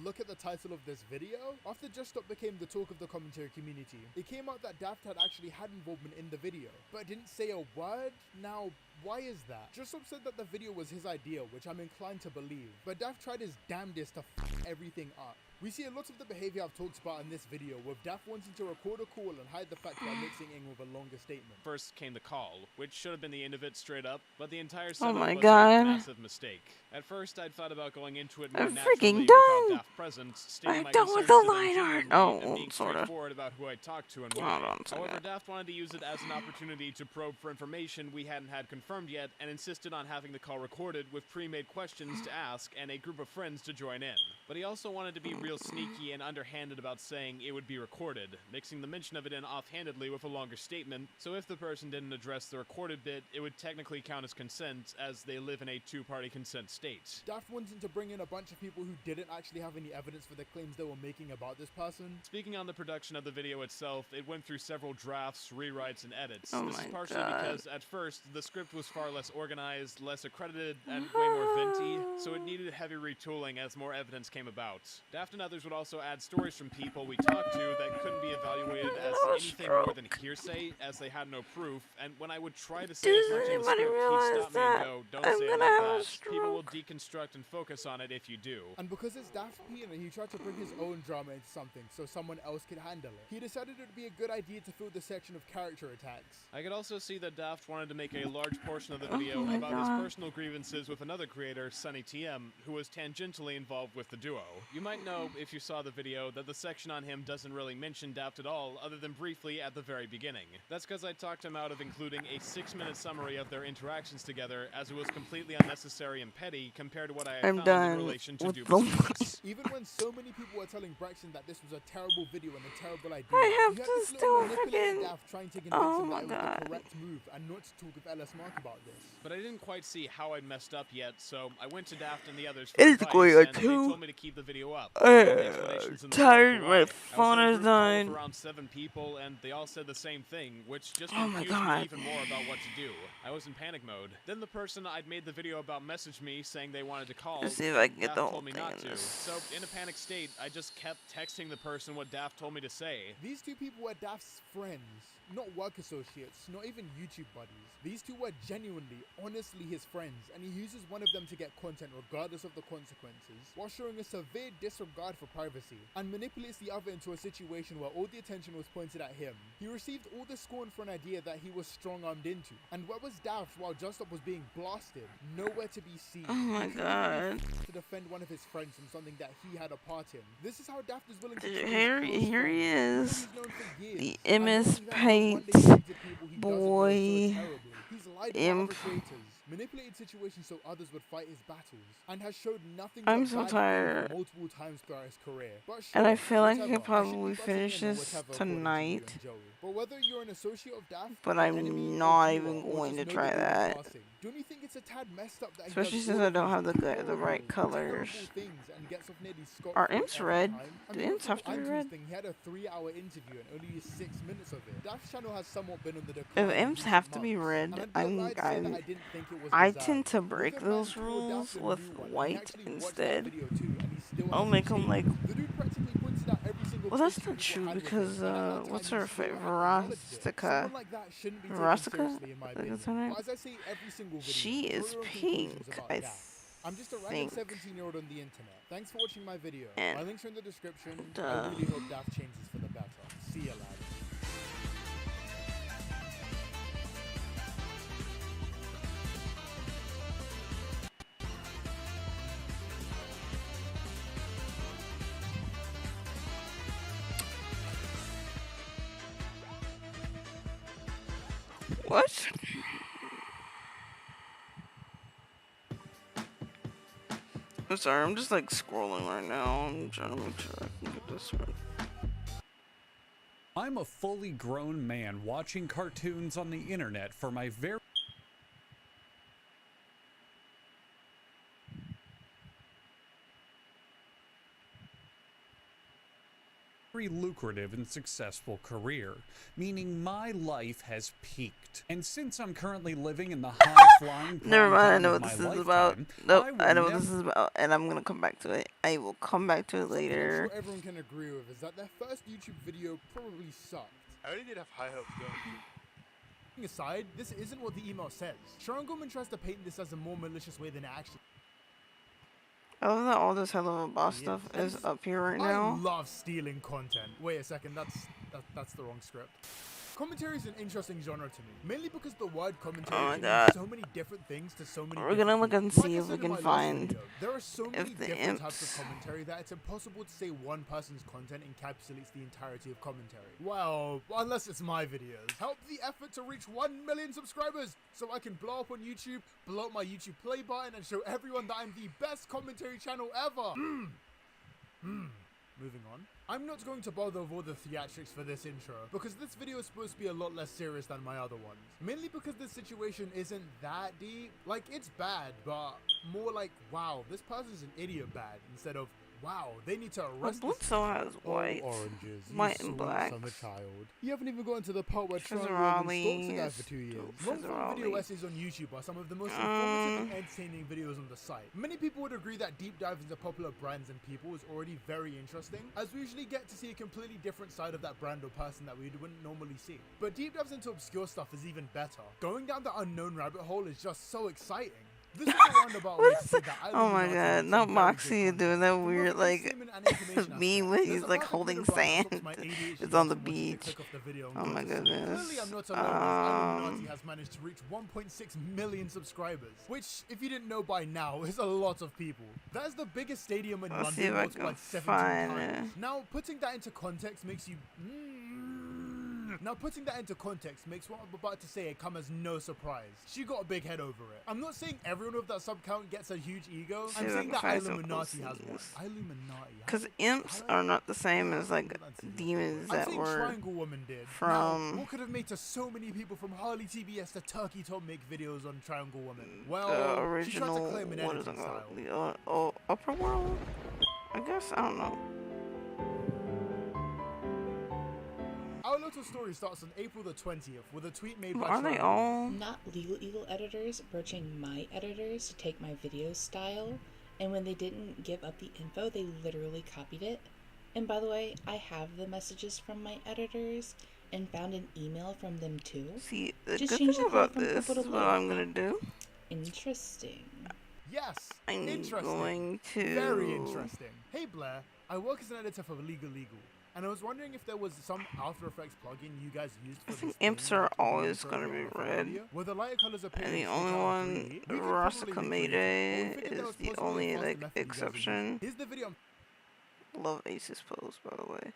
look at the title of this video. After Just Stop became the talk of the commentary community, it came out that Daft had actually had involvement in the video, but didn't say a word. Now, why is that? Just Stop said that the video was his idea, which I'm inclined to believe, but Daft tried his damnedest to f everything up. We see a lot of the behavior I've talked about in this video, with Daft wanting to record a call and hide the fact by mixing in with a longer statement.
First came the call, which should have been the end of it straight up, but the entire
Oh
setup
my
was
God.
a massive mistake. At first, I'd thought about going into it more
I'm
naturally
freaking
without
done.
Daft present, stating
I'm
my
done with
concerns
the
to them
line art.
genuinely and
Oh,
being
sorta.
straightforward about who I talked to and
Hold
why.
on a second.
However, Daft wanted to use it as an opportunity to probe for information we hadn't had confirmed yet and insisted on having the call recorded with pre-made questions to ask and a group of friends to join in. But he also wanted to be real sneaky and underhanded about saying it would be recorded, mixing the mention of it in offhandedly with a longer statement, so if the person didn't address the recorded bit, it would technically count as consent, as they live in a two-party consent state.
Daft wanting to bring in a bunch of people who didn't actually have any evidence for the claims they were making about this person.
Speaking on the production of the video itself, it went through several drafts, rewrites, and edits.
Oh
This
my
is partially
God.
because, at first, the script was far less organized, less accredited, and way more venti, so it needed heavy retooling as more evidence came about. Daft and others would also add stories from people we talked to that couldn't be evaluated as anything more than hearsay, as they had no proof, and when I would try to say as much in the script, he'd stop me and go, don't say it like that. People will deconstruct and focus on it if you do.
And because it's Daft Pina, he tried to bring his own drama into something so someone else could handle it. He decided it would be a good idea to fill the section of character attacks.
I could also see that Daft wanted to make a large portion of the video
my
about
God.
his personal grievances with another creator, Sunny TM, who was tangentially involved with the duo. You might know, if you saw the video, that the section on him doesn't really mention Daft at all, other than briefly at the very beginning. That's because I talked him out of including a 6-minute summary of their interactions together, as it was completely unnecessary and petty compared to what I had
I'm
found
done
in relation to
with
Dube's
the
tweets.
Even when so many people were telling Braxton that this was a terrible video and a terrible idea,
I have
you had
to
this little
still
manipulated
freaking.
Daft trying to convince
Oh
him
my
that it was
God.
the correct move and not to talk with LS Mark about this.
But I didn't quite see how I'd messed up yet, so I went to Daft and the others for
It's
advice,
going
and
to
they told me to keep the video up. Explanations in the
tired.
forum
My
for why.
phone
I was in a
is
group call
dying.
with around 7 people, and they all said the same thing, which just
Oh my
confused me
God.
even more about what to do. I was in panic mode. Then the person I'd made the video about messaged me saying they wanted to call.
Let's see if I can get
Daft
the whole
told me
thing
not
in
to.
this.
So in a panic state, I just kept texting the person what Daft told me to say.
These two people were Daft's friends, not work associates, not even YouTube buddies. These two were genuinely, honestly his friends, and he uses one of them to get content regardless of the consequences, while showing a severe disregard for privacy, and manipulates the other into a situation where all the attention was pointed at him. He received all the scorn for an idea that he was strong-armed into, and where was Daft while Just Stop was being blasted? Nowhere to be seen.
Oh my
He couldn't
God.
even to defend one of his friends from something that he had a part in. This is how Daft is willing to treat his
Here
close
he
friends,
is.
who he's known for years,
The
and
MS
knowing that one
Paint
day he treated people he doesn't know so
boy.
terribly. He's lied to other creators, manipulated situations so others would fight his battles, and has showed nothing
I'm
but
so
bad faith
tired.
multiple times throughout his career. But
And I
sure,
feel like I
whatever,
could probably
shouldn't be
finish
butting in or
this
whatever according to you
tonight.
and Joey. But whether you're an associate of Daft,
But
an enemy,
I'm
or
not
viewer,
even
or
going
just
to
know
try
the movie
that.
passing, don't you think it's a tad messed up that
Especially
he does
since
all
I
of
don't
these
have the
horrible,
right colors.
terrible things and gets off nearly scot-free
Are imps
every
red?
time? I
Do
mean,
imps
for
have to be
Andrew's
red?
thing, he had a 3-hour interview and only used 6 minutes of it. Daft's channel has somewhat been on the decline.
If imps
in
have
recent
to be
months,
red,
and I'd be a lie to say that I didn't think it was
I
deserved.
tend to
Look
break
at Man
those
Tour
rules
Daft and
with
New One, and he
white
actually watched that
instead.
video too, and he still
I'll
hasn't
make them
changed.
like.
The dude practically pointed out every single
Well, that's
issue
not
people
true
had with
because
him, and at that
what's
time,
her
he still
favorite?
hadn't acknowledged it.
Verastica.
Someone like that shouldn't be taken
Verastica?
seriously, in my
I think
opinion.
that's her name.
But as I say every single video,
She
draw
is
your own
pink.
conclusions about
I
Daft. I'm just a random
think.
17-year-old on the internet. Thanks for watching my video.
And
My links are in the description. I
duh.
really hope Daft changes for the better. See ya, lads.
What? I'm sorry, I'm just like scrolling right now. I'm trying to make sure I can get this one.
I'm a fully grown man watching cartoons on the internet for my very lucrative and successful career, meaning my life has peaked. And since I'm currently living in the high-flying
Never mind, I know what
of
this
my
is about.
lifetime,
Nope,
will
I know what
never
this is about, and I'm gonna come back to it. I will come back to it
Something I'm
later.
sure everyone can agree with is that their first YouTube video probably sucked.
I really did have high hopes going
Aside, this isn't what the email says. Sharon Goldman tries to paint this as a more malicious way than it actually.
I love that all this helllavaboss stuff is up here right now.
I love stealing content. Wait a second, that's the wrong script. Commentary is an interesting genre to me, mainly because the word commentary
Oh my
can
God.
mean so many different things to so many
We're gonna
different
look and
people.
see
Like I
if we
said in
can
my last
find
video, there are so many
if the
different types
imps.
of commentary that it's impossible to say one person's content encapsulates the entirety of commentary. Well, unless it's my videos. Help the effort to reach 1 million subscribers so I can blow up on YouTube, blow up my YouTube play button, and show everyone that I'm the best commentary channel ever. Moving on. I'm not going to bother with all the theatrics for this intro, because this video is supposed to be a lot less serious than my other ones. Mainly because this situation isn't that deep. Like, it's bad, but more like, wow, this person's an idiot bad, instead of, wow, they need to arrest this
Blitzo has white,
oranges, you
white and
sweet
black.
summer child. You haven't even gotten to the part where Triangle Woman stalks a guy for 2 years. Long-form video essays on YouTube are some of the most informative and entertaining videos on the site. Many people would agree that deep dive into popular brands and people is already very interesting, as we usually get to see a completely different side of that brand or person that we wouldn't normally see. But deep dives into obscure stuff is even better. Going down the unknown rabbit hole is just so exciting. This is a roundabout way to say that I
Oh
love
my
Nazi
God,
and
not
some very
Moxie
good
doing that
content.
weird
From
like
entertainment and information
meme
aspect,
when
there's
he's
a
like
perfect
holding
middle ground that
sand.
stops my ADHD
It's on the
once I
beach.
click off the video and
Oh
go
my
to sleep.
goodness.
Clearly I'm not alone, as Illuminati has managed to reach 1.6 million subscribers, which, if you didn't know by now, is a lot of people. That is the biggest stadium in
Let's see
London,
if I can
multiplied 17
find
times.
it.
Now, putting that into context makes you... Now, putting that into context makes what I'm about to say come as no surprise. She got a big head over it. I'm not saying everyone with that sub count gets a huge ego. I'm saying that Illuminati has one. Illuminati.
Because imps are not the same as like demons
I'm
that
saying
were
Triangle Woman did.
from.
Now, what could have made to so many people from Harley TBS to Turkey Top make videos on Triangle Woman? Well,
The
she tried
original,
to claim an
what is
editing
it
style.
called? The upper world? I guess, I don't know.
Our little story starts on April the 20th with a tweet made by
Are they
Triangle.
all?
Not legal eagle editors approaching my editors to take my video style, and when they didn't give up the info, they literally copied it. And by the way, I have the messages from my editors and found an email from them too.
See, the
Just
good
change
thing
the color
about
from
this
purple
is
to
what
blue.
I'm gonna do.
Interesting.
Yes,
I'm
interesting.
going to.
Very interesting. Hey Blair, I work as an editor for Legal, and I was wondering if there was some After Effects plugin you guys used for
I think
this
imps
thing
are
that could
always
for
gonna be
everyone for
red.
audio, where the lighter colors appear
And the
in
only
Photoshop
one,
3D. We could probably
Rosca
recreate
made
it, but we figured there
is
was
the
possibly a
only
faster
like
method you guys would use.
exception.
Here's the video.
Love Ace's pose, by the way.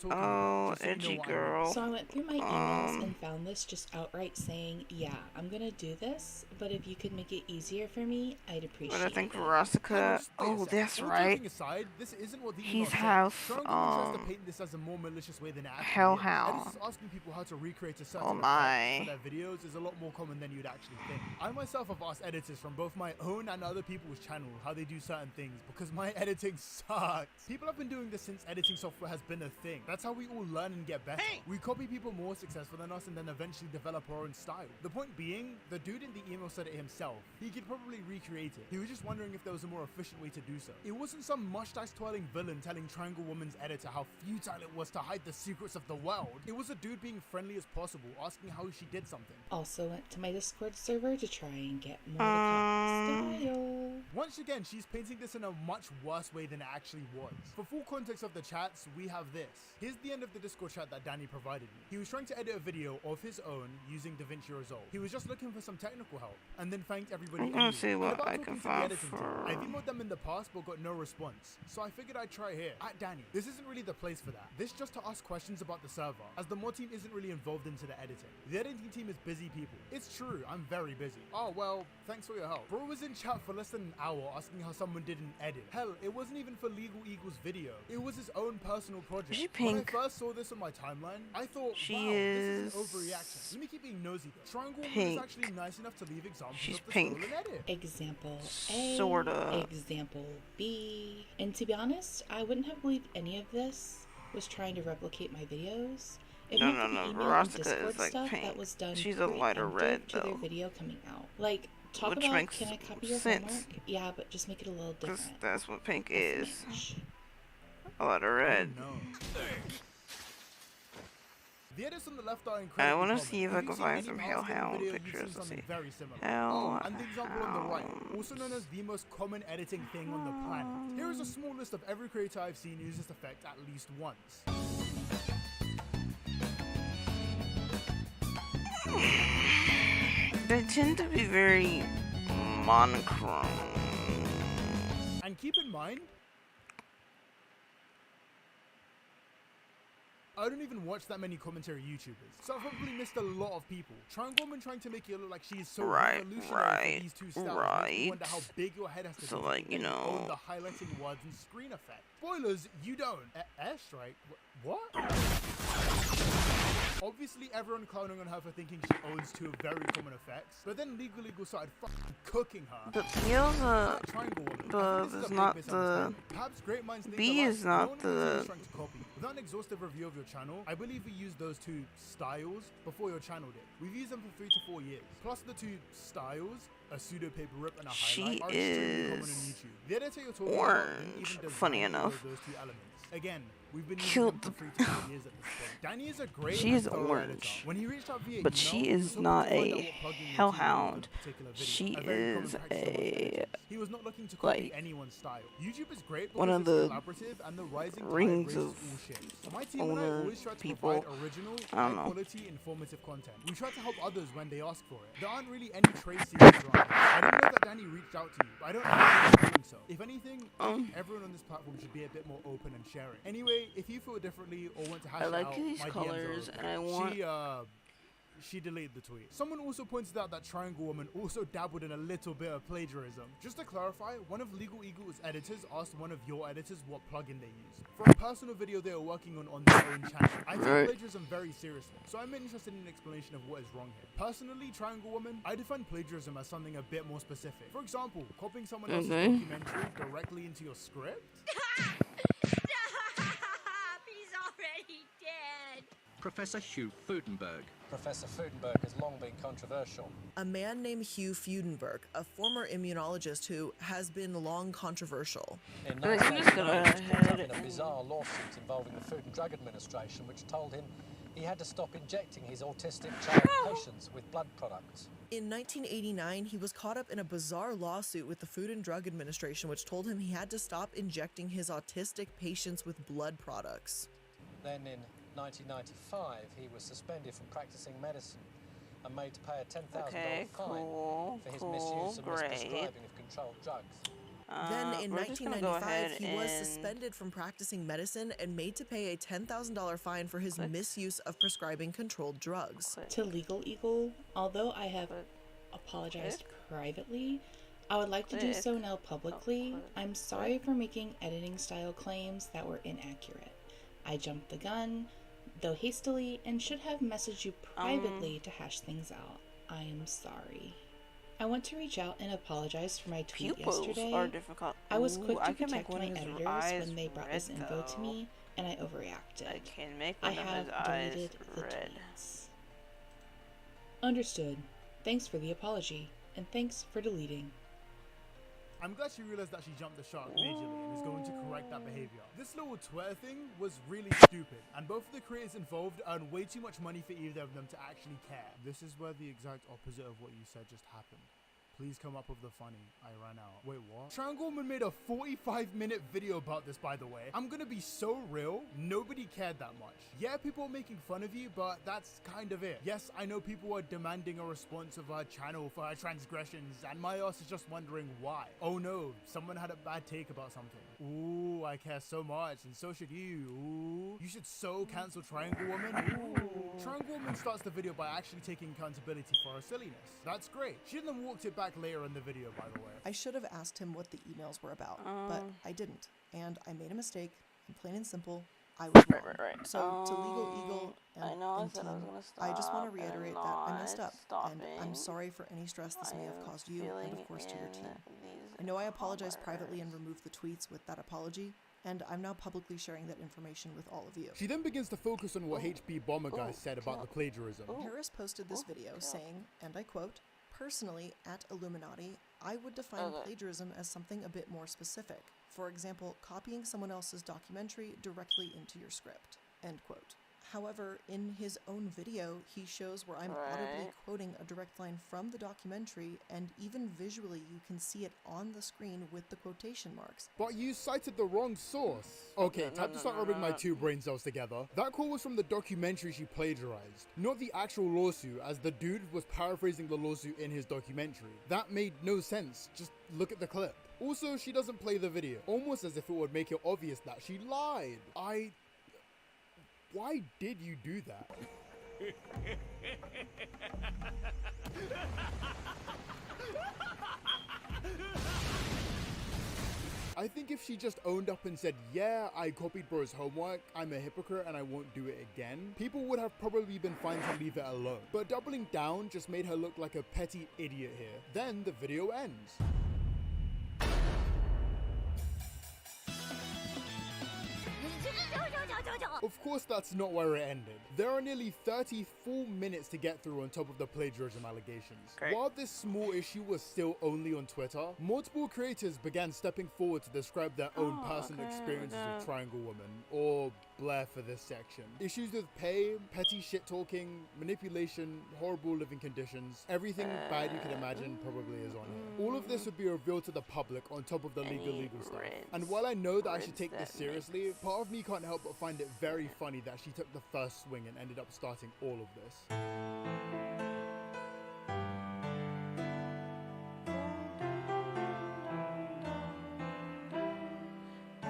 talking
Oh,
about, just so you know
edgy
what I mean.
girl.
So I went through my emails and found this just outright saying, yeah, I'm gonna do this, but if you could make it easier for me, I'd appreciate
But I think
it.
Verostica. Oh, that's
All
right.
joking aside, this isn't what the email
He's
said.
half
Triangle Woman tries to paint this as a more malicious way than it actually
hellhound.
is. Editors asking people how to recreate a certain
Oh
effect
my.
for their videos is a lot more common than you'd actually think. I myself have asked editors from both my own and other people's channel how they do certain things because my editing sucks. People have been doing this since editing software has been a thing. That's how we all learn and get better. We copy people more successful than us and then eventually develop our own style. The point being, the dude in the email said it himself. He could probably recreate it. He was just wondering if there was a more efficient way to do so. It wasn't some mustache twirling villain telling Triangle Woman's editor how futile it was to hide the secrets of the world. It was a dude being friendly as possible, asking how she did something.
Also went to my Discord server to try and get more to copy style.
Once again, she's painting this in a much worse way than it actually was. For full context of the chats, we have this. Here's the end of the Discord chat that Danny provided me. He was trying to edit a video of his own using DaVinci Resolve. He was just looking for some technical help, and then thanked everybody.
I'm gonna
anyway.
see
And
what
about
I
talking
can
to the
find
editing team,
for-
I've emailed them in the past but got no response, so I figured I'd try here. At Danny, this isn't really the place for that. This just to ask questions about the server, as the mod team isn't really involved into the editing. The editing team is busy people. It's true, I'm very busy. Oh well, thanks for your help. Bro was in chat for less than an hour asking how someone did an edit. Hell, it wasn't even for Legal Eagle's video. It was his own personal project.
She
When I
pink.
first saw this on my timeline, I thought,
She
wow, this is
is
an overreaction. Let me keep being nosy though. Triangle Woman
pink.
is actually nice enough to leave examples
She's
of the
pink.
stolen edit.
Example A,
Sorta.
example B. And to be honest, I wouldn't have believed any of this was trying to replicate my videos. It
No,
went
no,
through
no,
the email and
Verostica
Discord
is, like,
stuff
pink.
that was done
She's a lighter
preemptive
red,
to their
though.
video coming out. Like, talk
Which
about
makes
can I copy your
sense.
homework? Yeah, but just make it a little
Because
different.
that's what pink
A
is.
smidge.
A lot of red.
The edits on the left are
I
incredible.
want to
common.
see if I
you've
can
seen
find
any
some
Mouse Game
hellhound
video, you've
pictures.
seen
Let's
something
see.
very similar.
Hellhound.
And the example on the right, also known as the most common editing thing on the planet. Here is a small list of every creator I've seen use this effect at least once.
They tend to be very monochrome.
And keep in mind, I don't even watch that many commentary YouTubers, so I've probably missed a lot of people. Triangle Woman trying to make it look like she is so revolutionary for these two styles. Makes me wonder how big your head has to
So,
be
like,
to
you
own
know.
the highlighting words and screen effect. Spoilers, you don't. Airstrike? What? Obviously, everyone clowning on her for thinking she owns two very common effects, but then Legal Eagle started fucking cooking her.
The P's
Triangle Woman.
is not the
Perhaps great minds think
B
alike.
is not
No one is
the
trying to copy. Without an exhaustive review of your channel, I believe we used those two styles before your channel did. We've used them for 3 to 4 years. Plus the two styles, a pseudo paper rip and a
She
highlight, are extremely common on
is
YouTube. The editor you're talking about didn't
orange,
even
funny
design
enough.
those two elements. Again, we've been using
Killed
them for 3 to 4 years at this point. Danny is a great
She is
and thorough
orange.
editor. When he reached out via
But
email,
she
he
is
was hoping
not
to find out
a
what plugin he used
hellhound.
for the particular video.
She
A very common
is
practice amongst
a
editors. He was not looking to copy
like
anyone's style. YouTube is great because
one of
it's
the
collaborative and the rising tide
rings
raises
of
all ships. My team and I
owner
always try to
people.
provide original,
I don't know.
high-quality, informative content. We try to help others when they ask for it. There aren't really any trade secrets around here. I didn't know that Danny reached out to you, but I don't know if he's doing so. If anything, I think everyone on this platform should be a bit more open and sharing. Anyway, if you feel differently or want to hash
I
it
like
out,
these
my DMs
colors,
are open.
and I want.
She deleted the tweet. Someone also pointed out that Triangle Woman also dabbled in a little bit of plagiarism. Just to clarify, one of Legal Eagle's editors asked one of your editors what plugin they use for a personal video they were working on their own channel. I take
Right.
plagiarism very seriously, so I'm interested in an explanation of what is wrong here. Personally, Triangle Woman, I define plagiarism as something a bit more specific. For example, copying someone else's
Okay.
documentary directly into your script.
He's already dead.
Professor Hugh Fudenberg.
Professor Fudenberg has long been controversial.
A man named Hugh Fudenberg, a former immunologist who has been long controversial.
In
I'm just gonna
1989, he was caught up in
ahead
a bizarre lawsuit involving the Food and Drug Administration, which told him he had to stop injecting his autistic child patients with blood products.
In 1989, he was caught up in a bizarre lawsuit with the Food and Drug Administration, which told him he had to stop injecting his autistic patients with blood products.
Then in 1995, he was suspended from practicing medicine and made to pay a $10,000
Okay,
fine
cool,
for his
cool,
misuse and
great.
misprescribing of controlled drugs.
Then in
we're just gonna go
1995,
ahead
he was
and
suspended from practicing medicine and made to pay a $10,000 fine for his misuse of prescribing controlled drugs.
To Legal Eagle, although I have apologized privately, I would like to do so now publicly. I'm sorry for making editing style claims that were inaccurate. I jumped the gun, though hastily, and should have messaged you privately to hash things out. I am sorry. I want to reach out and apologize for my tweet yesterday.
Are difficult.
I was quick to
I can
protect
make one
my
of his
editors
eyes
when they brought
red,
this info to
though.
me, and I overreacted.
I can make
I
one of
have
his eyes
deleted the
red.
tweets. Understood. Thanks for the apology, and thanks for deleting.
I'm glad she realized that she jumped the shark majorly and is going to correct that behavior. This little Twitter thing was really stupid, and both of the creators involved earn way too much money for either of them to actually care. This is where the exact opposite of what you said just happened. Please come up with the funny. I ran out. Wait, what? Triangle Woman made a 45-minute video about this, by the way. I'm gonna be so real, nobody cared that much. Yeah, people are making fun of you, but that's kind of it. Yes, I know people are demanding a response of our channel for our transgressions, and my ass is just wondering why. Oh no, someone had a bad take about something. Ooh, I care so much, and so should you. Ooh, you should so cancel Triangle Woman. Ooh. Triangle Woman starts the video by actually taking accountability for her silliness. That's great. She then walked it back later in the video, by the way.
I should have asked him what the emails were about, but I didn't, and I made a mistake, and plain and simple, I was wrong.
Right.
So to Legal Eagle and,
I know I
and
said
team,
I was gonna stop.
I just want to reiterate that I messed up, and I'm
stopping.
sorry for any stress this may have caused you, and of course to your team.
These
I know I apologized privately and removed the tweets with that apology, and I'm now publicly sharing that information with all of you.
She then begins to focus on what HB Bomber guy said about the plagiarism.
Harris posted this video saying, and I quote, "Personally, at Illuminati, I would define plagiarism as something a bit more specific. For example, copying someone else's documentary directly into your script." End quote. However, in his own video, he shows where I'm audibly quoting a direct line from the documentary, and even visually you can see it on the screen with the quotation marks.
But you cited the wrong source. Okay, time to start rubbing my two brain cells together. That quote was from the documentary she plagiarized, not the actual lawsuit, as the dude was paraphrasing the lawsuit in his documentary. That made no sense. Just look at the clip. Also, she doesn't play the video, almost as if it would make it obvious that she lied. Why did you do that? I think if she just owned up and said, yeah, I copied bro's homework, I'm a hypocrite and I won't do it again, people would have probably been fine to leave it alone. But doubling down just made her look like a petty idiot here. Then the video ends. Of course, that's not where it ended. There are nearly 30 full minutes to get through on top of the plagiarism allegations. While this small issue was still only on Twitter, multiple creators began stepping forward to describe their own personal experiences with Triangle Woman, or Blair for this section. Issues with pay, petty shit talking, manipulation, horrible living conditions, everything bad you can imagine probably is on here. All of this would be revealed to the public on top of the legal stuff. And while I know that I should take this seriously, part of me can't help but find it very funny that she took the first swing and ended up starting all of this.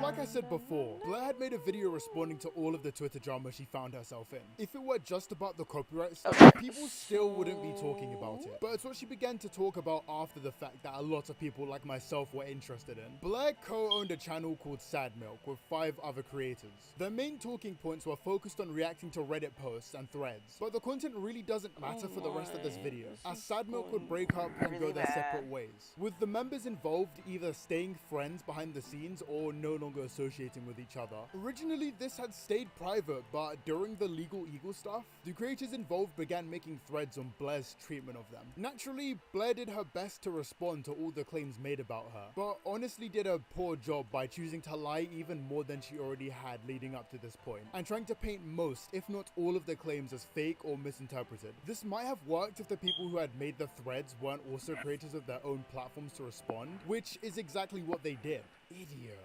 Like I said before, Blair had made a video responding to all of the Twitter drama she found herself in. If it were just about the copyright stuff, people still wouldn't be talking about it. But it's what she began to talk about after the fact that a lot of people like myself were interested in. Blair co-owned a channel called Sad Milk with 5 other creators. Their main talking points were focused on reacting to Reddit posts and threads, but the content really doesn't matter for the rest of this video, as Sad Milk would break up and go their separate ways, with the members involved either staying friends behind the scenes or no longer associating with each other. Originally, this had stayed private, but during the Legal Eagle stuff, the creators involved began making threads on Blair's treatment of them. Naturally, Blair did her best to respond to all the claims made about her, but honestly did a poor job by choosing to lie even more than she already had leading up to this point, and trying to paint most, if not all of the claims as fake or misinterpreted. This might have worked if the people who had made the threads weren't also creators of their own platforms to respond, which is exactly what they did. Idiot.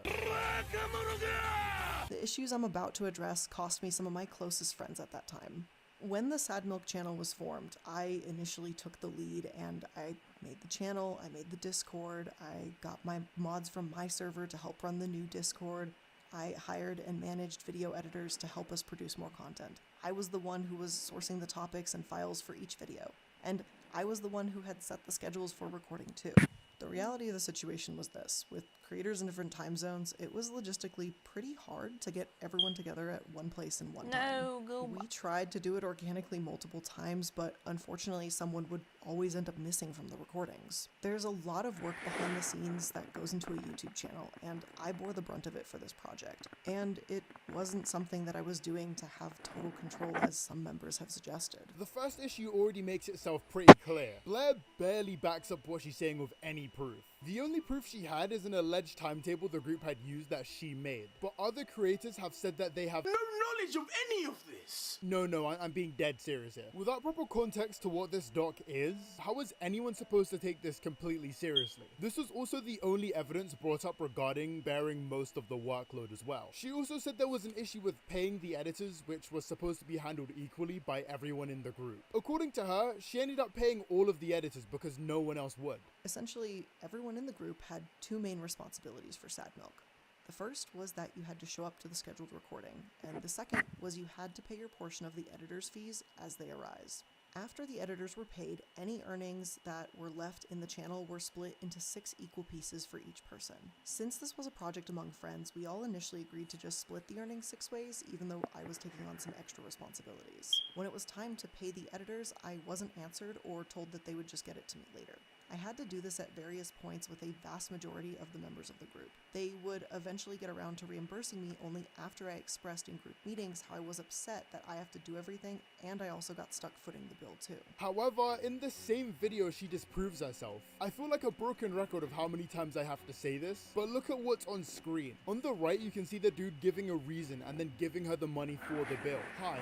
The issues I'm about to address cost me some of my closest friends at that time. When the Sad Milk channel was formed, I initially took the lead and I made the channel, I made the Discord, I got my mods from my server to help run the new Discord, I hired and managed video editors to help us produce more content. I was the one who was sourcing the topics and files for each video, and I was the one who had set the schedules for recording too. The reality of the situation was this: with creators in different time zones, it was logistically pretty hard to get everyone together at one place in one time. We tried to do it organically multiple times, but unfortunately someone would always end up missing from the recordings. There's a lot of work behind the scenes that goes into a YouTube channel, and I bore the brunt of it for this project. And it wasn't something that I was doing to have total control, as some members have suggested.
The first issue already makes itself pretty clear. Blair barely backs up what she's saying with any proof. The only proof she had is an alleged timetable the group had used that she made, but other creators have said that they have no knowledge of any of this. No, I'm being dead serious here. Without proper context to what this doc is, how is anyone supposed to take this completely seriously? This was also the only evidence brought up regarding bearing most of the workload as well. She also said there was an issue with paying the editors, which was supposed to be handled equally by everyone in the group. According to her, she ended up paying all of the editors because no one else would.
Essentially, everyone in the group had two main responsibilities for Sad Milk. The first was that you had to show up to the scheduled recording, and the second was you had to pay your portion of the editor's fees as they arise. After the editors were paid, any earnings that were left in the channel were split into 6 equal pieces for each person. Since this was a project among friends, we all initially agreed to just split the earnings 6 ways, even though I was taking on some extra responsibilities. When it was time to pay the editors, I wasn't answered or told that they would just get it to me later. I had to do this at various points with a vast majority of the members of the group. They would eventually get around to reimbursing me only after I expressed in group meetings how I was upset that I have to do everything, and I also got stuck footing the bill too.
However, in the same video she disproves herself. I feel like a broken record of how many times I have to say this, but look at what's on screen. On the right you can see the dude giving a reason and then giving her the money for the bill. Hi.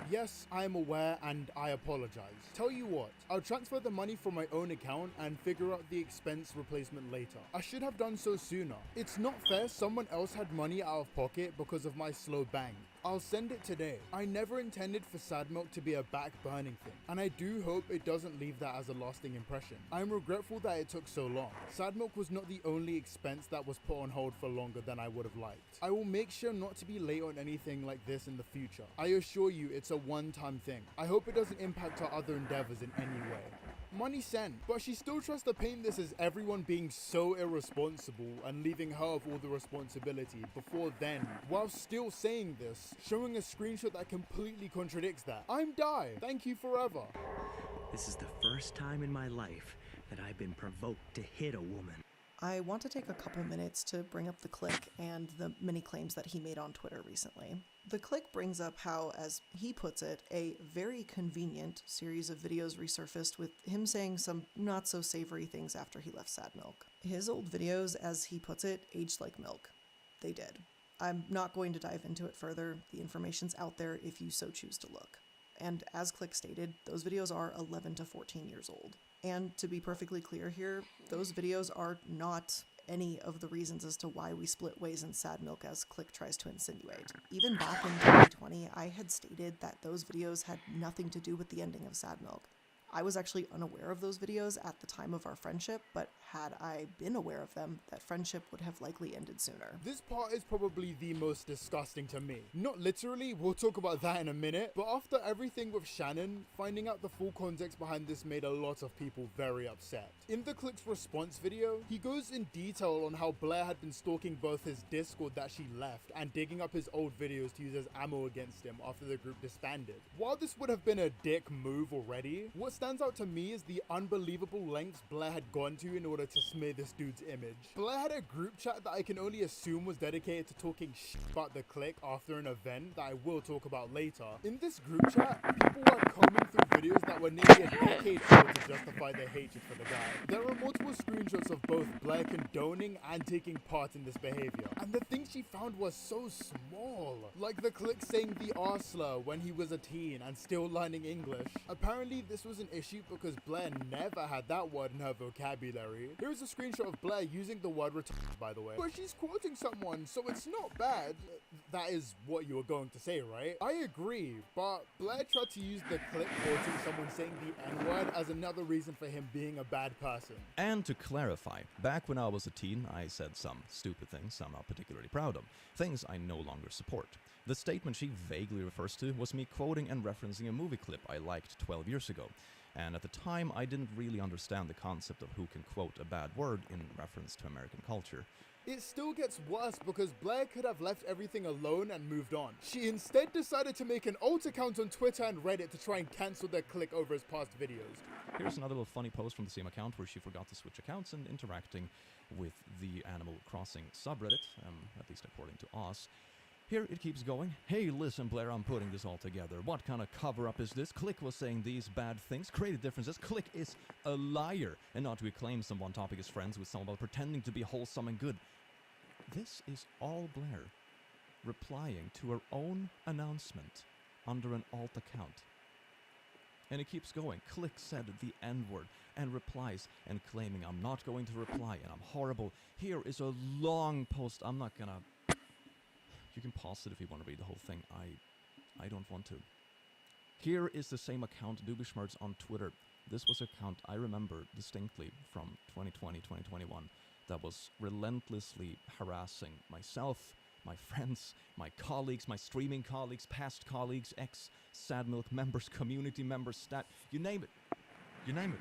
Yes, I am aware and I apologize. Tell you what, I'll transfer the money from my own account and figure out the expense replacement later. I should have done so sooner. It's not fair someone else had money out of pocket because of my slow bank. I'll send it today. I never intended for Sad Milk to be a back-burning thing, and I do hope it doesn't leave that as a lasting impression. I'm regretful that it took so long. Sad Milk was not the only expense that was put on hold for longer than I would have liked. I will make sure not to be late on anything like this in the future. I assure you it's a one-time thing. I hope it doesn't impact our other endeavors in any way. Money sent, but she still tries to paint this as everyone being so irresponsible and leaving her of all the responsibility before then, while still saying this, showing a screenshot that completely contradicts that. I'm Di, thank you forever.
This is the first time in my life that I've been provoked to hit a woman.
I want to take a couple minutes to bring up the Click and the many claims that he made on Twitter recently. The Click brings up how, as he puts it, a very convenient series of videos resurfaced with him saying some not so savory things after he left Sad Milk. His old videos, as he puts it, aged like milk. They did. I'm not going to dive into it further. The information's out there if you so choose to look. And as Click stated, those videos are 11 to 14 years old. And to be perfectly clear here, those videos are not any of the reasons as to why we split ways in Sad Milk, as Click tries to insinuate. Even back in 2020, I had stated that those videos had nothing to do with the ending of Sad Milk. I was actually unaware of those videos at the time of our friendship, but had I been aware of them, that friendship would have likely ended sooner.
This part is probably the most disgusting to me. Not literally, we'll talk about that in a minute, but after everything with Shannon, finding out the full context behind this made a lot of people very upset. In the Click's response video, he goes in detail on how Blair had been stalking both his Discord that she left and digging up his old videos to use as ammo against him after the group disbanded. While this would have been a dick move already, what stands out to me is the unbelievable lengths Blair had gone to in order to smear this dude's image. Blair had a group chat that I can only assume was dedicated to talking shit about the Click after an event that I will talk about later. In this group chat, people were combing through videos that were nearly a decade old to justify their hatred for the guy. There are multiple screenshots of both Blair condoning and taking part in this behavior, and the things she found was so small. Like the Click saying the R slur when he was a teen and still learning English. Apparently this was an issue because Blair never had that word in her vocabulary. Here's a screenshot of Blair using the word retarded, by the way. But she's quoting someone, so it's not bad. That is what you were going to say, right? I agree, but Blair tried to use the clip quoting someone saying the N-word as another reason for him being a bad person.
And to clarify, back when I was a teen, I said some stupid things I'm not particularly proud of, things I no longer support. The statement she vaguely refers to was me quoting and referencing a movie clip I liked 12 years ago, and at the time I didn't really understand the concept of who can quote a bad word in reference to American culture.
It still gets worse because Blair could have left everything alone and moved on. She instead decided to make an alt account on Twitter and Reddit to try and cancel their click over his past videos.
Here's another little funny post from the same account where she forgot to switch accounts and interacting with the Animal Crossing subreddit, at least according to us. Here it keeps going. Hey, listen, Blair, I'm putting this all together. What kind of cover-up is this? Click was saying these bad things, created differences. Click is a liar. And not to claim some one topic is friends with someone while pretending to be wholesome and good. This is all Blair replying to her own announcement under an alt account. And it keeps going. Click said the N-word and replies and claiming I'm not going to reply and I'm horrible. Here is a long post. I'm not gonna... You can pause it if you want to read the whole thing. I don't want to. Here is the same account, Doobieschmerz on Twitter. This was an account I remember distinctly from 2020, 2021 that was relentlessly harassing myself, my friends, my colleagues, my streaming colleagues, past colleagues, ex-Sad Milk members, community members, you name it. You name it.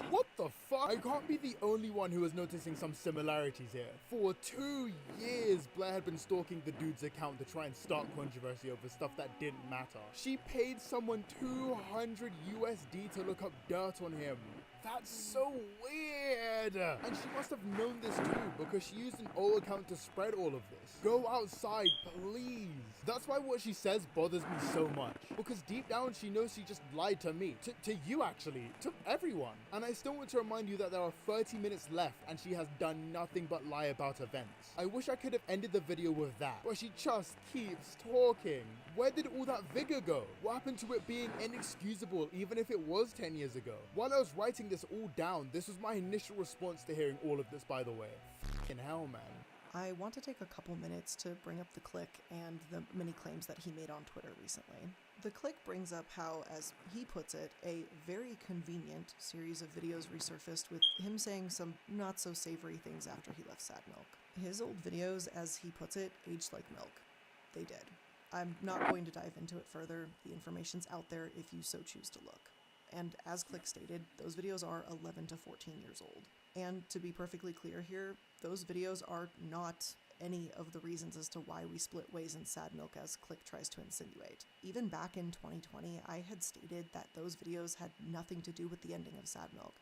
What the fuck? I can't be the only one who is noticing some similarities here. For 2 years, Blair had been stalking the dude's account to try and start controversy over stuff that didn't matter. She paid someone $200 USD to look up dirt on him. That's so weird! And she must have known this too, because she used an old account to spread all of this. Go outside, please! That's why what she says bothers me so much. Because deep down she knows she just lied to me. To you actually. To everyone. And I still want to remind you that there are 30 minutes left and she has done nothing but lie about events. I wish I could have ended the video with that. But she just keeps talking. Where did all that vigor go? What happened to it being inexcusable even if it was 10 years ago? While I was writing this all down, this was my initial response to hearing all of this, by the way. Fucking hell, man.
I want to take a couple minutes to bring up the click and the many claims that he made on Twitter recently. The click brings up how, as he puts it, a very convenient series of videos resurfaced with him saying some not so savory things after he left Sad Milk. His old videos, as he puts it, aged like milk. They did. I'm not going to dive into it further. The information's out there if you so choose to look. And as Click stated, those videos are 11 to 14 years old. And to be perfectly clear here, those videos are not any of the reasons as to why we split ways in Sad Milk, as Click tries to insinuate. Even back in 2020, I had stated that those videos had nothing to do with the ending of Sad Milk.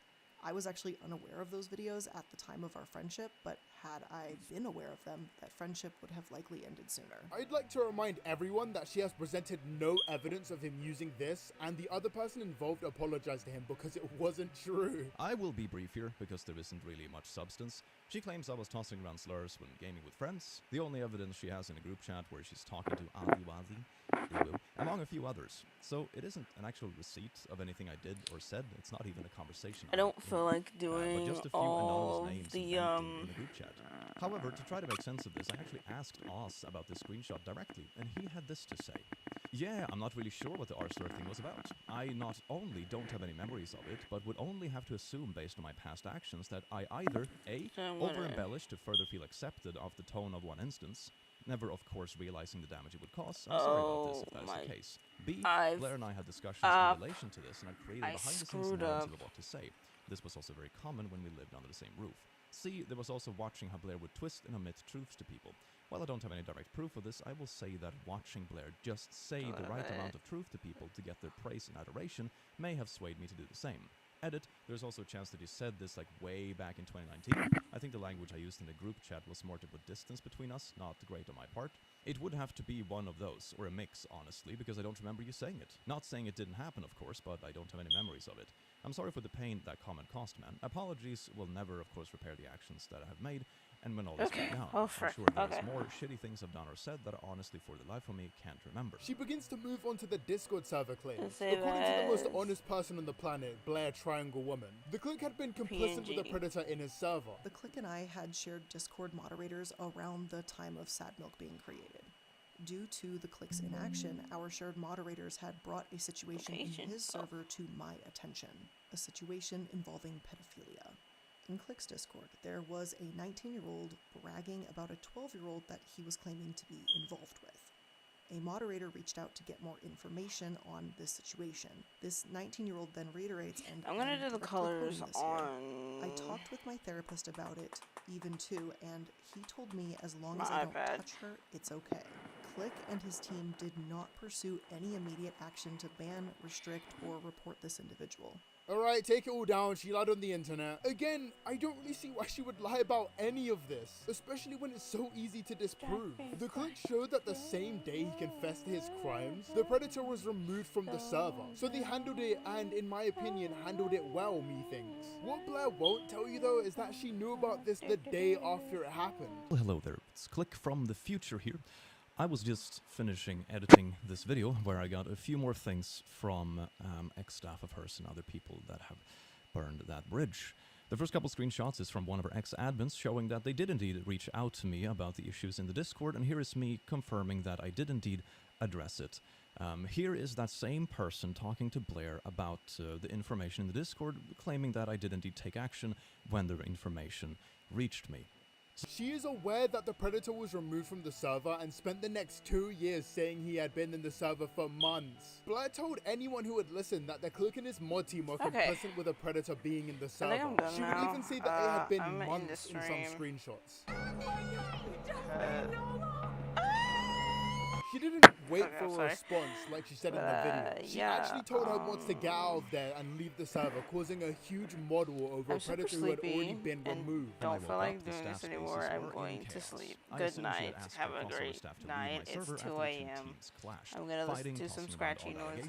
I was actually unaware of those videos at the time of our friendship, but had I been aware of them, that friendship would have likely ended sooner.
I'd like to remind everyone that she has presented no evidence of him using this, and the other person involved apologized to him because it wasn't true.
I will be brief here, because there isn't really much substance. She claims I was tossing around slurs when gaming with friends. The only evidence she has in a group chat where she's talking to Wazi, among a few others. So it isn't an actual receipt of anything I did or said. It's not even a conversation.
I don't feel like doing
but just a few
all
anonymous names
the
in the group chat. However, to try to make sense of this, I actually asked Oz about this screenshot directly, and he had this to say. Yeah, I'm not really sure what the R-slur thing was about. I not only don't have any memories of it, but would only have to assume based on my past actions that I either A, over-embellished to further feel accepted of the tone of one instance, never of course realizing the damage it would cause. I'm sorry about this if that's the case. B, Blair and I had discussions in relation to this, and I created a behind-the-scenes narrative of what to say. This was also very common when we lived under the same roof. C, there was also watching how Blair would twist and omit truths to people. While I don't have any direct proof of this, I will say that watching Blair just say the right amount of truth to people to get their praise and adoration may have swayed me to do the same. Edit, there's also a chance that you said this like way back in 2019. I think the language I used in the group chat was more to put distance between us, not great on my part. It would have to be one of those, or a mix, honestly, because I don't remember you saying it. Not saying it didn't happen, of course, but I don't have any memories of it. I'm sorry for the pain that comment cost, man. Apologies will never, of course, repair the actions that I have made, and when all is
Okay.
down,
Oh,
I'm
frick.
sure there's
Okay.
more shitty things I've done or said that honestly, for the life of me, can't remember.
She begins to move on to the Discord server claims.
And say
According to the most
that
honest person on the planet, Blair Triangle Woman, the clique had been complicit with a
PNG.
predator in his server.
The clique and I had shared Discord moderators around the time of Sad Milk being created. Due to the clique's inaction, our shared moderators had brought a situation in his server to my attention, a situation involving pedophilia. In Click's Discord, there was a 19-year-old bragging about a 12-year-old that he was claiming to be involved with. A moderator reached out to get more information on this situation. This 19-year-old then reiterates, and
I'm gonna do the
directly
colors
quoting this here,
on
I talked with my therapist about it, even too, and he told me as long
my
as I don't
iPad.
touch her, it's okay. Click and his team did not pursue any immediate action to ban, restrict, or report this individual.
Alright, take it all down, she lied on the internet. Again, I don't really see why she would lie about any of this, especially when it's so easy to disprove. The clique showed that the same day he confessed to his crimes, the predator was removed from the server. So they handled it, and in my opinion, handled it well, methinks. What Blair won't tell you though is that she knew about this the day after it happened.
Well, hello there, it's Click from the future here. I was just finishing editing this video where I got a few more things from ex-staff of hers and other people that have burned that bridge. The first couple screenshots is from one of her ex-admins showing that they did indeed reach out to me about the issues in the Discord, and here is me confirming that I did indeed address it. Here is that same person talking to Blair about the information in the Discord, claiming that I did indeed take action when the information reached me.
She is aware that the predator was removed from the server and spent the next 2 years saying he had been in the server for months. Blair told anyone who would listen that the clique and his mod team were complicit with a predator being in the server.
I'm done
She would
now.
even say that it had been
I'm in
months
the
in some
stream.
screenshots. She didn't wait
Okay,
for
I'm
a
sorry.
response like she said in the video. She
yeah,
actually told her mods to get out of there and leave the server, causing a huge mod war over
I'm
a
super
predator who had already
sleepy
been
and
removed.
don't feel like doing this anymore. I'm going to sleep. Good night. Have a great night. It's 2 a.m. I'm gonna listen to some scratchy noises.